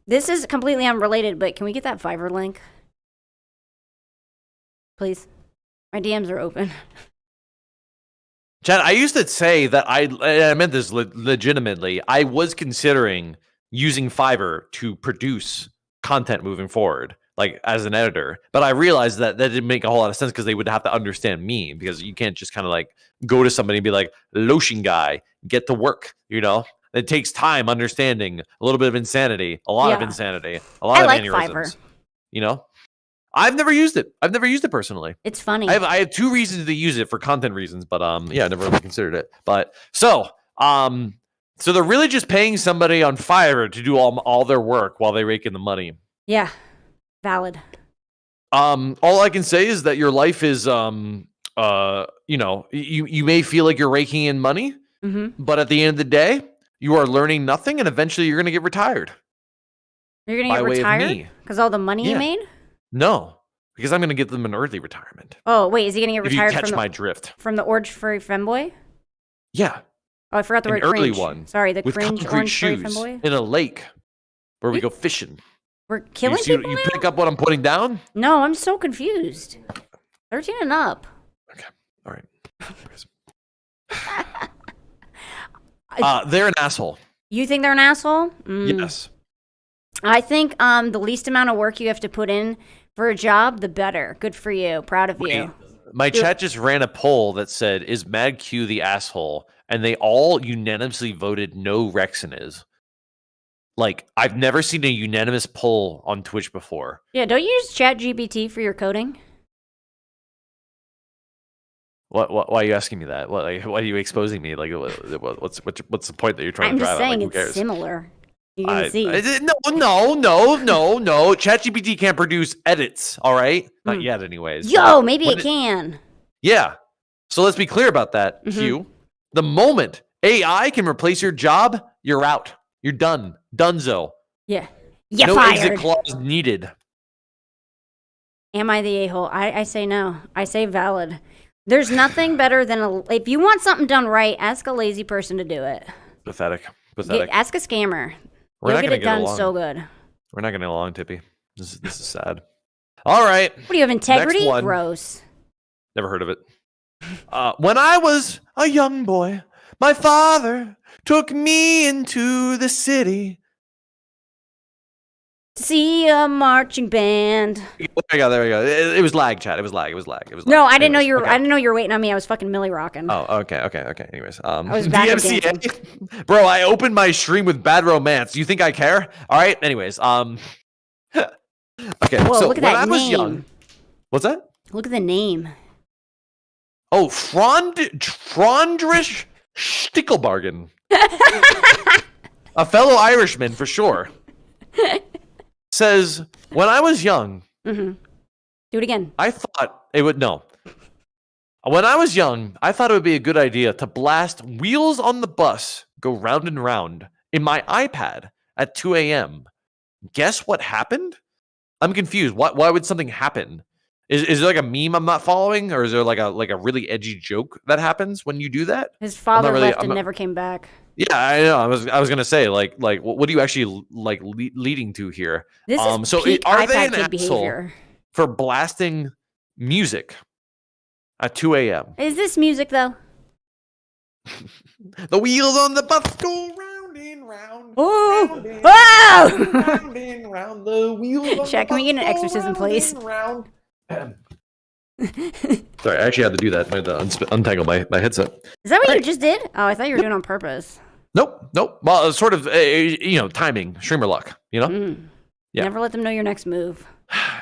this is completely unrelated, but can we get that Fiverr link? Please. My DMs are open. Chad, I used to say that I meant this legitimately. I was considering using Fiverr to produce content moving forward. like as an editor. But I realized that didn't make a whole lot of sense because they would have to understand me, because you can't just kind of like go to somebody and be like, lotion guy, get to work. It takes time, understanding, a little bit of insanity, a lot of insanity, a lot of aneurysms. Fiverr. I've never used it. I've never used it personally. It's funny. I have 2 reasons to use it for content reasons, but I never really considered it. But so they're really just paying somebody on Fiverr to do all their work while they rake in the money. Yeah, valid. All I can say is that your life is you may feel like you're raking in money, but at the end of the day, you are learning nothing, and eventually you're going to get retired. You're going to get retired because all the money you made? No, because I'm going to give them an early retirement. Oh, wait, is he going to get retired from my drift? From the Orange Furry Femboy? Yeah. Oh, I forgot the word early cringe. one. Sorry, the with cringe Orange Furry Femboy? In a lake where we go fishing. We're killing people You now? pick up what I'm putting down? No, I'm so confused. 13 and up. Okay, all right. They're an asshole. You think they're an asshole? Yes. I think the least amount of work you have to put in for a job, the better. Good for you. Proud of you. My chat just ran a poll that said, is Mad Q the asshole? And they all unanimously voted no, Rexon is. Like, I've never seen a unanimous poll on Twitch before. Yeah, don't you use ChatGPT for your coding? Why are you asking me that? Why are you exposing me? Like, what's the point that you're trying to drive at? I'm just saying it's similar. You're gonna see. No. ChatGPT can't produce edits, all right? Not yet, anyways. Yo, maybe it can. Yeah. So let's be clear about that, Q. The moment AI can replace your job, you're out. You're done. Dunzo. Yeah. No fired. exit clause needed. Am I the a-hole? I say no. I say valid. There's nothing better than if you want something done right, ask a lazy person to do it. Pathetic. Ask a scammer. You'll get it done so good. We're not going to get along, Tippy. This is sad. All right. What do you have, integrity? Gross. Never heard of it. When I was a young boy, my father took me into the city to see a marching band. There we go. It was lag, chat. It was lag. No, I didn't know you were. I didn't know you were waiting on me. I was fucking Millie rocking. Oh, okay. Anyways, I was back DMCA. Bro, I opened my stream with Bad Romance. You think I care? All right. Anyways, okay. Whoa, so look at when that I was name. young, what's that? Look at the name. Oh, Frondrish Stickelbargen. A fellow Irishman for sure. Says, when I was young. Do it again. I thought it would, no. When I was young, I thought it would be a good idea to blast Wheels on the Bus go round and round in my iPad at 2 a.m. Guess what happened? I'm confused. Why would something happen? Is there like a meme I'm not following, or is there like a really edgy joke that happens when you do that? His father left and never came back. Yeah, I know. I was gonna say like what are you actually like leading to here? This is so peak are iPad they an kid asshole behavior for blasting music at 2 a.m.? Is this music though? The wheels on the bus go round and round. Oh! Round and round. The wheels. Check, can we get an exorcism, please? Sorry, I actually had to do that. I had to untangle my headset. Is that what you just did? Oh, I thought you were doing it on purpose. Nope. Well, it's sort of, timing, streamer luck, Yeah. Never let them know your next move.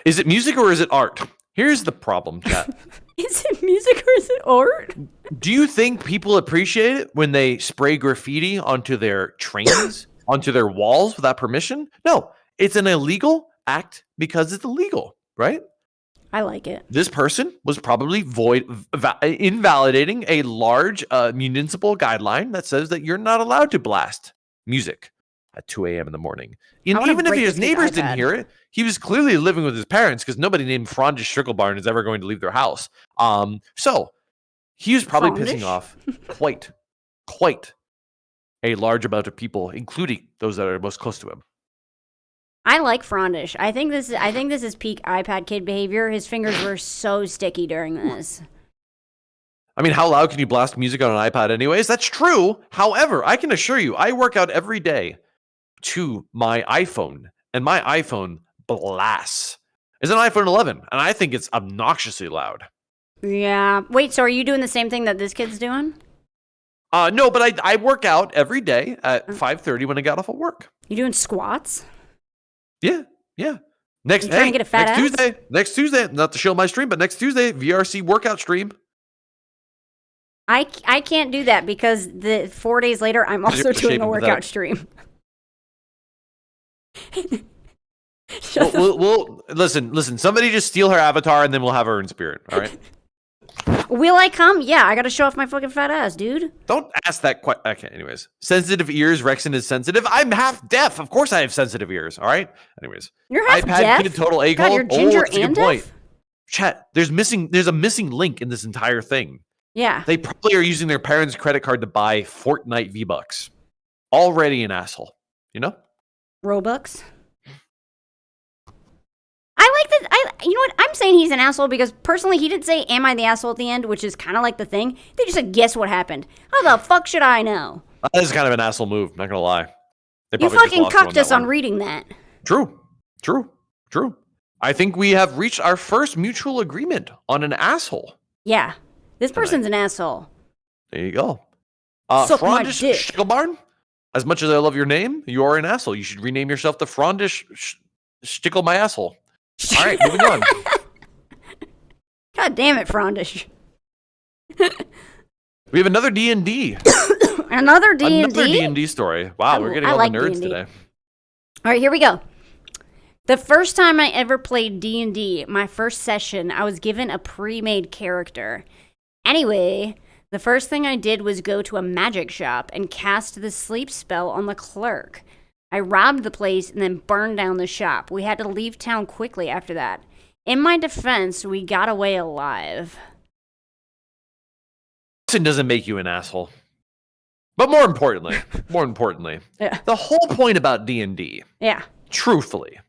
Is it music or is it art? Here's the problem, chat. Is it music or is it art? Do you think people appreciate it when they spray graffiti onto their trains, onto their walls without permission? No, it's an illegal act because it's illegal, right? I like it. This person was probably invalidating a large municipal guideline that says that you're not allowed to blast music at 2 a.m. in the morning. And even if his neighbors didn't hear it, he was clearly living with his parents because nobody named Frondish Strickelbarn is ever going to leave their house. So he was probably pissing off quite a large amount of people, including those that are most close to him. I like Frondish. I think this is peak iPad kid behavior. His fingers were so sticky during this. I mean, how loud can you blast music on an iPad anyways? That's true. However, I can assure you, I work out every day to my iPhone, and my iPhone blasts is an iPhone 11, and I think it's obnoxiously loud. Yeah. Wait, so are you doing the same thing that this kid's doing? No, but I work out every day at 5:30 when I got off of work. You doing squats? Yeah. Next trying to get a fat ass? Next Tuesday, not to show my stream, but next Tuesday, VRC workout stream. I can't do that because 4 days later, I'm also doing a workout stream. We'll listen. Somebody just steal her avatar, and then we'll have her in spirit. All right. Will I come? Yeah, I got to show off my fucking fat ass, dude. Don't ask that question. Okay. Anyways, sensitive ears. Rexon is sensitive. I'm half deaf. Of course, I have sensitive ears. All right. Anyways, you're half iPad deaf. Kid total a God, call. you're ginger that's a and good point. deaf? Chat. There's a missing link in this entire thing. Yeah. They probably are using their parents' credit card to buy Fortnite V-Bucks. Already an asshole. You know. Robux. I like that. You know what? I'm saying he's an asshole because personally, he didn't say, "Am I the asshole?" at the end, which is kind of like the thing. They just said, "Guess what happened?" How the fuck should I know? That is kind of an asshole move. Not gonna lie. You fucking cucked us on reading that. True. I think we have reached our first mutual agreement on an asshole. Yeah, this person's an asshole. There you go. Suck my Frondish dick. Stickelbarn. As much as I love your name, you are an asshole. You should rename yourself to Frondish Stickle my asshole. All right, moving on. God damn it, Frondish. We have another D&D. Another D&D? Another D&D story. Wow, we're getting all the nerds today. All right, here we go. The first time I ever played D&D, my first session, I was given a pre-made character. Anyway, the first thing I did was go to a magic shop and cast the sleep spell on the clerk. I robbed the place and then burned down the shop. We had to leave town quickly after that. In my defense, we got away alive. It doesn't make you an asshole. But more importantly, Yeah. the whole point about D&D, truthfully,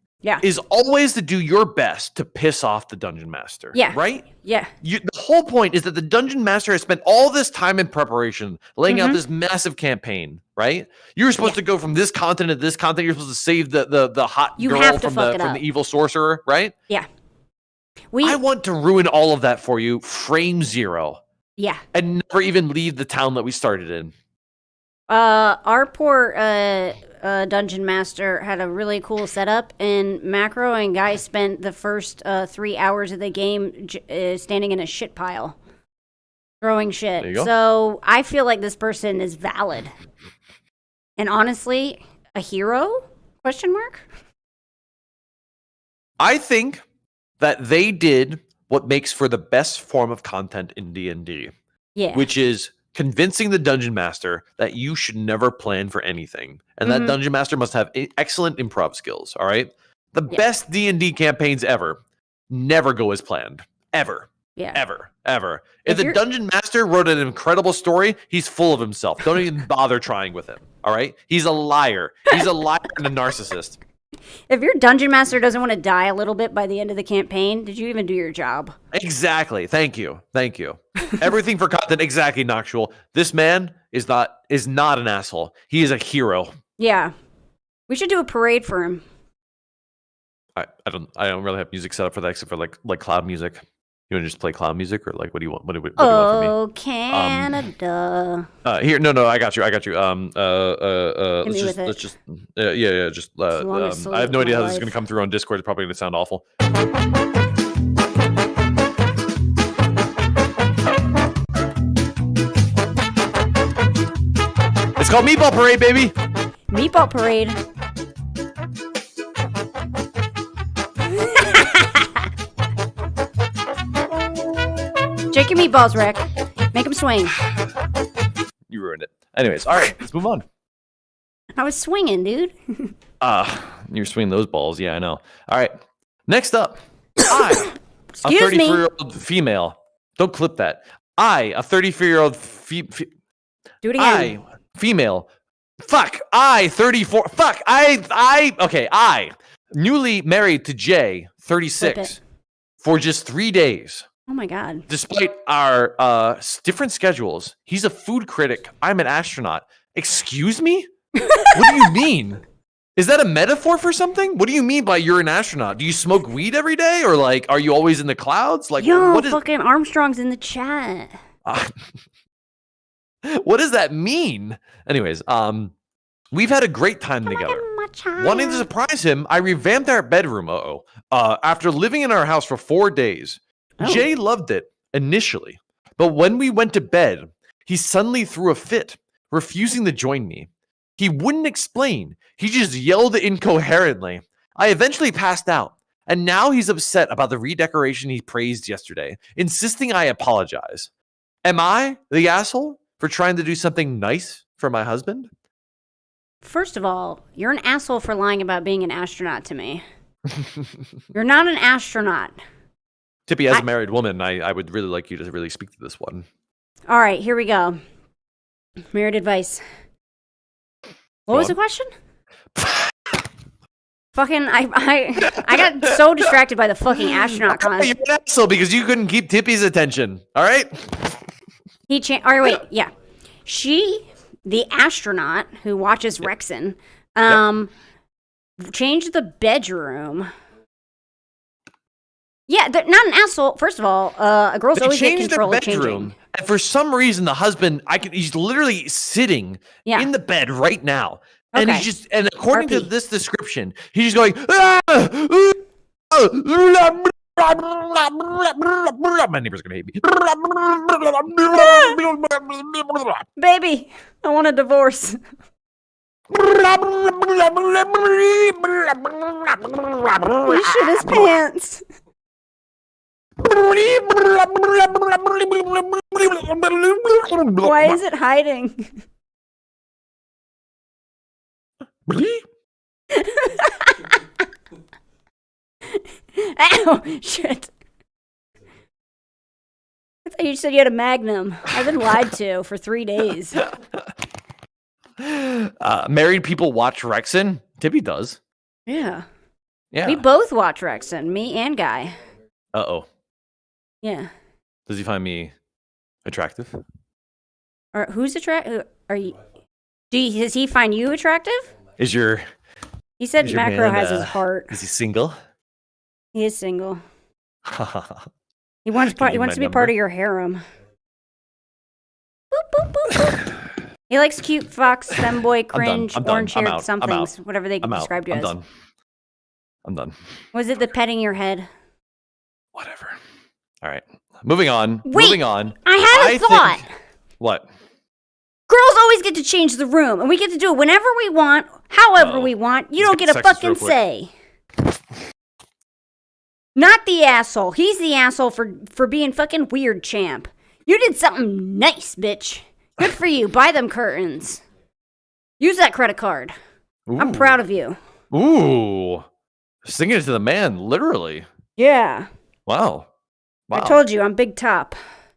is always to do your best to piss off the dungeon master. Yeah. Right? Yeah. The whole point is that the dungeon master has spent all this time in preparation, laying out this massive campaign, right? You're supposed to go from this continent to this continent. You're supposed to save the hot girl from the evil sorcerer, right? Yeah. I want to ruin all of that for you, frame zero. Yeah. And never even leave the town that we started in. Our poor dungeon master had a really cool setup, and Macro and Guy spent the first 3 hours of the game standing in a shit pile, throwing shit. There you go. So I feel like this person is valid, and honestly, a hero? Question mark. I think that they did what makes for the best form of content in D&D, which is convincing the dungeon master that you should never plan for anything, and that dungeon master must have excellent improv skills. All right, the best D&D campaigns ever never go as planned, ever. If the dungeon master wrote an incredible story, he's full of himself. Don't even bother trying with him. All right, he's a liar. He's a liar and a narcissist. If your dungeon master doesn't want to die a little bit by the end of the campaign, did you even do your job? Exactly. Thank you. Everything for content. Exactly, Noctual. This man is not an asshole. He is a hero. Yeah. We should do a parade for him. I don't really have music set up for that except for like cloud music. You want to just play cloud music, or like what do you want? What do you want from me? Oh, Canada. Here, no, I got you. Hit me with it. Let's just, just. I have no idea how this is going to come through on Discord. It's probably going to sound awful. It's called Meatball Parade, baby. Meatball Parade. Shake your meatballs, Rick. Make them swing. You ruined it. Anyways, all right, let's move on. I was swinging, dude. You're swinging those balls. Yeah, I know. All right. Next up, I, a Excuse me. 34-year-old female. Don't clip that. I, a 34-year-old Do it again. Female. Fuck. I, 34. Fuck. I, newly married to Jay, 36, for just 3 days. Oh my God. Despite our different schedules, he's a food critic. I'm an astronaut. Excuse me? What do you mean? Is that a metaphor for something? What do you mean by you're an astronaut? Do you smoke weed every day, or like, are you always in the clouds? Like, yo, fucking Armstrong's in the chat. What does that mean? Anyways, we've had a great time together. Wanting to surprise him, I revamped our bedroom. After living in our house for 4 days, Jay loved it initially, but when we went to bed, he suddenly threw a fit, refusing to join me. He wouldn't explain. He just yelled incoherently. I eventually passed out, and now he's upset about the redecoration he praised yesterday, insisting I apologize. Am I the asshole for trying to do something nice for my husband? First of all, you're an asshole for lying about being an astronaut to me. You're not an astronaut. Tippy, as a married woman, I would really like you to really speak to this one. All right, here we go. Married advice. What was the question? Fucking, I got so distracted by the fucking astronaut comment. You're an asshole because you couldn't keep Tippy's attention. All right? All right, wait, yeah. She, the astronaut who watches Rexon, changed the bedroom. Yeah, not an asshole. First of all, a girl's always in control of changing. And for some reason, the husband, he's literally sitting in the bed right now. And he's just, and according to this description, he's just going, my neighbor's gonna hate me. Baby, I want a divorce. He shit his pants. Why is it hiding? Ow, shit. I thought you said you had a Magnum. I've been lied to for 3 days. Married people watch Rexon? Tippy does. Yeah. Yeah. We both watch Rexon, me and Guy. Uh-oh. Yeah. Does he find me attractive? Or who's attractive? Are you? Does he find you attractive? He said Macro has his heart. Is he single? He is single. He wants to be part of your harem. Boop, boop, boop, boop. He likes cute fox, femboy, cringe, orange-haired somethings, whatever they described you as. I'm done. Was it the petting your head? Whatever. All right. Moving on. Wait, moving on. I had a thought. What? Girls always get to change the room, and we get to do it whenever we want, however we want. You don't get a fucking say. Not the asshole. He's the asshole for being fucking weird, champ. You did something nice, bitch. Good for you. Buy them curtains. Use that credit card. Ooh. I'm proud of you. Ooh. Singing it to the man, literally. Yeah. Wow. I told you, I'm big top.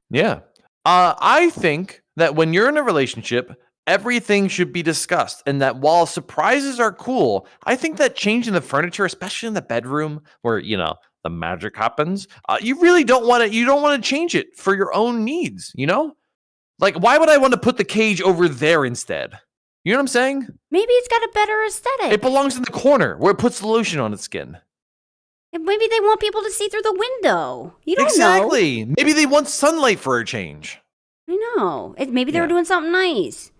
Yeah. I think that when you're in a relationship, everything should be discussed. And that while surprises are cool, I think that changing the furniture, especially in the bedroom where, the magic happens, you really don't want to change it for your own needs, Like, why would I want to put the cage over there instead? You know what I'm saying? Maybe it's got a better aesthetic. It belongs in the corner where it puts the lotion on its skin. Maybe they want people to see through the window. You don't know. Exactly. Maybe they want sunlight for a change. I know. Maybe they were doing something nice.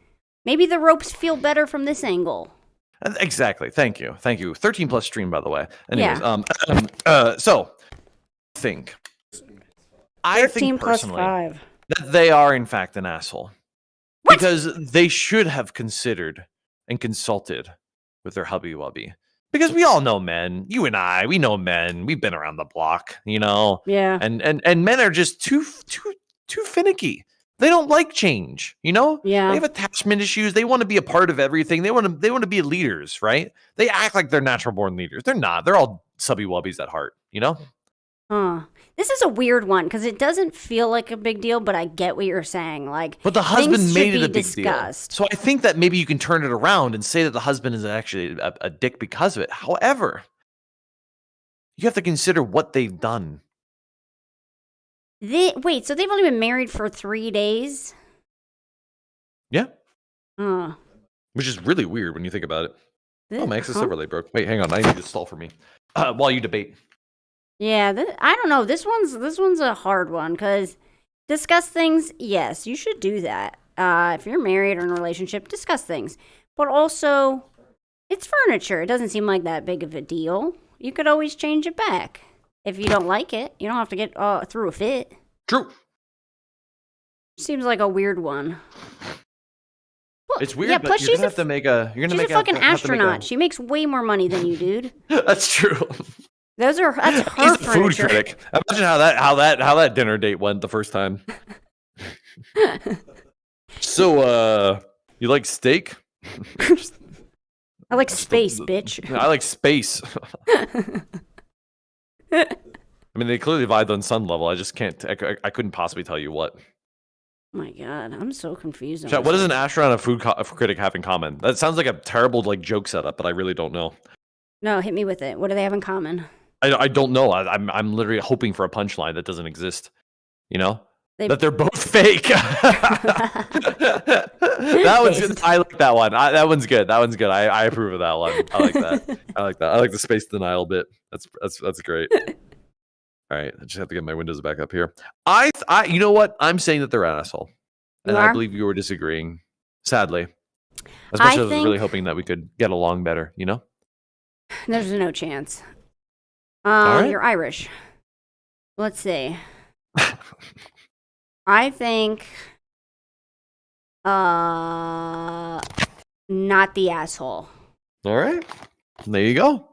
Maybe the ropes feel better from this angle. Exactly. Thank you. 13 plus stream, by the way. Anyways, yeah. I think personally 5. that they are in fact an asshole. What? Because they should have considered and consulted with their hubby-wubby. Because we all know men. You and I, we know men. We've been around the block, Yeah. And men are just too finicky. They don't like change, Yeah. They have attachment issues. They want to be a part of everything. They want to be leaders, right? They act like they're natural born leaders. They're not. They're all subby-wubbies at heart, Huh. This is a weird one because it doesn't feel like a big deal, but I get what you're saying. Like, but the husband made it a big discussed. deal. So I think that maybe you can turn it around and say that the husband is actually a dick because of it. However, you have to consider what they've done. Wait, so they've only been married for 3 days? Yeah. Huh. Which is really weird when you think about it. Oh, my Exo Silverblade broke. Wait, hang on. I need to stall for me while you debate. Yeah, I don't know. This one's a hard one because discuss things. Yes, you should do that. If you're married or in a relationship, discuss things. But also, it's furniture. It doesn't seem like that big of a deal. You could always change it back if you don't like it. You don't have to get through a fit. True. Seems like a weird one. Well, it's weird, but you're gonna have to make a. You're gonna she's make a fucking astronaut. She makes way more money than you, dude. That's true. That's her He's a food furniture. critic. Imagine how that dinner date went the first time. So, you like steak? I like space, bitch. I like space. I mean, they clearly vibe on some level. I just can't. I couldn't possibly tell you what. Oh my god, I'm so confused. Chat, what does an astronaut and a food critic have in common? That sounds like a terrible joke setup, but I really don't know. No, hit me with it. What do they have in common? I don't know. I'm literally hoping for a punchline that doesn't exist. You know, that they're both fake. That one's good. I like that one. That one's good. That one's good. I approve of that one. I like that. I like that. I like the space denial bit. That's great. All right, I just have to get my windows back up here. You know what? I'm saying that they're an asshole, and I believe you were disagreeing. Sadly, as much as I was really hoping that we could get along better. You know, there's no chance. Right. You're Irish. Let's see. I think, not the asshole. All right, there you go.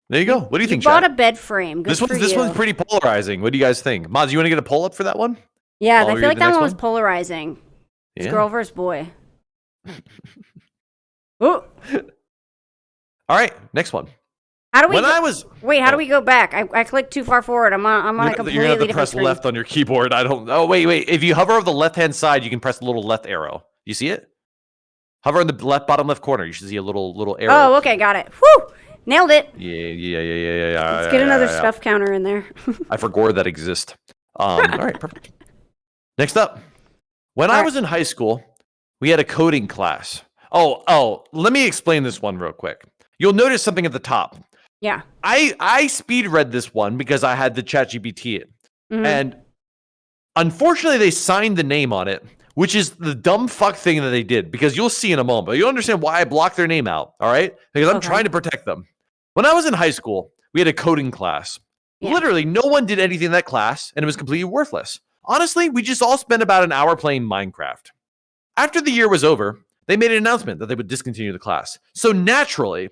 There you go. What do you think, You bought Chad? a bed frame. Good This one's pretty polarizing. What do you guys think? Moz, you want to get a poll up for that one? Yeah, I feel like that one was polarizing. It's girl versus boy. Ooh. All right, next one. How do we how do we go back? I clicked too far forward. I'm on a completely You're gonna have to different press screen. left on your keyboard. I don't. Oh wait. If you hover over the left-hand side, you can press the little left arrow. You see it? Hover in the bottom left corner. You should see a little arrow. Oh, okay, got it. Whew! Nailed it. Yeah. Let's get another stuff counter in there. I forgot that exists. All right, perfect. Next up, when I was in high school, we had a coding class. Oh, let me explain this one real quick. You'll notice something at the top. Yeah. I speed read this one because I had the ChatGPT it. Mm-hmm. And unfortunately, they signed the name on it, which is the dumb fuck thing that they did, because you'll see in a moment. But you'll understand why I blocked their name out, all right? Because I'm trying to protect them. When I was in high school, we had a coding class. Yeah. Literally, no one did anything in that class, and it was completely worthless. Honestly, we just all spent about an hour playing Minecraft. After the year was over, they made an announcement that they would discontinue the class. So naturally,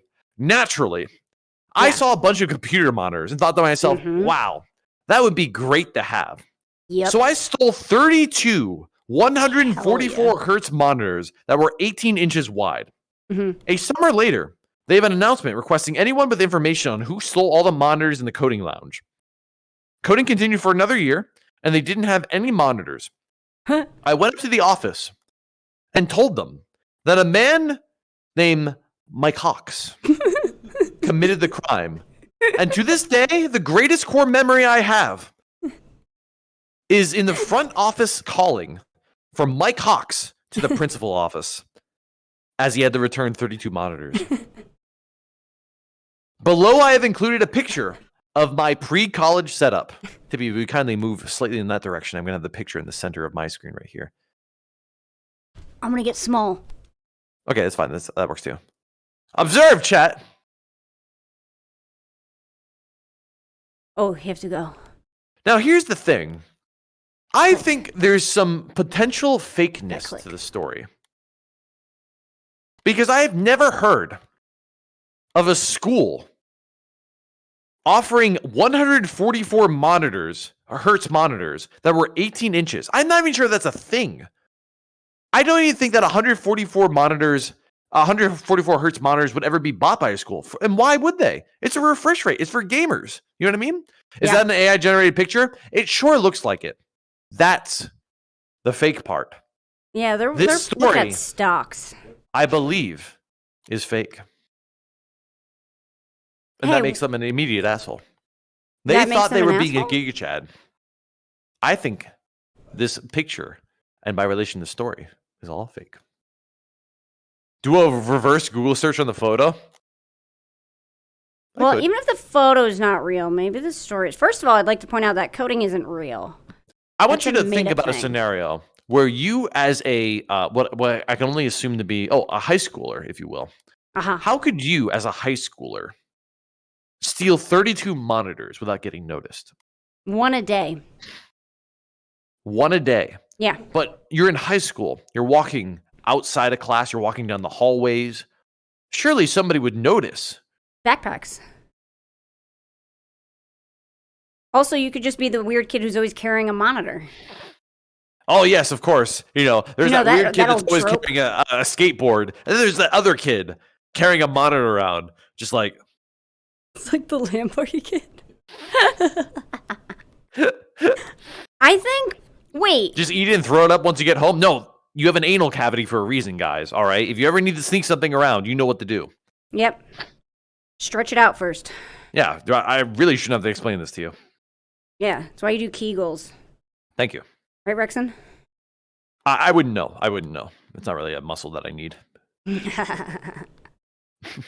I saw a bunch of computer monitors and thought to myself, wow, that would be great to have. Yep. So I stole 32 144 hertz monitors that were 18 inches wide. Mm-hmm. A summer later, they have an announcement requesting anyone with information on who stole all the monitors in the coding lounge. Coding continued for another year, and they didn't have any monitors. I went up to the office and told them that a man named Mike Hawks committed the crime. And to this day, the greatest core memory I have is in the front office calling from Mike Hawks to the principal office as he had to return 32 monitors. Below, I have included a picture of my pre-college setup. Tippy, if we kindly move slightly in that direction, I'm going to have the picture in the center of my screen right here. I'm going to get small. Okay, that's fine. That works too. Observe, chat. Oh, you have to go. Now, here's the thing. I think there's some potential fakeness to the story. Because I have never heard of a school offering 144 monitors, or hertz monitors, that were 18 inches. I'm not even sure that's a thing. I don't even think that 144 hertz monitors would ever be bought by a school. And why would they? It's a refresh rate. It's for gamers. You know what I mean? Is that an AI-generated picture? It sure looks like it. That's the fake part. Yeah, they're story, look at stocks. I believe, is fake. And that makes them an immediate asshole. They thought they were being a Giga Chad. I think this picture, and by relation to the story, is all fake. Do a reverse Google search on the photo. Well, even if the photo's not real, maybe the story is. First of all, I'd like to point out that coding isn't real. I want you to think about a scenario where you, as a what I can only assume to be a high schooler, if you will. How could you, as a high schooler, steal 32 monitors without getting noticed? One a day. One a day. Yeah. But you're in high school. You're walking outside of class. You're walking down the hallways. Surely somebody would notice. Backpacks. Also, you could just be the weird kid who's always carrying a monitor. Oh, yes, of course. There's that weird kid that's always carrying a skateboard. And then there's that other kid carrying a monitor around. Just like... It's like the LAN party kid. I think... Wait. Just eat it and throw it up once you get home? No, you have an anal cavity for a reason, guys. All right? If you ever need to sneak something around, you know what to do. Yep. Stretch it out first. Yeah, I really shouldn't have to explain this to you. Yeah, that's why you do Kegels. Thank you. Right, Rexon? I wouldn't know. It's not really a muscle that I need.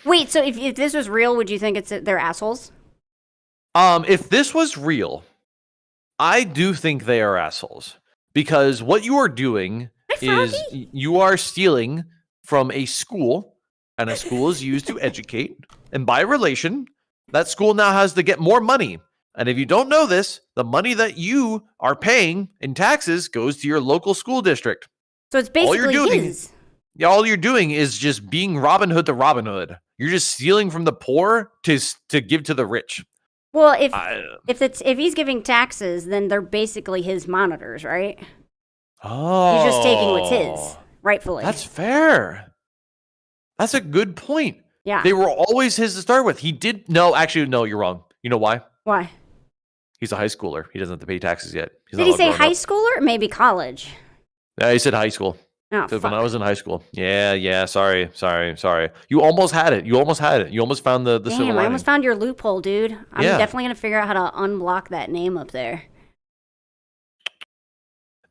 Wait, so if this was real, would you think they're assholes? If this was real, I do think they are assholes. Because what you are doing is you are stealing from a school, and a school is used to educate. And by relation, that school now has to get more money. And if you don't know this, the money that you are paying in taxes goes to your local school district. So it's basically his. Yeah, all you're doing is just being Robin Hood to Robin Hood. You're just stealing from the poor to give to the rich. Well, if he's giving taxes, then they're basically his monitors, right? Oh. He's just taking what's his, rightfully. That's fair. That's a good point. Yeah. They were always his to start with. No, you're wrong. You know why? Why? He's a high schooler. He doesn't have to pay taxes yet. Did he say high schooler or maybe college? Yeah, he said high school. Oh, fuck. When I was in high school. Yeah. Sorry. You almost had it. You almost found the silver lining. I almost found your loophole, dude. I'm definitely going to figure out how to unblock that name up there.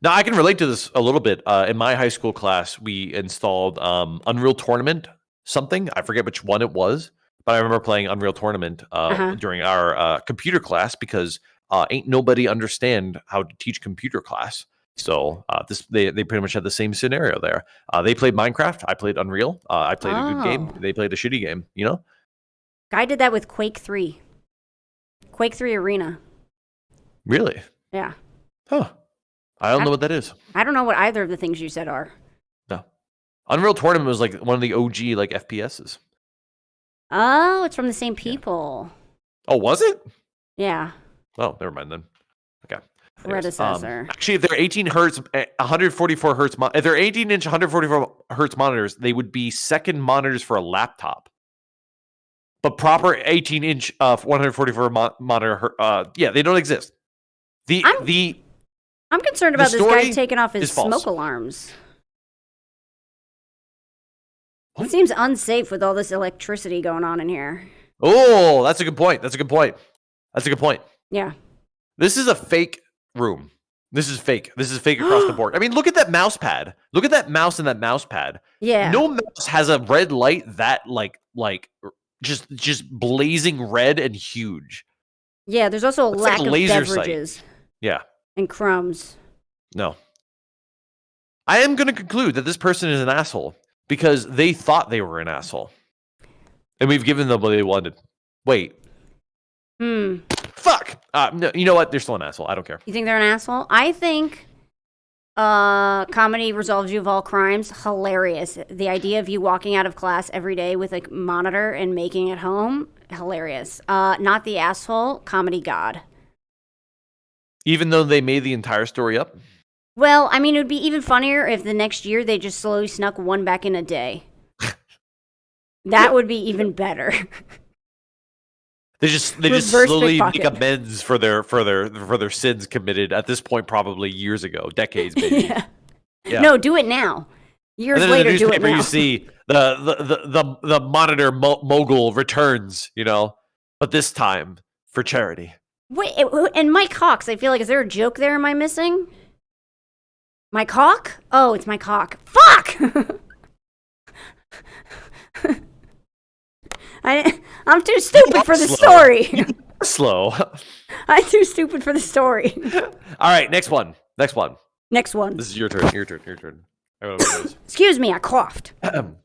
Now, I can relate to this a little bit. In my high school class, we installed Unreal Tournament something. I forget which one it was, but I remember playing Unreal Tournament during our computer class because ain't nobody understand how to teach computer class. So they pretty much had the same scenario there. They played Minecraft. I played Unreal. I played a good game. They played a shitty game, Guy did that with Quake 3. Quake 3 Arena. Really? Yeah. Huh. I don't know what that is. I don't know what either of the things you said are. No. Unreal Tournament was like one of the OG like FPSs. Oh, it's from the same people. Oh, was it? Yeah. Oh, never mind then. Okay. Predecessor. Actually, if they're 18 hertz, 144 hertz, if they're 18-inch, 144 hertz monitors, they would be second monitors for a laptop. But proper 18-inch 144 monitor, they don't exist. I'm concerned about this guy taking off his smoke alarms. What? It seems unsafe with all this electricity going on in here. Oh, that's a good point. Yeah. This is a fake room. This is fake across the board. I mean, look at that mouse pad. Look at that mouse and that mouse pad. Yeah. No mouse has a red light that like just blazing red and huge. Yeah, there's also a lack of beverages. Sight. Yeah. And crumbs. No. I am going to conclude that this person is an asshole because they thought they were an asshole. And we've given them what they wanted. Wait. Fuck. No, you know what? They're still an asshole. I don't care. You think they're an asshole? I think comedy resolves you of all crimes. Hilarious. The idea of you walking out of class every day with a monitor and making it home. Hilarious. Not the asshole. Comedy god. Even though they made the entire story up? Well, I mean, it would be even funnier if the next year they just slowly snuck one back in a day. That would be even better. They just slowly make amends for their sins committed at this point, probably years ago, decades maybe. Yeah. No, do it now. Years later, do it now. You see the monitor mogul returns, but this time for charity. Wait, and Mike Hawks, I feel like, is there a joke there am I missing? Mike Hawk? Oh, it's Mike Hawk. Fuck! I'm too stupid for the slow. story. Slow. I'm too stupid for the story. All right, next one. Next one. This is your turn. Your turn. Excuse me, I coughed. All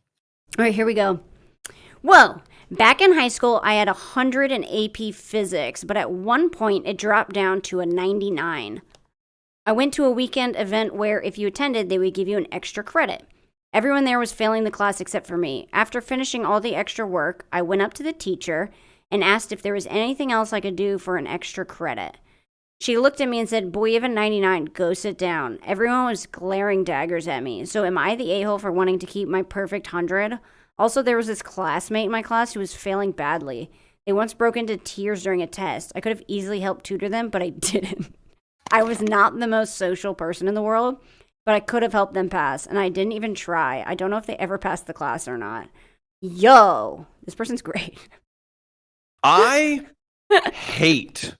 right, here we go. Well, back in high school, I had 100 in AP Physics, but at one point it dropped down to a 99. I went to a weekend event where if you attended, they would give you an extra credit. Everyone there was failing the class except for me. After finishing all the extra work, I went up to the teacher and asked if there was anything else I could do for an extra credit. She looked at me and said, "Boy, you have a 99. Go sit down." Everyone was glaring daggers at me. So am I the a-hole for wanting to keep my perfect 100? Also, there was this classmate in my class who was failing badly. They once broke into tears during a test. I could have easily helped tutor them, but I didn't. I was not the most social person in the world, but I could have helped them pass, and I didn't even try. I don't know if they ever passed the class or not. Yo, this person's great. I hate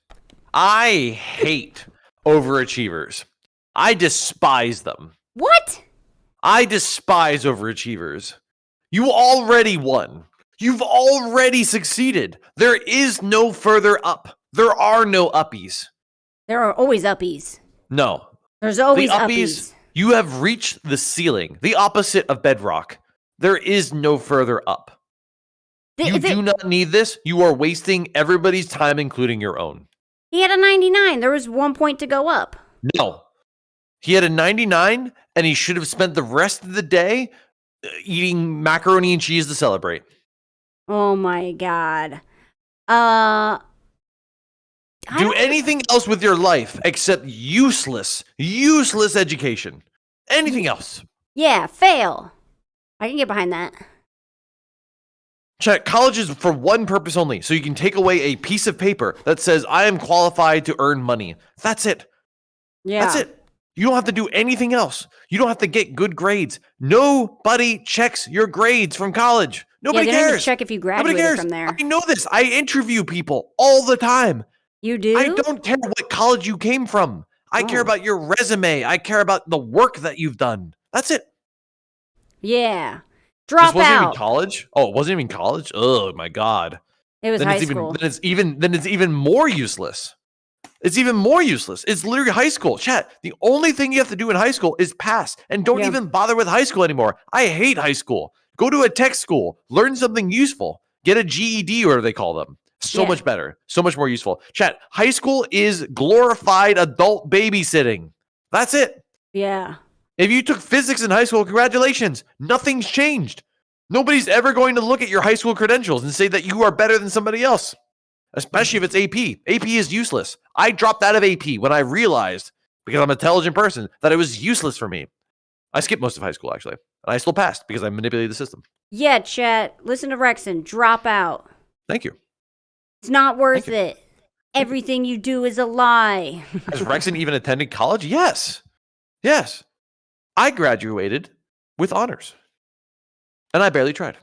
overachievers. I despise them. What? I despise overachievers. You already won. You've already succeeded. There is no further up. There are no uppies. There are always uppies. No. There's always the uppies. You have reached the ceiling, the opposite of bedrock. There is no further up. You do not need this. You are wasting everybody's time, including your own. He had a 99. There was 1 point to go up. No. He had a 99, and he should have spent the rest of the day eating macaroni and cheese to celebrate. Oh, my God. Do anything else with your life except useless education. Anything else. Yeah, fail. I can get behind that. Check. College is for one purpose only, so you can take away a piece of paper that says, I am qualified to earn money. That's it. Yeah. That's it. You don't have to do anything else. You don't have to get good grades. Nobody checks your grades from college. Nobody they cares. don't even check if you graduated from there. I know this. I interview people all the time. You do? I don't care what college you came from. I care about your resume. I care about the work that you've done. That's it. Yeah. Drop this wasn't out. Even college? Oh, it wasn't even college? Oh my God. It was high school. Then it's even more useless. It's even more useless. It's literally high school. Chat, the only thing you have to do in high school is pass. And don't even bother with high school anymore. I hate high school. Go to a tech school. Learn something useful. Get a GED or whatever they call them. So much better. So much more useful. Chat, high school is glorified adult babysitting. That's it. Yeah. If you took physics in high school, congratulations. Nothing's changed. Nobody's ever going to look at your high school credentials and say that you are better than somebody else, especially if it's AP. AP is useless. I dropped out of AP when I realized, because I'm an intelligent person, that it was useless for me. I skipped most of high school, actually. And I still passed because I manipulated the system. Yeah, chat. Listen to Rexon. Drop out. Thank you. It's not worth it. Everything you do is a lie. Has Rexon even attended college? Yes. Yes. I graduated with honors. And I barely tried.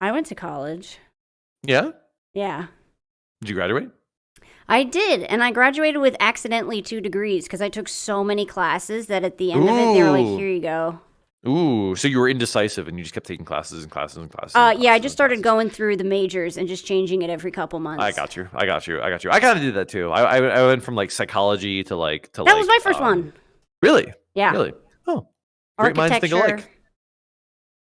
I went to college. Yeah? Yeah. Did you graduate? I did. And I graduated with accidentally 2 degrees because I took so many classes that at the end of it, they were like, here you go. Ooh, so you were indecisive and you just kept taking classes and classes and classes. Yeah, I just started going through the majors and just changing it every couple months. I got you. I kind of did that too. I went from like psychology to that was my first one. Really? Yeah. Really? Oh. Great minds think alike.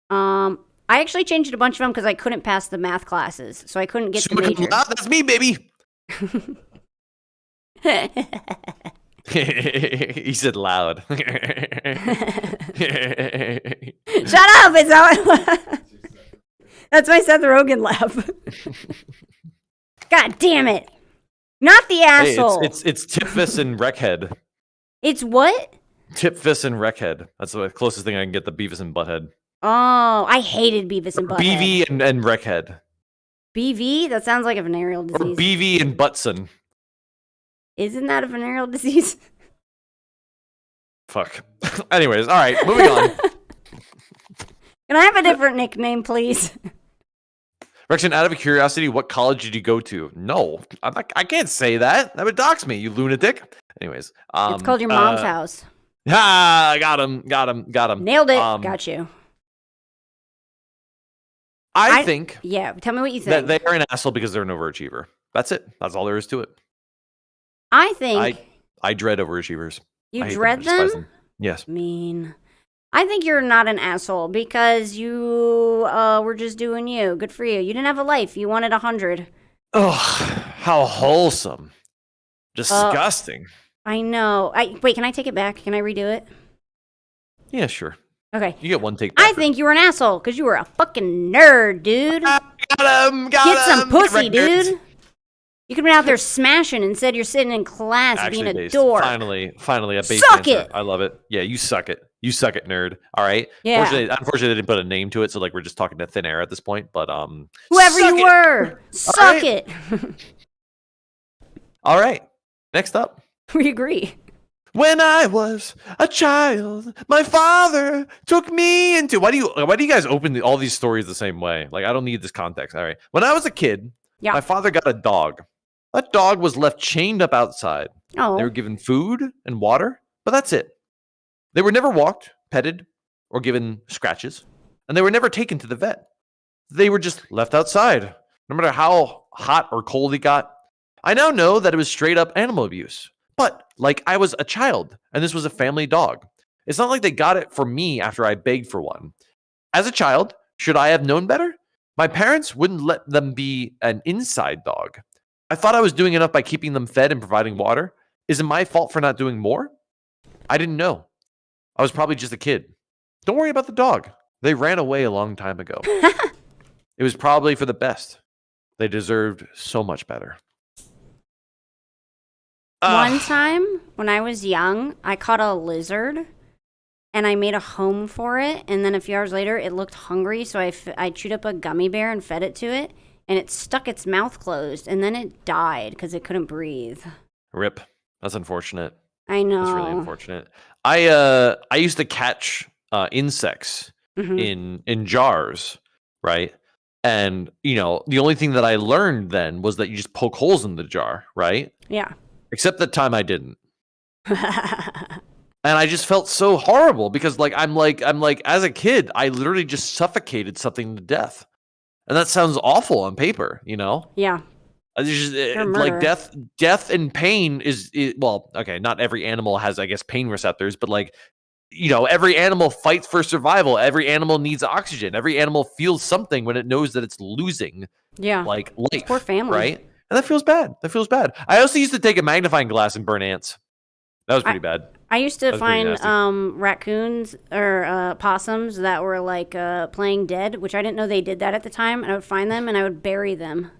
I actually changed a bunch of them because I couldn't pass the math classes, so I couldn't get the major. That's me, baby. He said loud. Shut up! It's not. That's my Seth Rogen laugh. God damn it! Not the asshole. Hey, it's Tipfus and Wreckhead. It's what? Tipfus and Wreckhead. That's the closest thing I can get to Beavis and Butthead. Oh, I hated Beavis and Butthead. BV and Wreckhead. BV? That sounds like a venereal disease. Or BV and Butson. Isn't that a venereal disease? Fuck. Anyways, all right, moving on. Can I have a different nickname, please? Rexon, out of curiosity, what college did you go to? No, I can't say that. That would dox me, you lunatic. Anyways. It's called your mom's house. Ah, got him. Nailed it. Got you. I think. Yeah, tell me what you That think. they are an asshole because they're an overachiever. That's it. That's all there is to it. I think. I dread overachievers. You I hate dread despise them? Yes. Mean. I think you're not an asshole because you were just doing you. Good for you. You didn't have a life. You wanted 100. Ugh, how wholesome. Disgusting. I know. Wait, can I take it back? Can I redo it? Yeah, sure. Okay. You get one take back. I think you were an asshole because you were a fucking nerd, dude. Got him. Get some pussy, dude. You could be out there smashing. Instead, you're sitting in class being a dork. Finally, a base Suck answer. it. I love it. Yeah, you suck it. You suck it, nerd. All right. Yeah. Unfortunately, they didn't put a name to it, so like we're just talking to thin air at this point. But whoever you were, suck it. All right. Next up. We agree. When I was a child, my father took me into. Why do you guys open all these stories the same way? Like I don't need this context. All right. When I was a kid, my father got a dog. That dog was left chained up outside. Oh. They were given food and water, but that's it. They were never walked, petted, or given scratches, and they were never taken to the vet. They were just left outside, no matter how hot or cold it got. I now know that it was straight up animal abuse. But, like, I was a child, and this was a family dog. It's not like they got it for me after I begged for one. As a child, should I have known better? My parents wouldn't let them be an inside dog. I thought I was doing enough by keeping them fed and providing water. Is it my fault for not doing more? I didn't know. I was probably just a kid. Don't worry about the dog. They ran away a long time ago. It was probably for the best. They deserved so much better. One time when I was young, I caught a lizard and I made a home for it. And then a few hours later, it looked hungry. So I chewed up a gummy bear and fed it to it. And it stuck its mouth closed. And then it died because it couldn't breathe. Rip. That's unfortunate. I know. That's really unfortunate. I used to catch insects in jars, right? And, you know, the only thing that I learned then was that you just poke holes in the jar, right? Yeah. Except that time I didn't. And I just felt so horrible because I'm like as a kid, I literally just suffocated something to death. And that sounds awful on paper, you know? Yeah. Like death and pain is well, okay, not every animal has, I guess, pain receptors, but like, you know, every animal fights for survival. Every animal needs oxygen. Every animal feels something when it knows that it's losing. Yeah. Like life. Poor family. Right? And that feels bad. I also used to take a magnifying glass and burn ants. That was pretty bad. I used to find raccoons or possums that were like playing dead, which I didn't know they did that at the time. And I would find them and I would bury them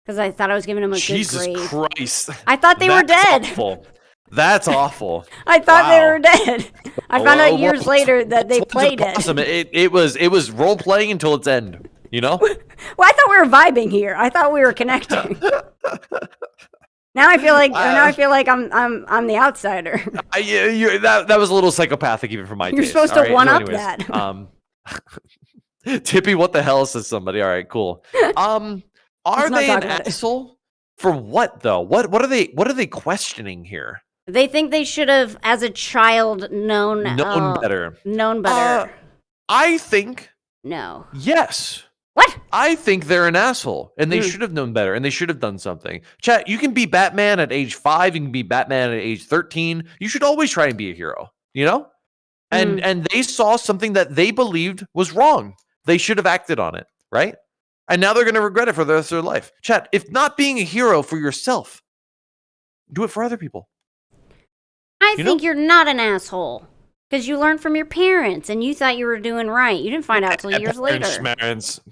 because I thought I was giving them a good grave. Jesus Christ! I thought they were dead. Awful. That's awful. I thought they were dead. I found out years later that they played it. Awesome. It was role playing until its end. You know? Well, I thought we were vibing here. I thought we were connecting. Now I feel like I'm the outsider. That was a little psychopathic even for my taste. You're supposed to one up that. Tippy, what the hell, says somebody. All right, cool. Are they an asshole? For what though? What are they questioning here? They think they should have, as a child, known better. Known better. I think no. Yes. What? I think they're an asshole, and they should have known better, and they should have done something. Chat, you can be Batman at age 5, you can be Batman at age 13. You should always try and be a hero, you know? And they saw something that they believed was wrong. They should have acted on it, right? And now they're going to regret it for the rest of their life. Chat, if not being a hero for yourself, do it for other people. I think you're not an asshole. Because you learned from your parents, and you thought you were doing right. You didn't find out till years later.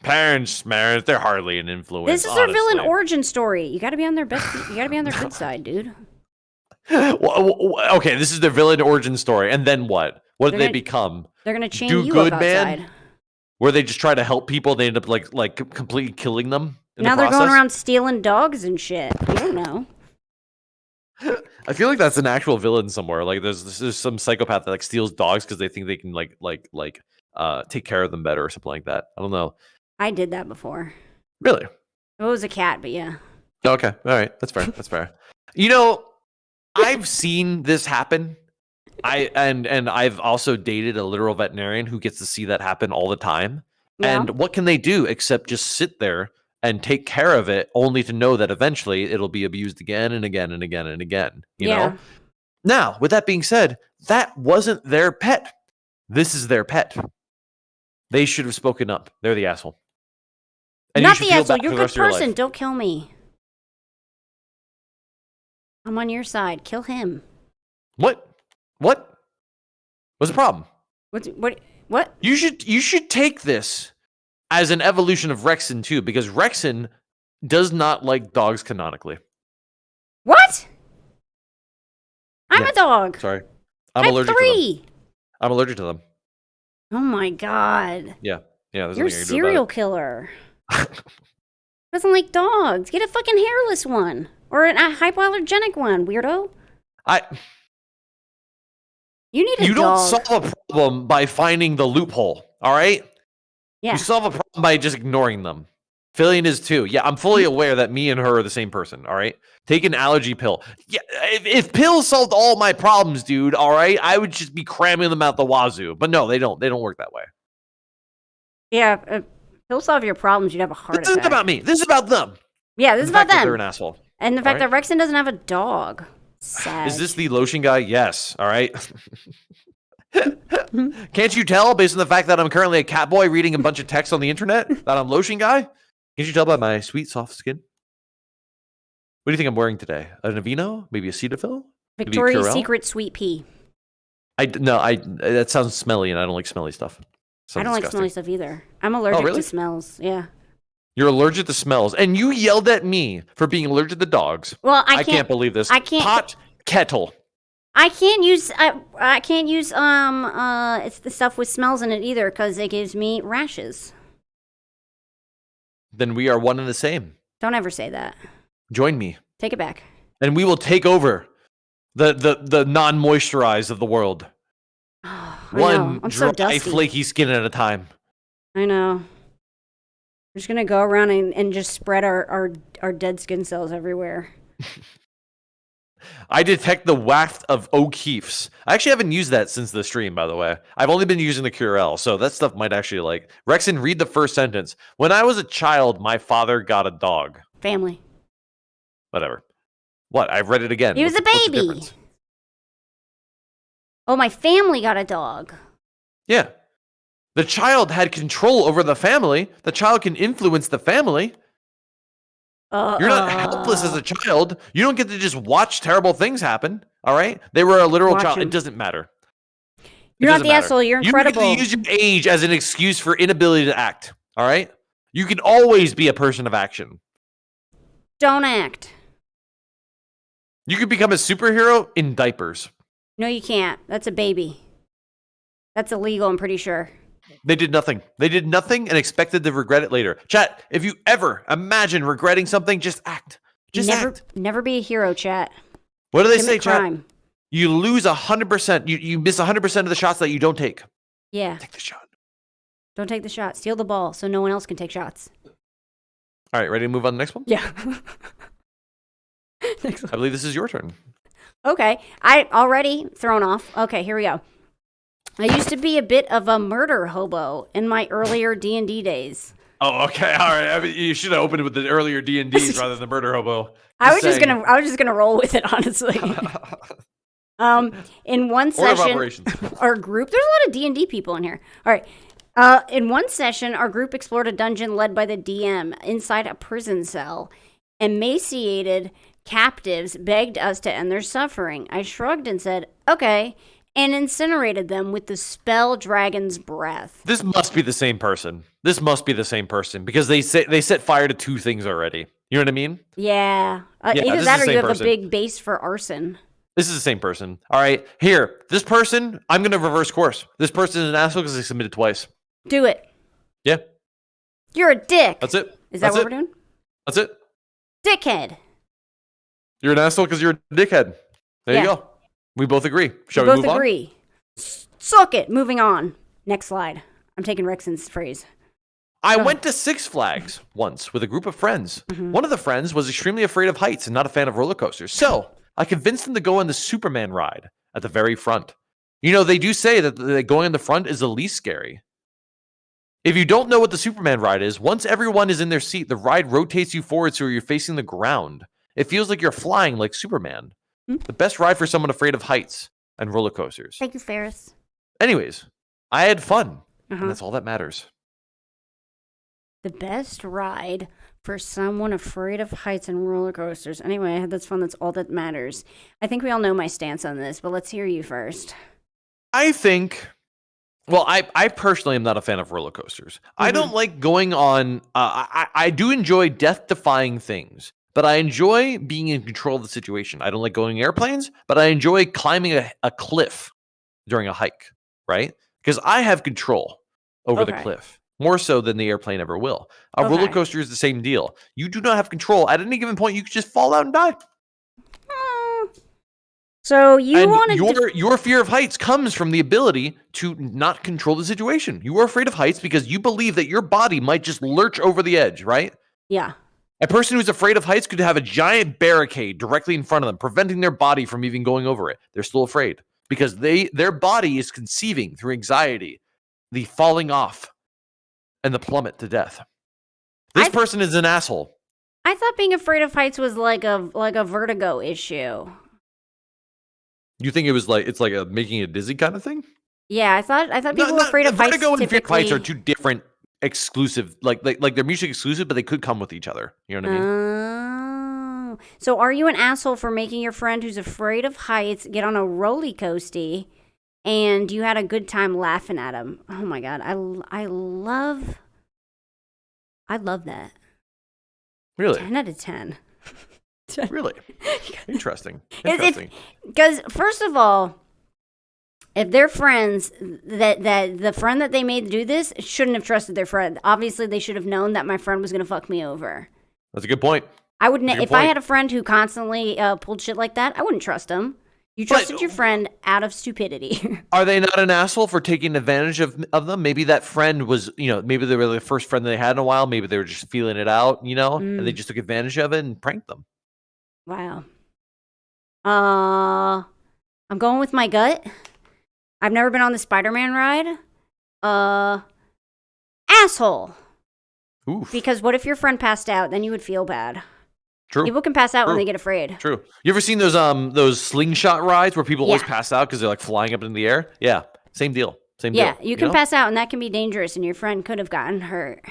Parents, they're hardly an influence. This is their villain origin story. You got to be on their best. You got to be on their good side, dude. Okay, this is their villain origin story, and then what? What did they become? They're gonna chain you up outside. Man? Where they just try to help people, they end up like completely killing them. Now they're going around stealing dogs and shit. You don't know. I feel like that's an actual villain somewhere. Like there's some psychopath that like steals dogs because they think they can take care of them better or something like that. I don't know. I did that before. Really? It was a cat, but yeah. Okay. All right. That's fair. That's fair. You know, I've seen this happen. And I've also dated a literal veterinarian who gets to see that happen all the time. Yeah. And what can they do except just sit there and take care of it, only to know that eventually it'll be abused again and again and again and again, you know? Now, with that being said, that wasn't their pet. This is their pet. They should have spoken up. They're the asshole. And not the asshole. You're a good person. Don't kill me. I'm on your side. Kill him. What? What's the problem? What? You should take this as an evolution of Rexon too, because Rexon does not like dogs canonically. What? I'm a dog. Sorry. I'm allergic to them. I'm allergic to them. Oh my god. Yeah. You're a serial killer. Doesn't like dogs. Get a fucking hairless one. Or a hypoallergenic one, weirdo. You need a dog. You don't solve a problem by finding the loophole, all right? Yeah. You solve a problem by just ignoring them. Fillion is too. Yeah, I'm fully aware that me and her are the same person, all right? Take an allergy pill. Yeah, if pills solved all my problems, dude, all right, I would just be cramming them out the wazoo. But no, they don't. They don't work that way. Yeah, if pills solve your problems, you'd have a heart attack. This isn't about me. This is about them. Yeah, this is about them. They're an asshole. And the fact that Rexon doesn't have a dog. Sad. Is this the lotion guy? Yes. All right. Can't you tell, based on the fact that I'm currently a cat boy reading a bunch of text on the internet, that I'm lotion guy? Can't you tell by my sweet, soft skin? What do you think I'm wearing today? An Aveeno? Maybe a Cetaphil? Victoria's Secret Sweet Pea. That sounds smelly, and I don't like smelly stuff. I don't like smelly stuff either. I'm allergic to smells. Yeah. You're allergic to smells, and you yelled at me for being allergic to dogs. Well, I can't believe this. I can't. Pot kettle. I can't use. I can't use. It's the stuff with smells in it either, because it gives me rashes. Then we are one and the same. Don't ever say that. Join me. Take it back. And we will take over the non-moisturized of the world. One dry, flaky skin at a time. I know. We're just gonna go around and just spread our dead skin cells everywhere. I detect the waft of O'Keeffe's. I actually haven't used that since the stream, by the way. I've only been using the Curel, so that stuff might actually like... Rexon, read the first sentence. When I was a child, my father got a dog. Family. Whatever. What? I've read it again. He was a baby. Oh, my family got a dog. Yeah. The child had control over the family. The child can influence the family. You're not helpless as a child. You don't get to just watch terrible things happen. All right? They were a literal child. It doesn't matter. You're not the asshole. You're incredible. You get to use your age as an excuse for inability to act. All right? You can always be a person of action. Don't act. You could become a superhero in diapers. No, you can't. That's a baby. That's illegal, I'm pretty sure. They did nothing. They did nothing and expected to regret it later. Chat, if you ever imagine regretting something, just act. Just act. Never be a hero, chat. What do they say, chat? You lose 100%. You miss 100% of the shots that you don't take. Yeah. Take the shot. Don't take the shot. Steal the ball so no one else can take shots. All right, ready to move on to the next one? Yeah. Next one. I believe this is your turn. Okay. I already thrown off. Okay, here we go. I used to be a bit of a murder hobo in my earlier D&D days. Oh, okay. All right. I mean, you should have opened with the earlier D&Ds rather than the murder hobo. I was just gonna roll with it, honestly. In one session, our group, there's a lot of D&D people in here. All right. In one session, our group explored a dungeon led by the DM inside a prison cell. Emaciated captives begged us to end their suffering. I shrugged and said, okay, and incinerated them with the spell Dragon's Breath. This must be the same person. This must be the same person because they set fire to two things already. You know what I mean? Yeah. Either that or you have a big base for arson. This is the same person. All right. Here, this person, I'm going to reverse course. This person is an asshole because they submitted twice. Do it. Yeah. You're a dick. That's it. Is that what we're doing? That's it. Dickhead. You're an asshole because you're a dickhead. There you go. We both agree. Shall we move on? Both agree. Suck it. Moving on. Next slide. I'm taking Rexon's phrase. I went to Six Flags once with a group of friends. Mm-hmm. One of the friends was extremely afraid of heights and not a fan of roller coasters. So I convinced him to go on the Superman ride at the very front. You know, they do say that going in the front is the least scary. If you don't know what the Superman ride is, once everyone is in their seat, the ride rotates you forward so you're facing the ground. It feels like you're flying like Superman. The best ride for someone afraid of heights and roller coasters. Thank you, Ferris. Anyways, I had fun, and that's all that matters. The best ride for someone afraid of heights and roller coasters. Anyway, I had this fun. That's all that matters. I think we all know my stance on this, but let's hear you first. I think... Well, I personally am not a fan of roller coasters. I don't like going on... I do enjoy death-defying things, but I enjoy being in control of the situation. I don't like going in airplanes, but I enjoy climbing a cliff during a hike, right? Because I have control over the cliff, more so than the airplane ever will. A roller coaster is the same deal. You do not have control. At any given point, you could just fall out and die. So you want your fear of heights comes from the ability to not control the situation. You are afraid of heights because you believe that your body might just lurch over the edge, right? Yeah. A person who's afraid of heights could have a giant barricade directly in front of them, preventing their body from even going over it. They're still afraid because their body is conceiving through anxiety the falling off and the plummet to death. This person is an asshole. I thought being afraid of heights was like a vertigo issue. You think it was like it's like a making it dizzy kind of thing? Yeah, I thought people were afraid of heights. Vertigo and fear of heights are two different exclusive, like they're mutually exclusive, but they could come with each other. You know what I mean? So are you an asshole for making your friend who's afraid of heights get on a roller coaster, and you had a good time laughing at him? Oh my god, I love that. Really? 10 out of 10. Really? Interesting. Because first of all, if they're friends, that the friend that they made do this shouldn't have trusted their friend. Obviously, they should have known that my friend was going to fuck me over. That's a good point. I would if I had a friend who constantly pulled shit like that, I wouldn't trust him. You trusted your friend out of stupidity. Are they not an asshole for taking advantage of them? Maybe that friend was, maybe they were the first friend they had in a while. Maybe they were just feeling it out, and they just took advantage of it and pranked them. Wow. I'm going with my gut. I've never been on the Spider-Man ride. Asshole. Oof. Because what if your friend passed out? Then you would feel bad. True. People can pass out when they get afraid. True. You ever seen those slingshot rides where people always pass out because they're like flying up in the air? Yeah. Same deal. Yeah, you can pass out and that can be dangerous and your friend could have gotten hurt.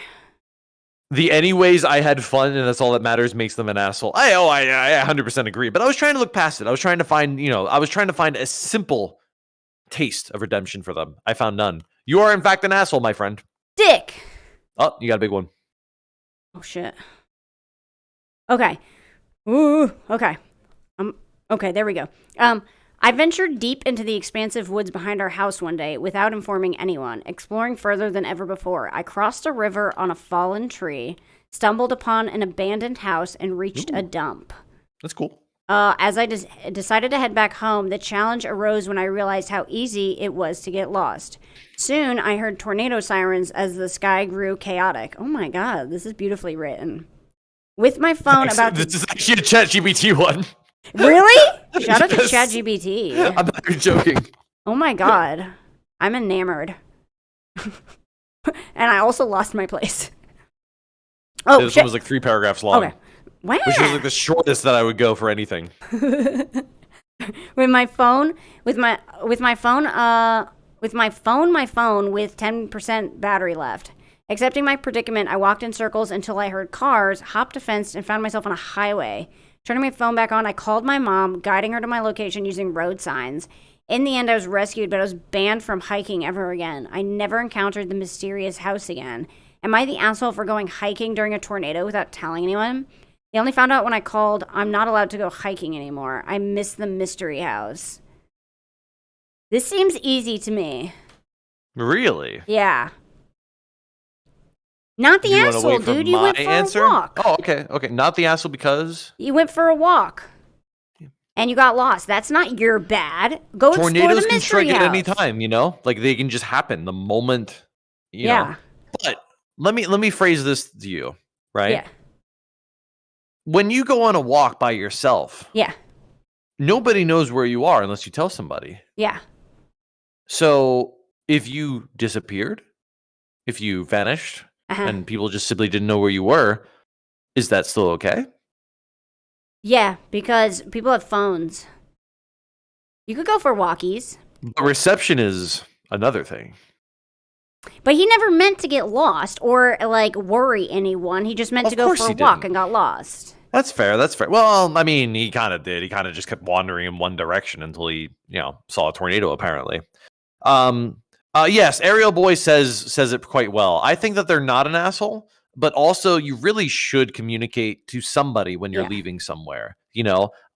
The anyways I had fun and that's all that matters makes them an asshole. I 100% agree. But I was trying to look past it. I was trying to find a simple taste of redemption for them. I found none. You are in fact an asshole, my friend. Dick. Oh, you got a big one. Oh shit. Okay. Ooh. Okay. Okay, there we go. I ventured deep into the expansive woods behind our house one day without informing anyone, exploring further than ever before. I crossed a river on a fallen tree, stumbled upon an abandoned house, and reached a dump. That's cool. As I decided to head back home, the challenge arose when I realized how easy it was to get lost. Soon, I heard tornado sirens as the sky grew chaotic. Oh my god, this is beautifully written. With my phone This is actually a ChatGPT one. Really? Shout out to ChatGPT. I'm not even joking. Oh my god. I'm enamored. And I also lost my place. Oh, this one was like 3 paragraphs long. Okay. Wow. Which was like the shortest that I would go for anything. With my phone with 10% battery left. Accepting my predicament, I walked in circles until I heard cars, hopped a fence, and found myself on a highway. Turning my phone back on, I called my mom, guiding her to my location using road signs. In the end, I was rescued, but I was banned from hiking ever again. I never encountered the mysterious house again. Am I the asshole for going hiking during a tornado without telling anyone? They only found out when I called. I'm not allowed to go hiking anymore. I miss the mystery house. This seems easy to me. Really? Yeah. Not the asshole, dude. You went for a walk. Oh, okay. Okay. Not the asshole because? You went for a walk. And you got lost. That's not your bad. Go explore the mystery house. Tornadoes can strike at any time, Like they can just happen the moment, you know. But let me phrase this to you, right? Yeah. When you go on a walk by yourself, nobody knows where you are unless you tell somebody. Yeah. So if you disappeared, if you vanished and people just simply didn't know where you were, is that still okay? Yeah, because people have phones. You could go for walkies. But reception is another thing. But he never meant to get lost or, like, worry anyone. He just meant to go for a walk and got lost. That's fair. That's fair. Well, I mean, he kind of did. He kind of just kept wandering in one direction until he, saw a tornado, apparently. Yes, Ariel Boy says it quite well. I think that they're not an asshole, but also you really should communicate to somebody when you're leaving somewhere.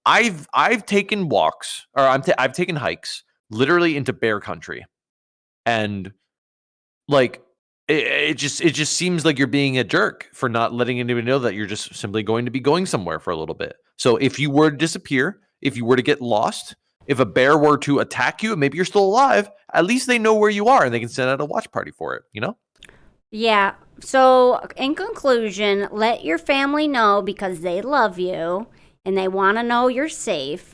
I've taken walks, or I've taken hikes literally into bear country, and like it just seems like you're being a jerk for not letting anyone know that you're just simply going to be going somewhere for a little bit. So if you were to disappear, if you were to get lost, if a bear were to attack you, and maybe you're still alive, at least they know where you are and they can send out a watch party for it, Yeah. So in conclusion, let your family know because they love you and they want to know you're safe.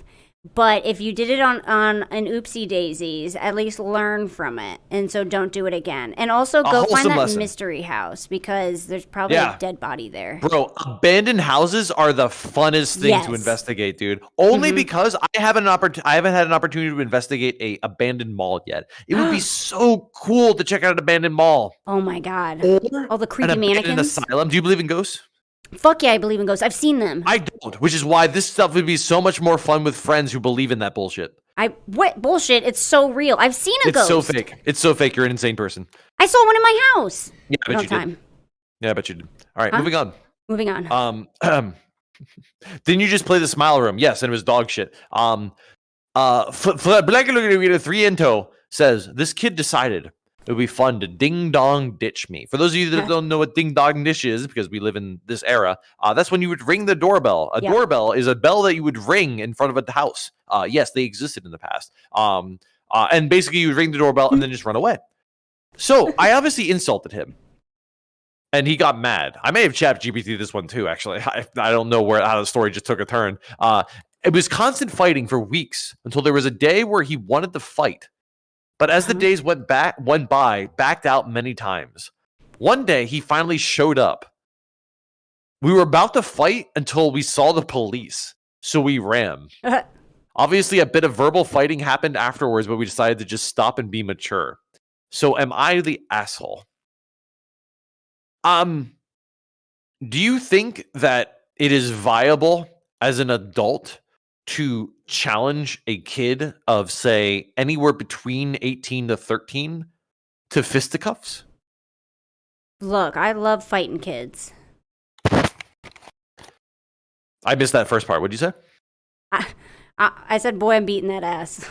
But if you did it on an oopsie daisies, at least learn from it. And so don't do it again. And also go find that mystery house because there's probably a dead body there. Bro, abandoned houses are the funnest thing to investigate, dude. Only because I haven't had an opportunity to investigate a abandoned mall yet. It would be so cool to check out an abandoned mall. Oh my God. All the creepy mannequins. Asylum. Do you believe in ghosts? Fuck yeah, I believe in ghosts. I've seen them. I don't, which is why this stuff would be so much more fun with friends who believe in that bullshit. What bullshit? It's so real. I've seen a ghost. It's so fake. It's so fake. You're an insane person. I saw one in my house. Yeah, I bet you did. Yeah, I bet you did. All right, moving on. Moving on. Didn't you just play the Smile Room? Yes, and it was dog shit. Black3into says, this kid decided it would be fun to ding-dong ditch me. For those of you that don't know what ding-dong ditch is, because we live in this era, that's when you would ring the doorbell. A doorbell is a bell that you would ring in front of a house. Yes, they existed in the past. And basically, you would ring the doorbell and then just run away. So, I obviously insulted him. And he got mad. I may have ChatGPT this one too, actually. I don't know how the story just took a turn. It was constant fighting for weeks until there was a day where he wanted to fight. But as the days went by, backed out many times. One day, he finally showed up. We were about to fight until we saw the police, so we ran. Obviously, a bit of verbal fighting happened afterwards, but we decided to just stop and be mature. So am I the asshole? Do you think that it is viable as an adult to challenge a kid of, say, anywhere between 18 to 13 to fisticuffs? Look, I love fighting kids. I missed that first part. What'd you say? I said, boy, I'm beating that ass.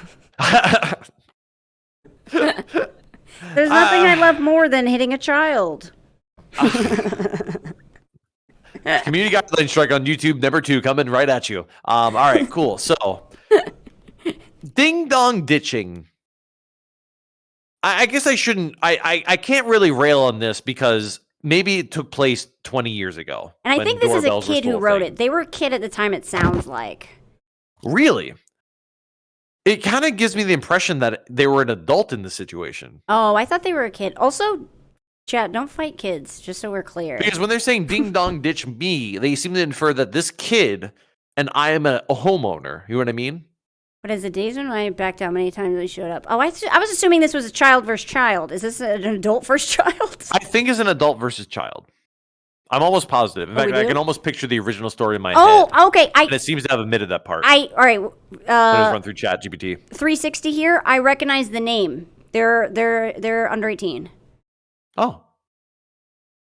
There's nothing I love more than hitting a child. Community guideline strike on YouTube #2 coming right at you. All right, cool. So, ding dong ditching. I guess I shouldn't. I can't really rail on this because maybe it took place 20 years ago. And I think this is a kid who wrote it. They were a kid at the time. It sounds like. Really? It kind of gives me the impression that they were an adult in the situation. Oh, I thought they were a kid. Also, chat, don't fight kids, just so we're clear. Because when they're saying ding dong ditch me, they seem to infer that this kid and I am a homeowner. You know what I mean? But as the days went by, I backed out many times when he showed up. Oh, I was assuming this was a child versus child. Is this an adult versus child? I think it's an adult versus child. I'm almost positive. In fact, I can almost picture the original story in my head. Oh, okay. And it seems to have omitted that part. All right. Let me just run through ChatGPT. 360 here. I recognize the name. They're under 18. Oh.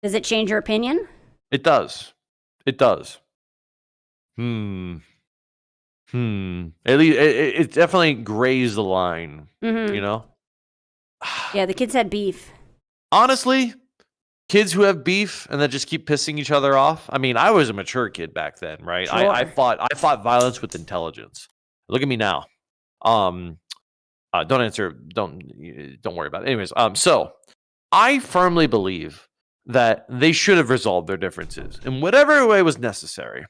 Does it change your opinion? It does. It does. At least it definitely grazed the line. Mm-hmm. You know? Yeah, the kids had beef. Honestly, kids who have beef and that just keep pissing each other off. I mean, I was a mature kid back then, right? Sure. I fought violence with intelligence. Look at me now. Don't answer. Don't worry about it. Anyways, so I firmly believe that they should have resolved their differences in whatever way was necessary.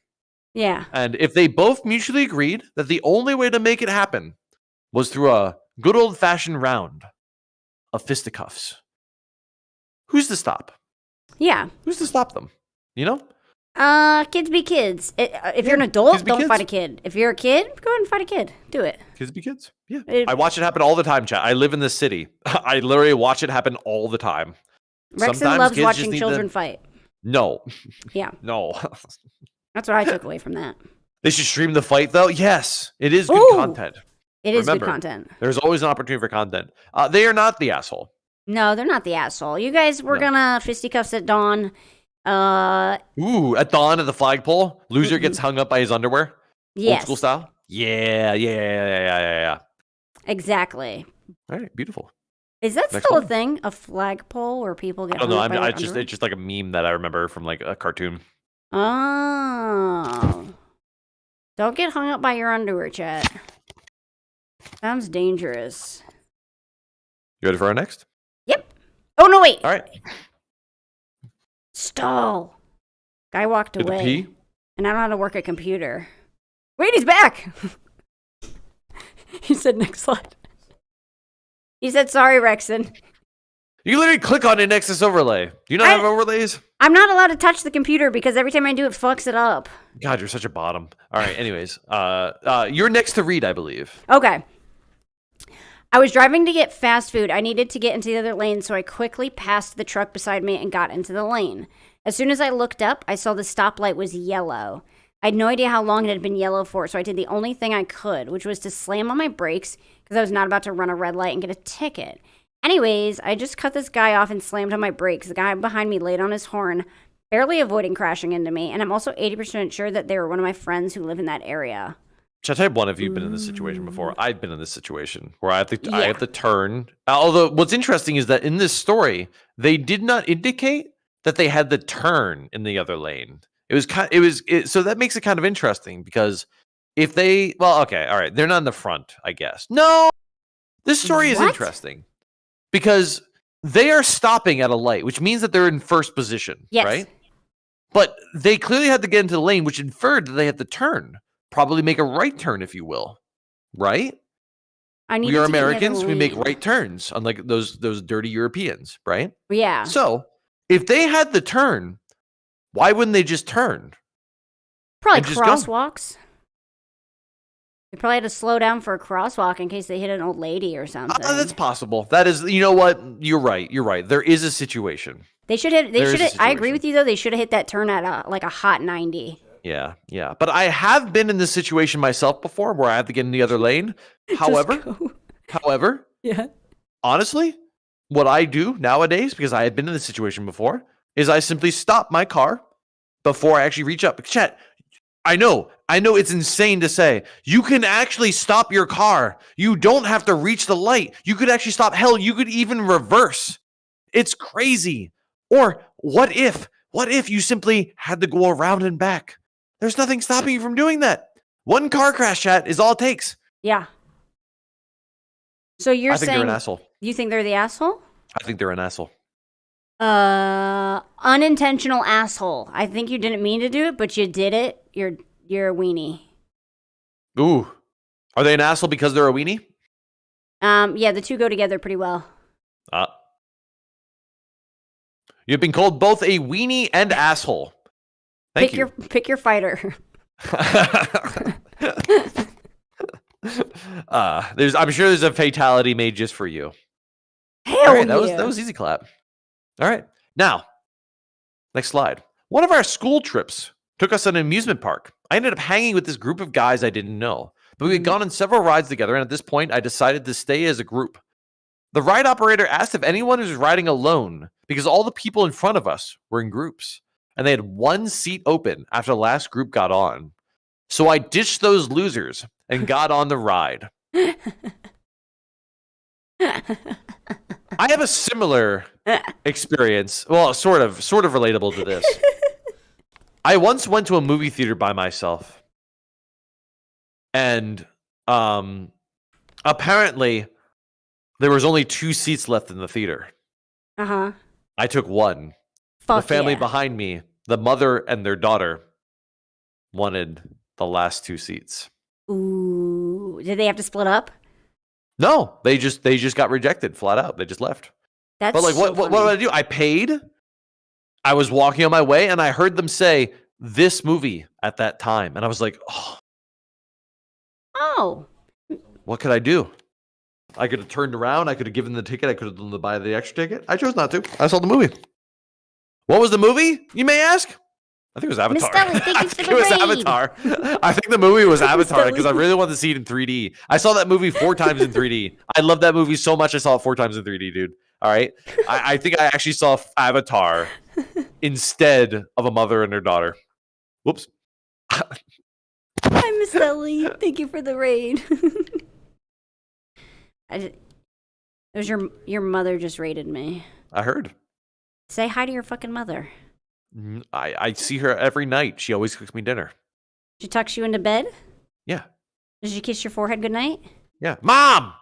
Yeah. And if they both mutually agreed that the only way to make it happen was through a good old-fashioned round of fisticuffs, who's to stop? Yeah. Who's to stop them? You know? Kids be kids. If you're an adult, don't fight a kid. If you're a kid, go ahead and fight a kid. Do it. Kids be kids. Yeah. I watch it happen all the time, chat. I live in this city. I literally watch it happen all the time. Rexon loves watching children fight. No. Yeah. No. That's what I took away from that. They should stream the fight, though. Yes. It is good content. It is good content. There's always an opportunity for content. They are not the asshole. No, they're not the asshole. You guys were gonna fisticuffs at dawn. At dawn at the flagpole, loser gets hung up by his underwear. Yes. Old school style. Yeah. Exactly. All right, beautiful. Is that still a thing? A flagpole where people get? I don't know. It's just like a meme that I remember from like a cartoon. Oh. Don't get hung up by your underwear, chat. Sounds dangerous. You ready for our next? Yep. Oh no! Wait. All right. Stall. Guy walked away. Pee? And I don't know how to work a computer. Wait, he's back! He said next slide. He said, sorry, Rexon. You can literally click on an Nexus overlay. Do you not have overlays? I'm not allowed to touch the computer because every time I do, it fucks it up. God, you're such a bottom. All right, anyways. You're next to read, I believe. Okay. I was driving to get fast food. I needed to get into the other lane, so I quickly passed the truck beside me and got into the lane. As soon as I looked up, I saw the stoplight was yellow. I had no idea how long it had been yellow for, so I did the only thing I could, which was to slam on my brakes because I was not about to run a red light and get a ticket. Anyways, I just cut this guy off and slammed on my brakes. The guy behind me laid on his horn, barely avoiding crashing into me, and I'm also 80% sure that they were one of my friends who live in that area. Should I type one of you been in this situation before? I've been in this situation where I have to turn. Although what's interesting is that in this story, they did not indicate that they had the turn in the other lane. So that makes it kind of interesting because if they, all right, they're not in the front, I guess. No, this story is interesting because they are stopping at a light, which means that they're in first position, right? But they clearly had to get into the lane, which inferred that they had to turn. Probably make a right turn, if you will, right? We are Americans. We make right turns, unlike those dirty Europeans, right? Yeah. So if they had the turn, why wouldn't they just turn? Probably crosswalks. They probably had to slow down for a crosswalk in case they hit an old lady or something. That's possible. That is, you know what? You're right. There is a situation. They should have. I agree with you though. They should have hit that turn at a hot 90. Yeah. But I have been in this situation myself before where I have to get in the other lane. However, yeah. Honestly, what I do nowadays, because I had been in this situation before, is I simply stop my car before I actually reach up. Chat, I know it's insane to say. You can actually stop your car. You don't have to reach the light. You could actually stop. Hell, you could even reverse. It's crazy. Or what if you simply had to go around and back? There's nothing stopping you from doing that. One car crash, chat, is all it takes. Yeah. So you're saying... I think they're an asshole. You think they're the asshole? I think they're an asshole. Unintentional asshole. I think you didn't mean to do it, but you did it. You're a weenie. Ooh. Are they an asshole because they're a weenie? Yeah, the two go together pretty well. You've been called both a weenie and asshole. Thank you. Pick your fighter. I'm sure there's a fatality made just for you. Hell yeah. That was easy clap. All right. Now, next slide. One of our school trips took us to an amusement park. I ended up hanging with this group of guys I didn't know, but we had gone on several rides together, and at this point, I decided to stay as a group. The ride operator asked if anyone was riding alone because all the people in front of us were in groups. And they had one seat open after the last group got on. So I ditched those losers and got on the ride. I have a similar experience. Well, sort of relatable to this. I once went to a movie theater by myself. And apparently there was only 2 seats left in the theater. Uh-huh. I took one. The family behind me, the mother and their daughter, wanted the last 2 seats. Ooh. Did they have to split up? No, they just got rejected flat out. They just left. That's But like, what did I do? I paid. I was walking on my way, and I heard them say this movie at that time, and I was like, oh, what could I do? I could have turned around. I could have given the ticket. I could have done the buy the extra ticket. I chose not to. I saw the movie. What was the movie, you may ask? I think it was Avatar. Miss Stelly, thank you I for think the it was raid. Avatar. I think the movie was Avatar because I Stelly. really wanted to see it in 3D. I saw that movie 4 times in 3D. I love that movie so much. I saw it 4 times in 3D, dude. All right. I think I actually saw Avatar instead of a mother and her daughter. Whoops. Hi, Miss Stelly. Thank you for the raid. It was your mother just raided me. I heard. Say hi to your fucking mother. I see her every night. She always cooks me dinner. She tucks you into bed? Yeah. Does she kiss your forehead goodnight? Yeah. Mom,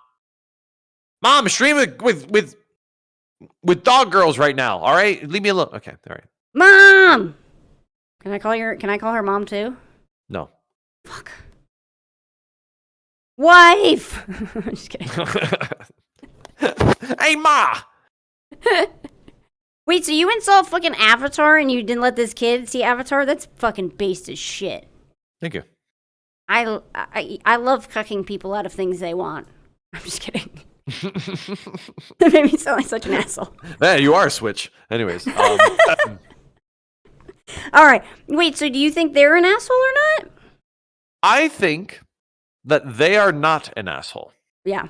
stream with dog girls right now. All right, leave me alone. Okay, all right. Mom! Can I call her mom too? No. Fuck. Wife! I'm just kidding. Hey, Ma! Wait, so you installed fucking Avatar and you didn't let this kid see Avatar? That's fucking based as shit. Thank you. I love cucking people out of things they want. I'm just kidding. That made me sound like such an asshole. Man, you are a switch. Anyways. All right. Wait, so do you think they're an asshole or not? I think that they are not an asshole. Yeah.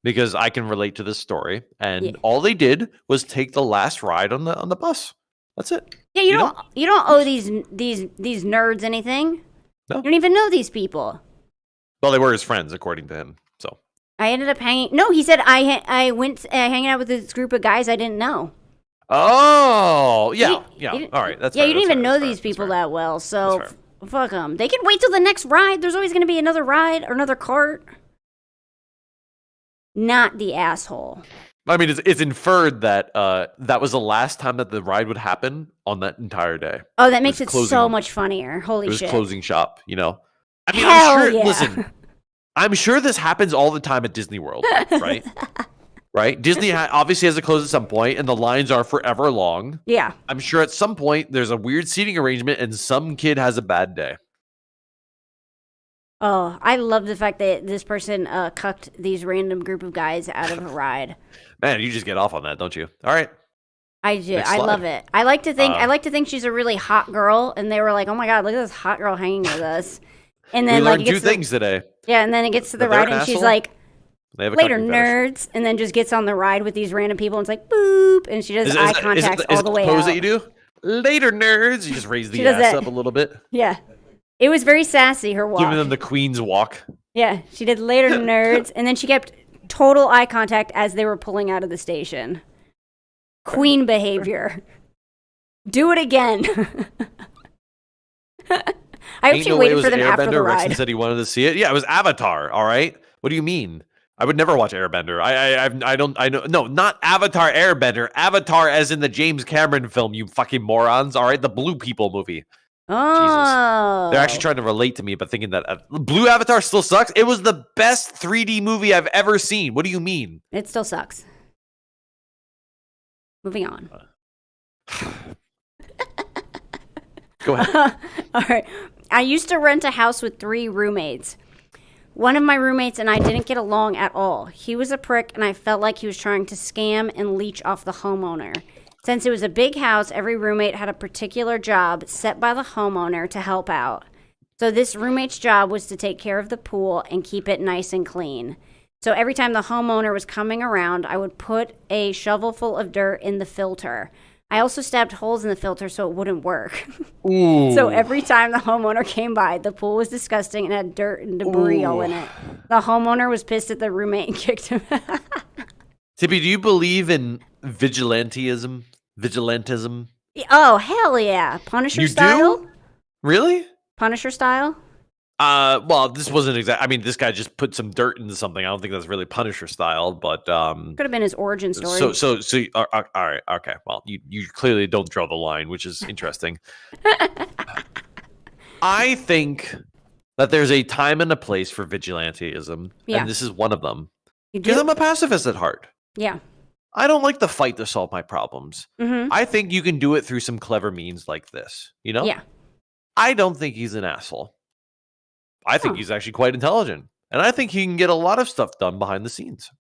Because I can relate to this story, and Yeah. all they did was take the last ride on the bus. That's it. Yeah, you don't owe these nerds anything. No. You don't even know these people. Well, they were his friends, according to him. So I ended up hanging. No, he said I went hanging out with this group of guys I didn't know. Oh, yeah. You all right. That's yeah. fair, You didn't that's even fair, know that's these fair, people that's fair. that well, so That's fuck them. They can wait till the next ride. There's always going to be another ride or another cart. Not the asshole. I mean, it's inferred that that was the last time that the ride would happen on that entire day. Oh, that makes was it closing- so much funnier. Holy It was shit. closing shop, you know? I mean, Hell I'm sure, yeah. listen, I'm sure this happens all the time at Disney World, right? Right? Disney obviously has to close at some point, and the lines are forever long. Yeah. I'm sure at some point there's a weird seating arrangement, and some kid has a bad day. Oh, I love the fact that this person cucked these random group of guys out of a ride. Man, you just get off on that, don't you? All right. I do. Next I slide. love it. I like to think she's a really hot girl, and they were like, "Oh my god, look at this hot girl hanging with us." And then We like learned it two gets to things today. yeah, and then it gets to the That they're ride, an and she's asshole? like, They have a "Later, cucking fetish. nerds," and then just gets on the ride with these random people, and it's like, "Boop," and she does eye contact all the way pose out. that you do? Later, nerds. You just raise She the does ass that. up a little bit, Yeah, it was very sassy. Her walk. giving them the queen's walk. Yeah, she did later, nerds, and then she kept total eye contact as they were pulling out of the station. Queen behavior. Do it again. I hope Ain't she no way it waited was for them after the Airbender. ride. Rexon said he wanted to see it. Yeah, it was Avatar. All right. What do you mean? I would never watch Airbender. I know. No, not Avatar Airbender. Avatar as in the James Cameron film, you fucking morons. All right. The Blue People movie. Oh. They're actually trying to relate to me, but thinking that Blue Avatar still sucks. It was the best 3D movie I've ever seen. What do you mean? It still sucks. Moving on. Go ahead. All right. I used to rent a house with 3 roommates. One of my roommates and I didn't get along at all. He was a prick, and I felt like he was trying to scam and leech off the homeowner. Since it was a big house, every roommate had a particular job set by the homeowner to help out. So this roommate's job was to take care of the pool and keep it nice and clean. So every time the homeowner was coming around, I would put a shovel full of dirt in the filter. I also stabbed holes in the filter so it wouldn't work. Ooh. So every time the homeowner came by, the pool was disgusting and had dirt and debris all in it. The homeowner was pissed at the roommate and kicked him out. Tippy, do you believe in vigilantism? Vigilantism? Oh, hell yeah. Punisher You style? do? Really? Punisher style? Well, this wasn't exact. I mean, this guy just put some dirt into something. I don't think that's really Punisher style, but Could have been his origin story. So, all right, okay. Well, you clearly don't draw the line, which is interesting. I think that there's a time and a place for vigilantism, Yeah. and this is one of them. You Because do? I'm a pacifist at heart. Yeah. I don't like the fight to solve my problems. I think you can do it through some clever means like this. You know? Yeah. I don't think he's an asshole. I think he's actually quite intelligent. And I think he can get a lot of stuff done behind the scenes.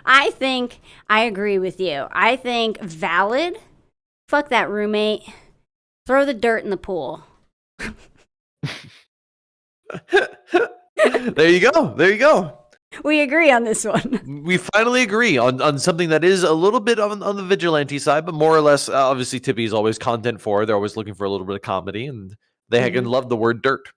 I think I agree with you. I think valid. Fuck that roommate. Throw the dirt in the pool. There you go. There you go. We agree on this one. We finally agree on something that is a little bit on the vigilante side, but more or less, obviously, Tippy is always content for. They're always looking for a little bit of comedy, and they can love the word dirt.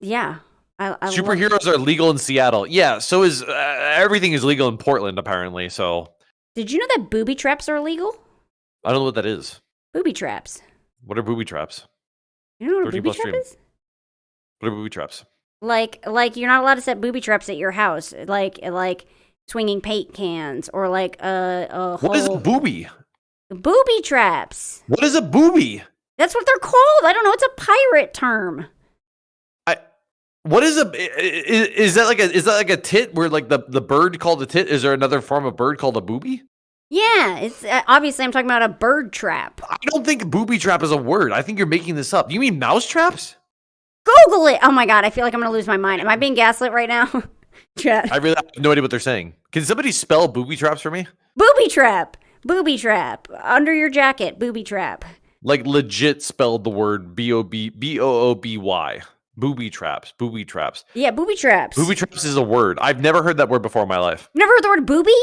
Yeah. I Superheroes are legal in Seattle. Yeah, so is everything is legal in Portland, apparently. So, did you know that booby traps are illegal? I don't know what that is. Booby traps. What are booby traps? You know what a booby trap is? What are booby traps? Like you're not allowed to set booby traps at your house, like swinging paint cans or like a What is a booby? Booby traps. What is a booby? That's what they're called. I don't know. It's a pirate term. What is is that like a tit where like the bird called a tit? Is there another form of bird called a booby? Yeah, it's obviously I'm talking about a bird trap. I don't think booby trap is a word. I think you're making this up. You mean mouse traps? Google it. Oh my god, I feel like I'm gonna lose my mind. Am I being gaslit right now? Chat. I really have no idea what they're saying. Can somebody spell booby traps for me? Booby trap. Booby trap. Under your jacket. Booby trap. Like legit spelled the word BOOBY. Booby traps. Booby traps. Yeah, booby traps. Booby traps is a word. I've never heard that word before in my life. Never heard the word booby?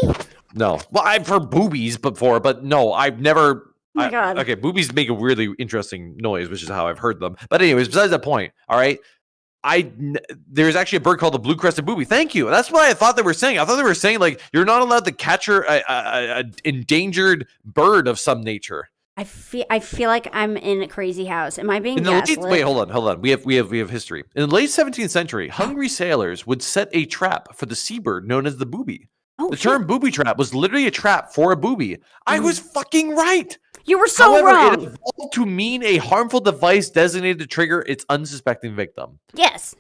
No. Well, I've heard boobies before, but no, I've never. Oh my god. Okay, boobies make a weirdly interesting noise, which is how I've heard them. But anyways, besides that point, all right, there's actually a bird called the blue-crested booby. Thank you. That's what I thought they were saying. I thought they were saying like you're not allowed to capture a endangered bird of some nature. I feel like I'm in a crazy house. Am I being gaslit? Wait, hold on. We have history. In the late 17th century, hungry sailors would set a trap for the seabird known as the booby. The term booby trap was literally a trap for a booby. I was fucking right. You were so wrong. It evolved to mean a harmful device designated to trigger its unsuspecting victim. Yes.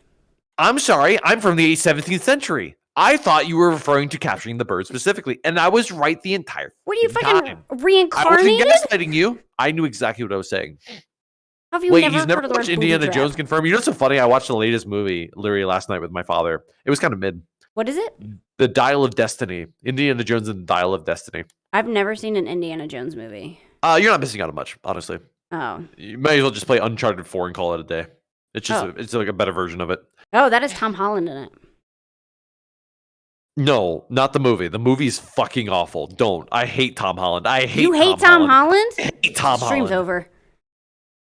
I'm sorry. I'm from the 17th century. I thought you were referring to capturing the bird specifically, and I was right the entire time. What are you fucking reincarnated? I wasn't gaslighting you. I knew exactly what I was saying. Have you never heard of the watched Indiana Jones Confirmed? You know what's so funny? I watched the latest movie literally last night with my father. It was kind of mid. What is it? The Dial of Destiny. Indiana Jones and the Dial of Destiny. I've never seen an Indiana Jones movie. You're not missing out on much, honestly. Oh. You might as well just play Uncharted 4 and call it a day. It's just it's like a better version of it. Oh, that is Tom Holland in it. No, not the movie. The movie is fucking awful. Don't. I hate Tom Holland. You hate Tom Holland? I hate Tom Holland. Stream's over.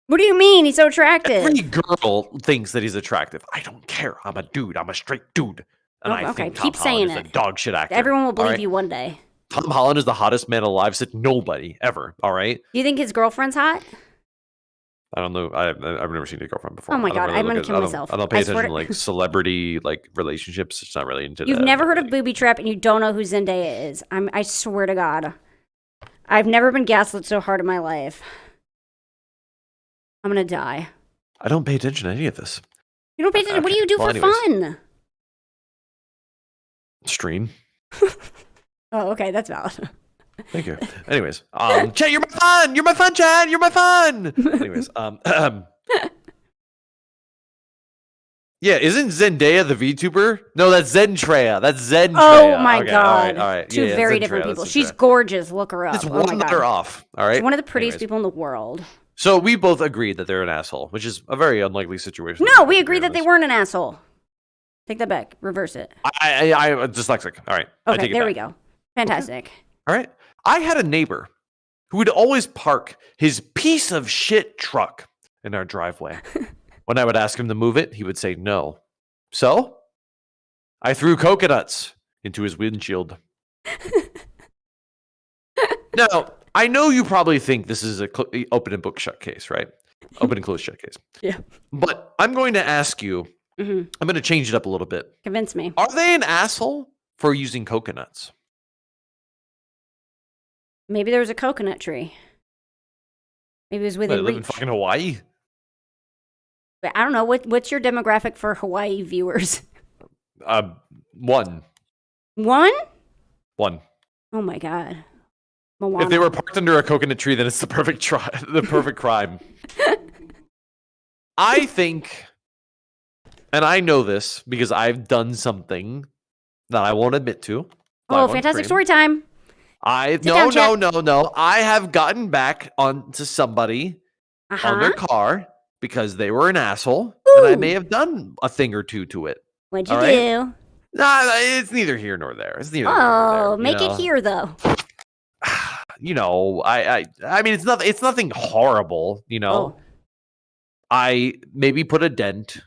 What do you mean? He's so attractive. Every girl thinks that he's attractive. I don't care. I'm a dude. I'm a straight dude. And I think Tom Holland is a dog shit actor. Everyone will believe you one day. Tom Holland is the hottest man alive. Said nobody ever. All right. Do you think his girlfriend's hot? I don't know. I've never seen a girlfriend before. Oh my god, I'm gonna kill myself. I don't pay attention to like celebrity like relationships. It's not really into that. You've never heard of Booby Trap and you don't know who Zendaya is. I swear to God. I've never been gaslit so hard in my life. I'm gonna die. I don't pay attention to any of this. You don't pay attention? What do you do for fun? Stream. Oh, okay, that's valid. Thank you. Anyways, Chad, you're my fun. You're my fun, Chad. You're my fun. Anyways, yeah, isn't Zendaya the VTuber? No, that's Zendaya. That's Zendaya. Oh my god. All right. Two very different people. She's gorgeous. Look her up. It's one letter off. All right. She's one of the prettiest people in the world. So we both agreed that they're an asshole, which is a very unlikely situation. No, we agreed that they weren't an asshole. Take that back. Reverse it. I'm dyslexic. All right. Okay, there we go. Fantastic. Okay. All right. I had a neighbor who would always park his piece of shit truck in our driveway. When I would ask him to move it, he would say no. So I threw coconuts into his windshield. Now, I know you probably think this is a open and book shut case, right? Open and closed shut case. Yeah. But I'm going to ask you, I'm going to change it up a little bit. Convince me. Are they an asshole for using coconuts? Maybe there was a coconut tree. Maybe it was within reach. They live in fucking Hawaii? But I don't know. What's your demographic for Hawaii viewers? One. One? 1. Oh my god. Moana. If they were parked under a coconut tree, then it's the perfect crime. I think, and I know this because I've done something that I won't admit to. Oh, fantastic story time. No. I have gotten back onto somebody on their car because they were an asshole, and I may have done a thing or two to it. What'd you do? Nah, it's neither here nor there. Make it here though. You know, I mean, it's nothing horrible. You know, I maybe put a dent,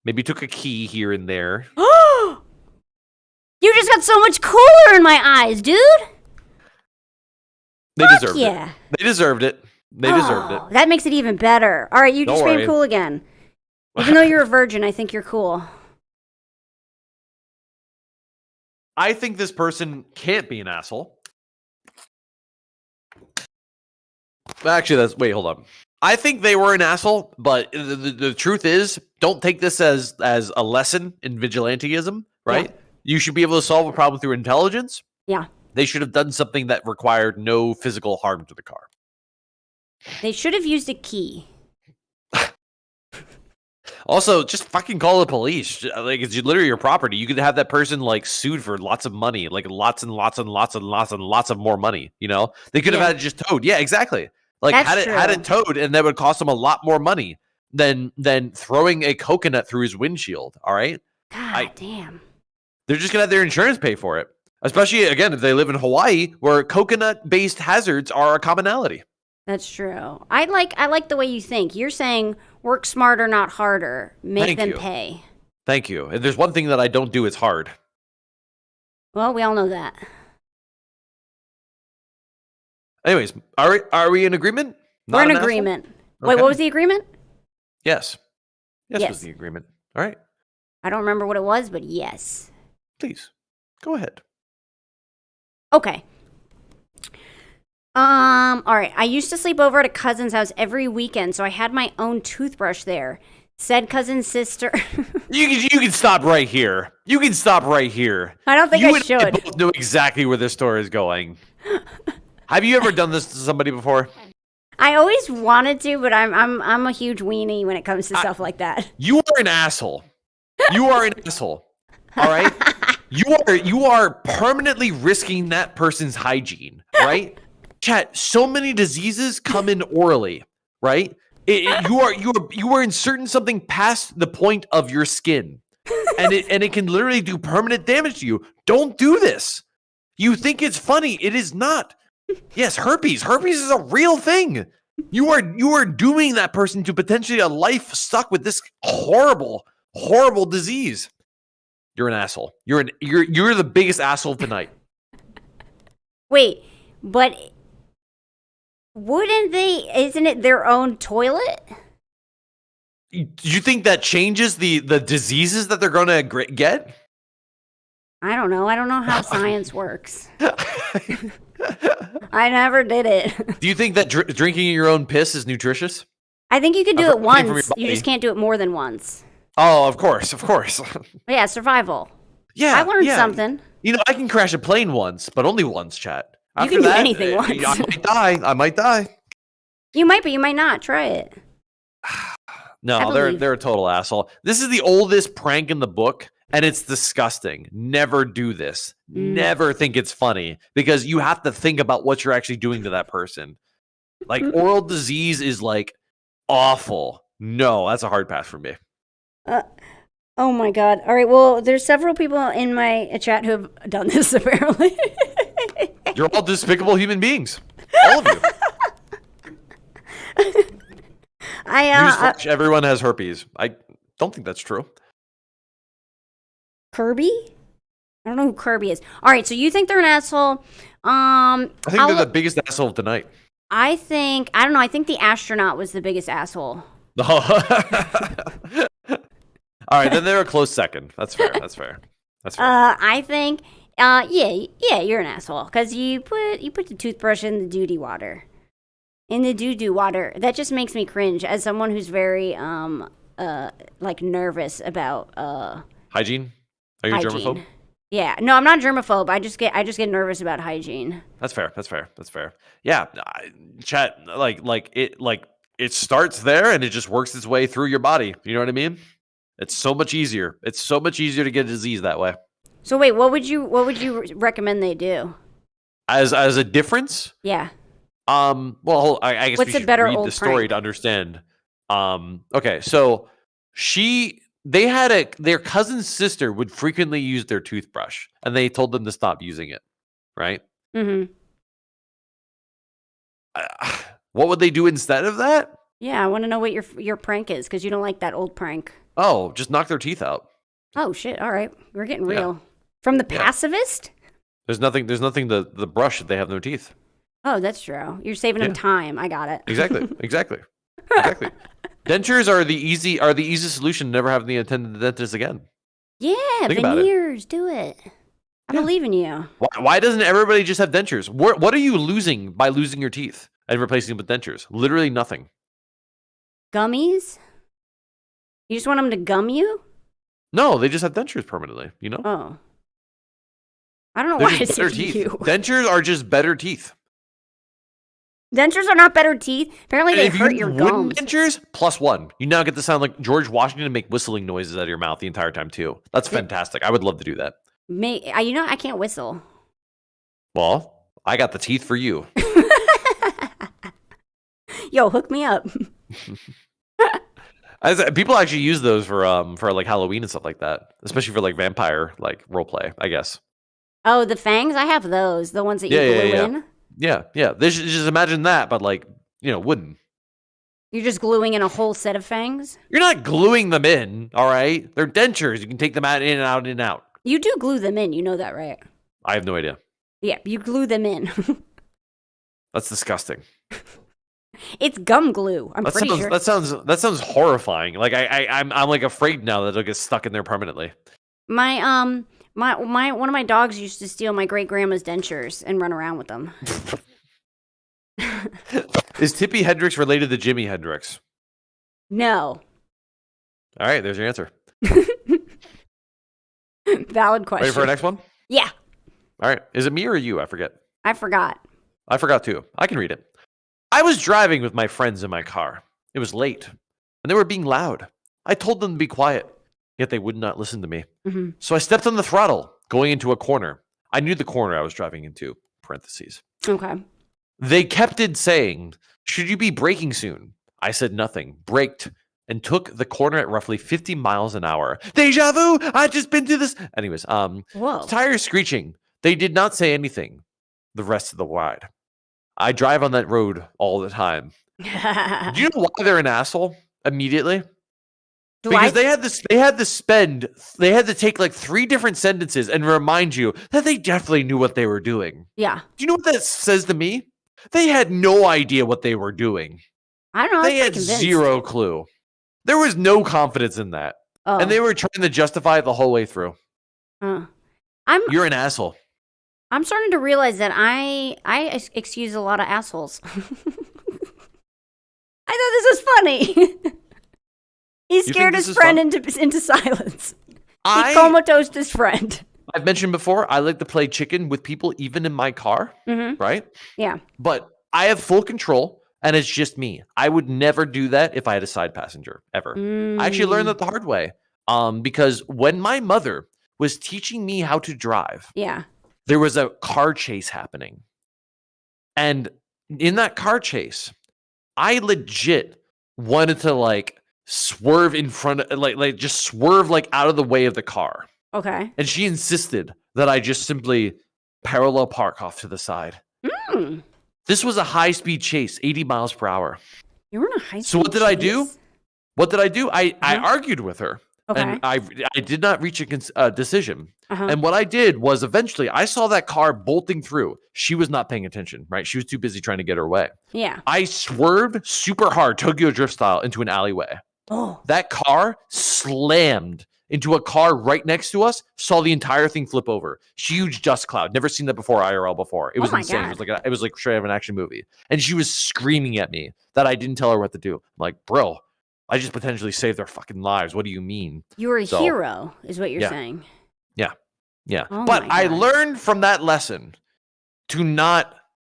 maybe took a key here and there. You just got so much cooler in my eyes, dude. They deserved it. They deserved it. They deserved it. That makes it even better. All right, you just made cool again. Even though you're a virgin, I think you're cool. I think this person can't be an asshole. Actually, hold on. I think they were an asshole, but the truth is, don't take this as a lesson in vigilantism, right? Yeah. You should be able to solve a problem through intelligence. Yeah. They should have done something that required no physical harm to the car. They should have used a key. Also, just fucking call the police. Like, it's literally your property. You could have that person like sued for lots of money, like lots and lots and lots and lots and lots of more money. You know, they could have had it just towed. Yeah, exactly. Like had it towed, and that would cost them a lot more money than throwing a coconut through his windshield. All right. God damn. They're just gonna have their insurance pay for it. Especially again if they live in Hawaii, where coconut-based hazards are a commonality. That's true. I like the way you think. You're saying work smarter, not harder. Make them pay. Thank you. And there's one thing that I don't do, it's hard. Well, we all know that. Anyways, are we in agreement? We're in agreement. Okay. Wait, what was the agreement? Yes. Yes was the agreement. All right. I don't remember what it was, but yes. Please, go ahead. Okay. All right. I used to sleep over at a cousin's house every weekend, so I had my own toothbrush there. Said cousin's sister. You can stop right here. You can stop right here. I don't think I should. I both know exactly where this story is going. Have you ever done this to somebody before? I always wanted to, but I'm a huge weenie when it comes to stuff like that. You are an asshole. You are an asshole. All right? You are permanently risking that person's hygiene, right? Chat, so many diseases come in orally, right? You are inserting something past the point of your skin. And it can literally do permanent damage to you. Don't do this. You think it's funny. It is not. Yes, herpes. Herpes is a real thing. You are dooming that person to potentially a life stuck with this horrible, horrible disease. You're an asshole. You're the biggest asshole tonight. Wait, but isn't it their own toilet? Do you think that changes the diseases that they're going to get? I don't know. I don't know how science works. I never did it. Do you think that drinking your own piss is nutritious? I think you can do it once. You just can't do it more than once. Oh, of course. Yeah, survival. Yeah, I learned something. You know, I can crash a plane once, but only once, chat. After you can do anything once. I might die. You might, but you might not. Try it. No, they're a total asshole. This is the oldest prank in the book, and it's disgusting. Never do this. Never think it's funny, because you have to think about what you're actually doing to that person. Like, oral disease is, like, awful. No, that's a hard pass for me. Oh, my God. All right, well, there's several people in my chat who have done this, apparently. You're all despicable human beings. All of you. Newsflash, everyone has herpes. I don't think that's true. Kirby? I don't know who Kirby is. All right, so you think they're an asshole. I think they're the biggest asshole of the night. I don't know. I think the astronaut was the biggest asshole. All right, then they're a close second. That's fair. I think, yeah, you're an asshole because you put the toothbrush in the doo-doo water. In the doo-doo water. That just makes me cringe as someone who's very like nervous about hygiene. Are you a germaphobe? Yeah, no, I'm not germaphobe. I just get nervous about hygiene. That's fair. Yeah, chat it starts there and it just works its way through your body. You know what I mean? It's so much easier. It's so much easier to get a disease that way. So wait, what would you recommend they do? As a difference? Yeah. Well, I guess what's we should a better read old the story prank? to understand. Okay, so their cousin's sister would frequently use their toothbrush, and they told them to stop using it. Right? Mm-hmm. What would they do instead of that? Yeah, I want to know what your prank is because you don't like that old prank. Oh, just knock their teeth out. Oh shit! All right, we're getting real. From the pacifist. There's nothing the brush that they have in their teeth. Oh, that's true. You're saving them time. I got it. Exactly. Dentures are the easy solution to never having the attendant dentist again. Yeah, Think about it. veneers. Do it. I believe in you. Why doesn't everybody just have dentures? What are you losing by losing your teeth and replacing them with dentures? Literally nothing. Gummies? You just want them to gum you? No, they just have dentures permanently, you know? Oh. I don't know They're why I just better said teeth. you. Dentures are just better teeth. Dentures are not better teeth. Apparently they hurt your wooden gums. dentures, +1. You now get to sound like George Washington and make whistling noises out of your mouth the entire time too. That's fantastic. I would love to do that. I can't whistle. Well, I got the teeth for you. Yo, hook me up. People actually use those for like Halloween and stuff like that, especially for like vampire like role play, I guess. Oh, the fangs? I have those. The ones that you glue in. Yeah. They should just imagine that, but like, wooden. You're just gluing in a whole set of fangs? You're not gluing them in, all right? They're dentures. You can take them out, in and out, in and out. You do glue them in. You know that, right? I have no idea. Yeah, you glue them in. That's disgusting. It's gum glue. I'm pretty sure. That sounds horrifying. Like I'm like afraid now that it'll get stuck in there permanently. My one of my dogs used to steal my great grandma's dentures and run around with them. Is Tippi Hedren related to Jimi Hendrix? No. All right, there's your answer. Valid question. Ready for our next one? Yeah. All right. Is it me or you? I forget. I forgot. I forgot too. I can read it. I was driving with my friends in my car. It was late, and they were being loud. I told them to be quiet, yet they would not listen to me. Mm-hmm. So I stepped on the throttle, going into a corner. I knew the corner I was driving into, parentheses. Okay. They kept saying, "Should you be braking soon?" I said nothing, braked, and took the corner at roughly 50 miles an hour. Deja vu! I just been through this. Anyways, Whoa. tires screeching. They did not say anything the rest of the ride. I drive on that road all the time. Do you know why they're an asshole immediately? Because they had to take like 3 different sentences and remind you that they definitely knew what they were doing. Yeah. Do you know what that says to me? They had no idea what they were doing. I don't know. They had zero clue. There was no confidence in that. Oh. And they were trying to justify it the whole way through. You're an asshole. I'm starting to realize that I excuse a lot of assholes. I thought this was funny. He scared his friend into silence. He comatose his friend. I've mentioned before, I like to play chicken with people even in my car, right? Yeah. But I have full control, and it's just me. I would never do that if I had a side passenger, ever. I actually learned that the hard way because when my mother was teaching me how to drive, there was a car chase happening. And in that car chase, I legit wanted to like swerve in front of like just swerve like out of the way of the car. Okay. And she insisted that I just simply parallel park off to the side. This was a high-speed chase, 80 miles per hour. You were in a high-speed So what did I do? I argued with her. Okay. And I did not reach a decision. And what I did was eventually I saw that car bolting through. She was not paying attention, right? She was too busy trying to get her way. Yeah. I swerved super hard, Tokyo Drift style, into an alleyway. Oh. That car slammed into a car right next to us, saw the entire thing flip over. Huge dust cloud. Never seen that before IRL before. It was insane. God. It was like straight out of an action movie. And she was screaming at me that I didn't tell her what to do. I'm like, bro, I just potentially saved their fucking lives. What do you mean? You were a hero, is what you're saying. Yeah. Yeah. Oh But my I God. learned from that lesson to not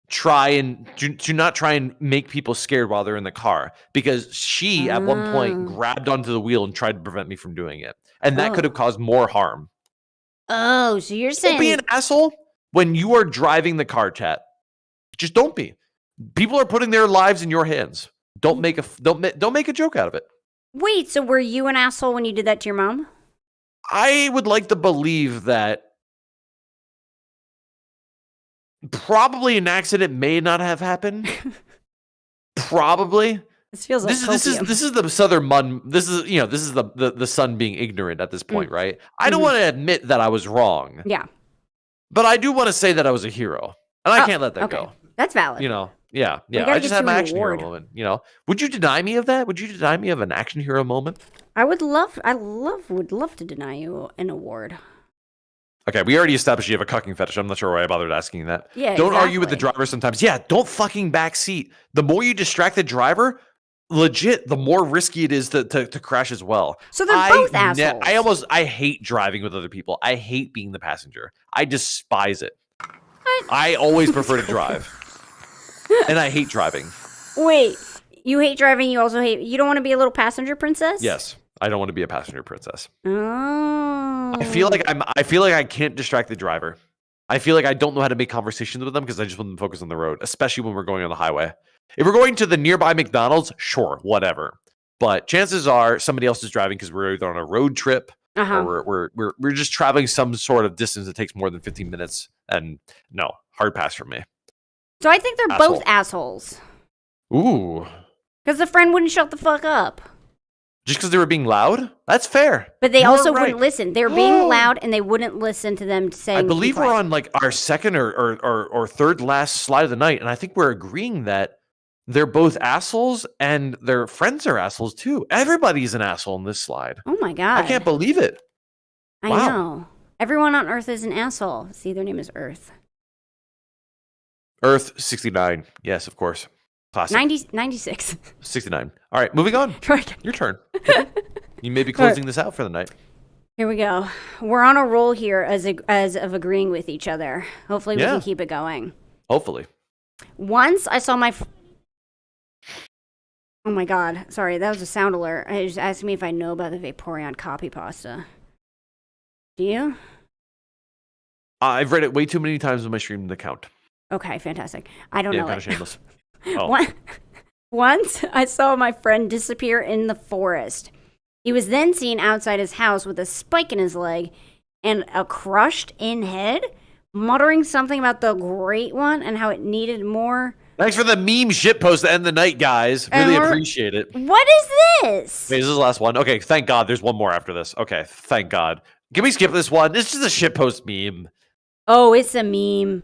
try and make people scared while they're in the car, because she at one point grabbed onto the wheel and tried to prevent me from doing it. And that could have caused more harm. Oh, so you're saying... Don't be an asshole when you are driving the car, chat. Just don't be. People are putting their lives in your hands. Don't make a joke out of it. Wait, so were you an asshole when you did that to your mom? I would like to believe that probably an accident may not have happened. Probably. This feels like this is the southern mun. This is the son being ignorant at this point, right? I don't want to admit that I was wrong. Yeah. But I do want to say that I was a hero, and I can't let that go. That's valid. Yeah. I just had my action hero moment. Would you deny me of that? Would you deny me of an action hero moment? would love to deny you an award. Okay, we already established you have a cucking fetish. I'm not sure why I bothered asking that. Yeah, don't argue with the driver sometimes. Yeah, don't fucking backseat. The more you distract the driver, legit, the more risky it is to crash as well. So they're both assholes. I hate driving with other people. I hate being the passenger. I despise it. I always prefer to drive. And I hate driving. Wait, you hate driving, you don't want to be a little passenger princess? Yes. I don't want to be a passenger princess. Oh. I feel like I can't distract the driver. I feel like I don't know how to make conversations with them because I just want them to focus on the road, especially when we're going on the highway. If we're going to the nearby McDonald's, sure, whatever. But chances are somebody else is driving because we're either on a road trip or we're just traveling some sort of distance that takes more than 15 minutes. And no, hard pass from me. So I think they're both assholes. Ooh. Because the friend wouldn't shut the fuck up. Just because they were being loud? That's fair. But they also wouldn't listen. They were being loud, and they wouldn't listen to them saying. I believe we're on like our second or third last slide of the night, and I think we're agreeing that they're both assholes, and their friends are assholes too. Everybody's an asshole in this slide. Oh my God! I can't believe it. I know. Everyone on Earth is an asshole. See, their name is Earth. Earth 69. Yes, of course. Classic. 96. 69. All right, moving on. Your turn. You may be closing this out for the night. Here we go. We're on a roll here as of agreeing with each other. Hopefully we can keep it going. Hopefully. Once I saw my... Oh my God. Sorry, that was a sound alert. It just asked me if I know about the Vaporeon copy pasta. Do you? I've read it way too many times on my stream to count. Okay, fantastic. I don't know kind it. of shameless. Oh. Once I saw my friend disappear in the forest. He was then seen outside his house with a spike in his leg and a crushed-in head, muttering something about the Great One and how it needed more. Thanks for the meme shitpost to end the night, guys. Really appreciate it. What is this? Wait, this is the last one. Okay, thank God. There's one more after this. Okay, thank God. Can we skip this one? This is a shitpost meme. Oh, it's a meme.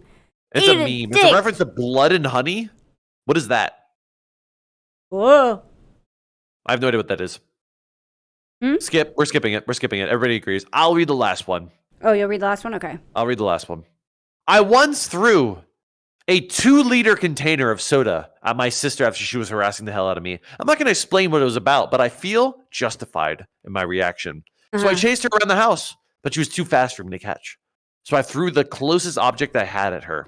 It's a meme. It's a reference to blood and honey. What is that? Whoa. I have no idea what that is. Skip. We're skipping it. Everybody agrees. I'll read the last one. Oh, you'll read the last one? Okay. I'll read the last one. I once threw a 2-liter container of soda at my sister after she was harassing the hell out of me. I'm not going to explain what it was about, but I feel justified in my reaction. So I chased her around the house, but she was too fast for me to catch. So I threw the closest object I had at her,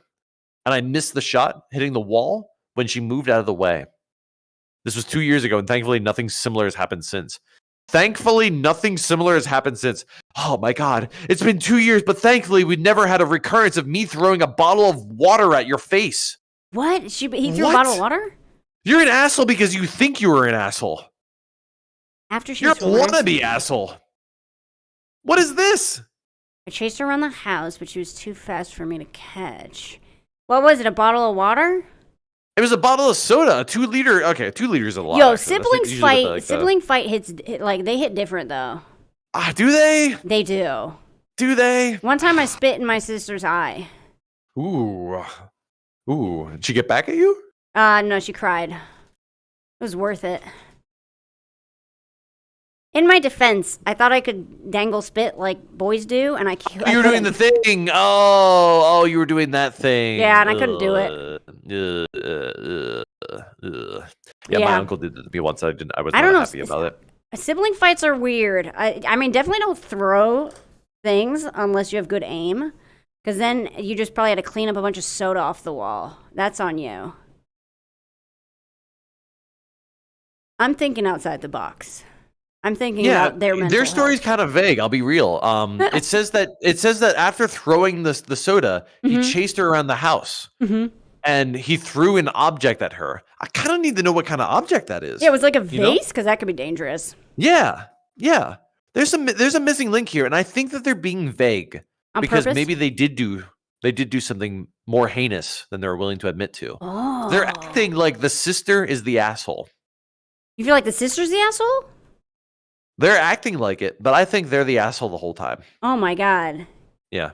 and I missed the shot, hitting the wall when she moved out of the way. This was 2 years ago, and thankfully nothing similar has happened since. Oh my God. It's been 2 years, but thankfully we never had a recurrence of me throwing a bottle of water at your face. What? He threw a bottle of water? You're an asshole because you think you were an asshole. You're a wannabe asshole. What is this? I chased her around the house, but she was too fast for me to catch. What was it, a bottle of water? It was a bottle of soda, a 2-liter. Okay, 2 liters is a lot. Yo, siblings fight. Sibling fight they hit different though. Do they? They do. Do they? One time I spit in my sister's eye. Ooh. Did she get back at you? No, she cried. It was worth it. In my defense, I thought I could dangle spit like boys do, and you were doing the thing. Oh, you were doing that thing. Yeah, and I couldn't do it. Yeah, my uncle did it to me once. I was not happy about it. Sibling fights are weird. I mean, definitely don't throw things unless you have good aim. Because then you just probably had to clean up a bunch of soda off the wall. That's on you. I'm thinking outside the box. I'm thinking about their mental their story's health. kind of vague. I'll be real. It says that after throwing the soda, he chased her around the house, and he threw an object at her. I kind of need to know what kind of object that is. Yeah, it was like a vase, because that could be dangerous. Yeah. There's a missing link here, and I think that they're being vague because purpose? maybe they did do something more heinous than they're willing to admit to. Oh. They're acting like the sister is the asshole. You feel like the sister's the asshole? They're acting like it, but I think they're the asshole the whole time. Oh my god. Yeah.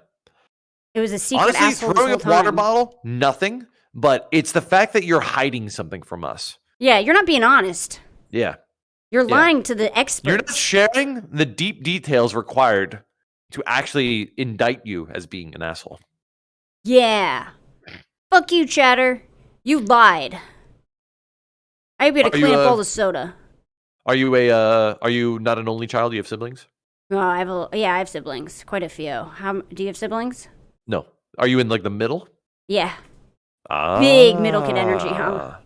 It was a secret Honestly, asshole throwing this a whole water time. bottle, nothing. But it's the fact that you're hiding something from us. Yeah, you're not being honest. Yeah. You're lying to the experts. You're not sharing the deep details required to actually indict you as being an asshole. Yeah. Fuck you, Chatter. You lied. I'd be able to clean up all the soda. Are you not an only child? Do you have siblings? Oh, I have siblings. Quite a few. Do you have siblings? No. Are you in like the middle? Yeah. Big middle kid energy, huh?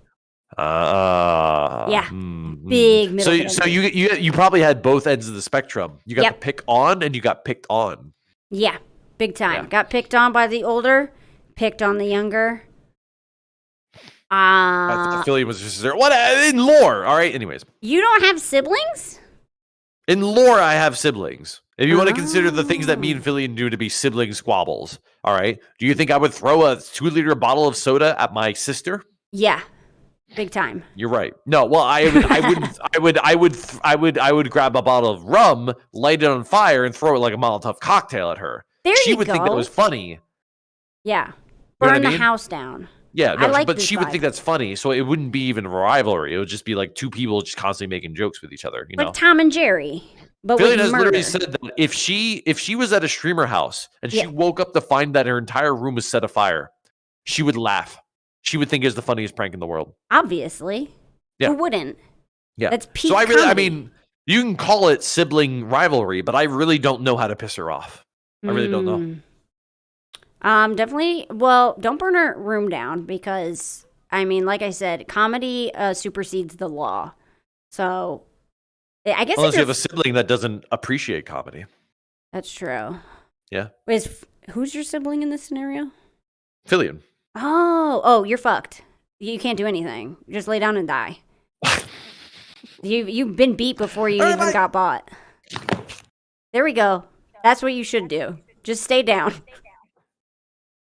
Yeah. Big middle kid energy. So you probably had both ends of the spectrum. You got to pick on and you got picked on. Yeah. Big time. Yeah. Got picked on by the older, picked on the younger. Philly was just there. What in lore? All right. Anyways, you don't have siblings? In lore, I have siblings. If you want to consider the things that me and Phillian do to be sibling squabbles, all right. Do you think I would throw a 2-liter bottle of soda at my sister? Yeah, big time. You're right. No, well, I would grab a bottle of rum, light it on fire, and throw it like a Molotov cocktail at her. She would think that was funny. Yeah, You know burn what I the mean? house down. Yeah, no, like but this she would vibe. think that's funny, so it wouldn't be even a rivalry. It would just be like two people just constantly making jokes with each other. You know, Like Tom and Jerry, but Philly with has murder. literally said that if she was at a streamer house and she woke up to find that her entire room was set afire, she would laugh. She would think it was the funniest prank in the world. Obviously. Yeah. Who wouldn't? Yeah. That's peak So I comedy. mean, you can call it sibling rivalry, but I really don't know how to piss her off. I really don't know. Definitely. Well, don't burn her room down because, I mean, like I said, comedy supersedes the law. So, I guess Unless you have a sibling that doesn't appreciate comedy. That's true. Yeah. Who's your sibling in this scenario? Phillian. Oh, you're fucked. You can't do anything. Just lay down and die. You've been beat before you even got bought. There we go. That's what you should do. Just stay down.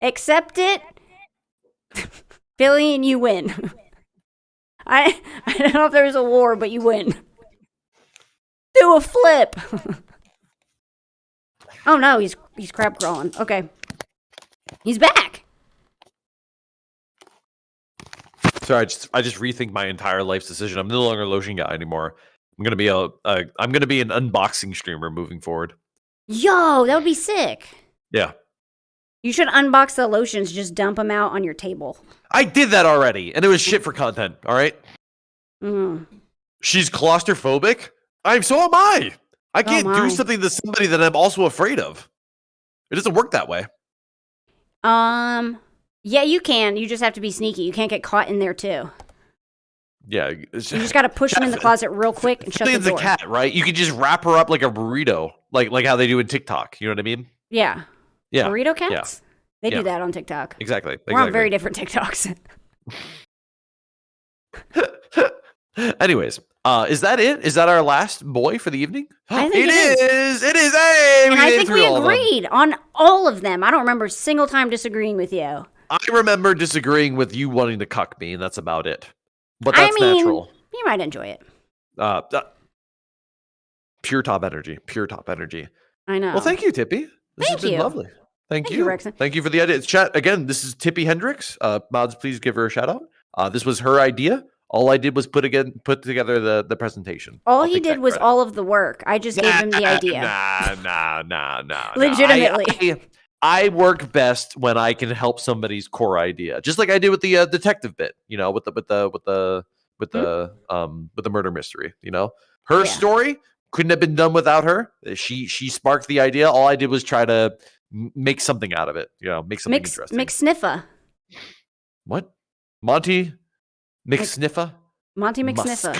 Accept it. Philly, and you win. I don't know if there's a war, but you win. Do a flip. Oh no, he's crab crawling. Okay. He's back. Sorry, I just rethink my entire life's decision. I'm no longer a lotion guy anymore. I'm gonna be an unboxing streamer moving forward. Yo, that would be sick. Yeah. You should unbox the lotions, just dump them out on your table. I did that already, and it was shit for content, all right? Mm. She's claustrophobic? So am I. I can't do something to somebody that I'm also afraid of. It doesn't work that way. Yeah, you can. You just have to be sneaky. You can't get caught in there, too. Yeah. You just got to push them in the closet real quick and shut the door. A cat, right? You can just wrap her up like a burrito, like how they do in TikTok. You know what I mean? Yeah. Yeah. Burrito cats? Yeah. They do that on TikTok. Exactly. We're on very different TikToks. Anyways, is that it? Is that our last boy for the evening? I think it is. It is. Hey, and I think we agreed on all of them. I don't remember a single time disagreeing with you. I remember disagreeing with you wanting to cuck me, and that's about it. But that's natural. You might enjoy it. Pure top energy. Pure top energy. I know. Well, thank you, Tippy. This has been lovely. Thank you. Rexon. Thank you for the idea. Chat again. This is Tippy Hendricks. Mods, please give her a shout out. This was her idea. All I did was put together the presentation. All he did was all of the work. I just gave him the idea. Nah. Legitimately. I work best when I can help somebody's core idea, just like I did with the detective bit. You know, with the murder mystery. You know, her story couldn't have been done without her. She sparked the idea. All I did was try to make something out of it. Make something interesting. McSniffa. What? Monty McSniffa? Monty McSniffa.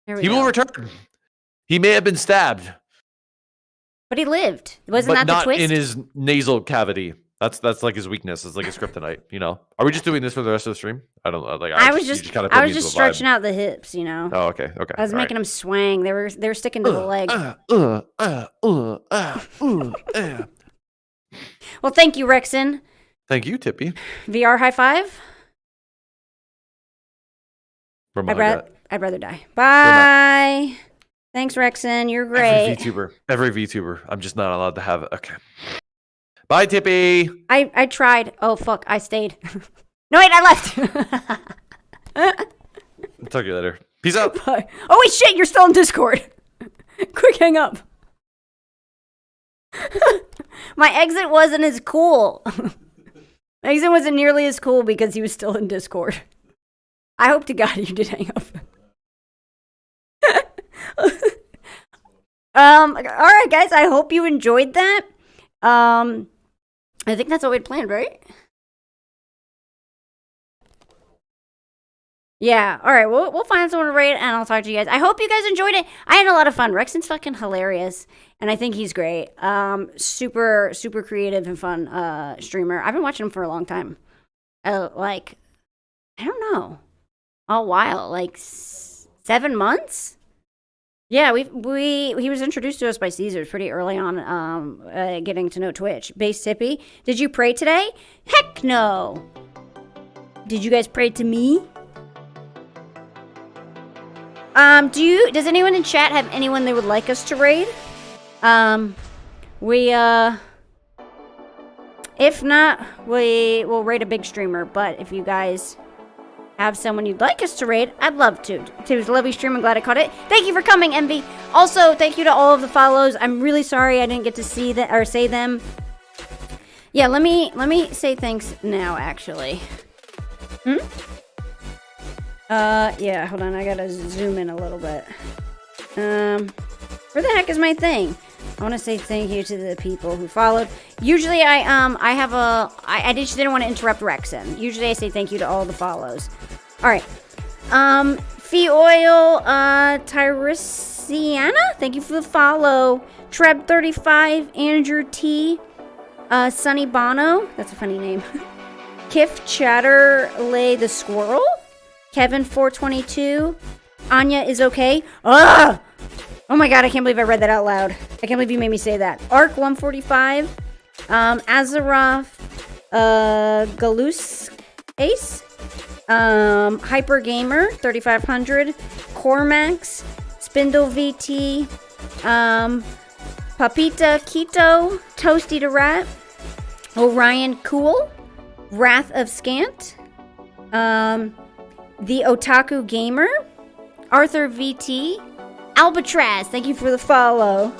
He will return. He may have been stabbed. But he lived. Wasn't that the twist? Not in his nasal cavity. That's like his weakness. It's like his kryptonite, Are we just doing this for the rest of the stream? I don't know. Like I was just stretching out the hips, Oh, okay. I was making them swang. They were sticking to the leg. Well, thank you, Rexon. Thank you, Tippy. VR high five. I'd rather die. Bye. Thanks, Rexon. You're great. Every VTuber. I'm just not allowed to have it. Okay. Bye, Tippy. I tried. Oh, fuck. I stayed. No, wait, I left. I'll talk to you later. Peace out. Bye. Oh, wait, shit. You're still in Discord. Quick, hang up. My exit wasn't as cool. My exit wasn't nearly as cool because he was still in Discord. I hope to God you did hang up. All right, guys. I hope you enjoyed that. I think that's what we'd planned, right? Yeah. All right. We'll find someone to rate, and I'll talk to you guys. I hope you guys enjoyed it. I had a lot of fun. Rexon's fucking hilarious, and I think he's great. Super creative and fun streamer. I've been watching him for a long time. I don't know, a while, like 7 months. Yeah, he was introduced to us by Caesars pretty early on, getting to know Twitch. Base Tippy, did you pray today? Heck no. Did you guys pray to me? Does anyone in chat have anyone they would like us to raid? If not, we will raid a big streamer, but if you guys have someone you'd like us to raid, I'd love to. It was a lovely stream. I'm glad I caught it. Thank you for coming, Envy. Also, thank you to all of the follows. I'm really sorry I didn't get to see that or say them. Yeah, let me say thanks now, actually. Yeah, hold on. I gotta zoom in a little bit. Where the heck is my thing? I want to say thank you to the people who followed. Usually I just didn't want to interrupt Rexon. Usually I say thank you to all the follows. All right. Fee Oil, Tyriciana, thank you for the follow. Treb35, Andrew T, Sunny Bono, that's a funny name. Kif Chatterley the Squirrel, Kevin 422, Anya is okay. Ugh! Oh my god, I can't believe I read that out loud. I can't believe you made me say that. Arc 145, Azeroth, Galus Ace, Hyper Gamer 3500, Cormax, Spindle VT, Papita Keto, Toasty to Rat, Orion Cool, Wrath of Scant, The Otaku Gamer, Arthur VT, Albatross, thank you for the follow.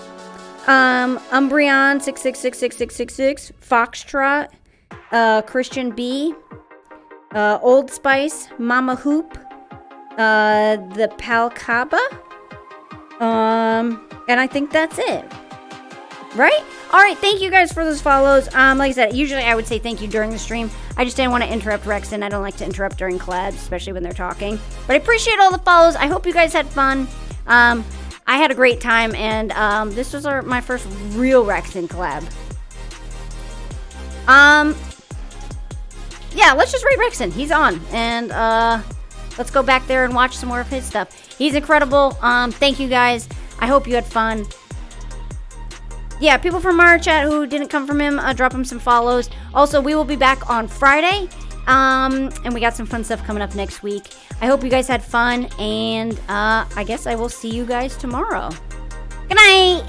Umbreon 6666666, Foxtrot, Christian B, Old Spice, Mama Hoop, the Palcaba, and I think that's it. Right? Alright, thank you guys for those follows. Like I said, usually I would say thank you during the stream. I just didn't want to interrupt Rexon. I don't like to interrupt during collabs, especially when they're talking. But I appreciate all the follows. I hope you guys had fun. I had a great time, and this was my first real Rexon collab. Yeah, let's just raid Rexon. He's on, and let's go back there and watch some more of his stuff. He's incredible. Thank you guys. I hope you had fun. Yeah, people from our chat who didn't come from him, drop him some follows. Also, we will be back on Friday, and we got some fun stuff coming up next week. I hope you guys had fun, and I guess I will see you guys tomorrow. Good night!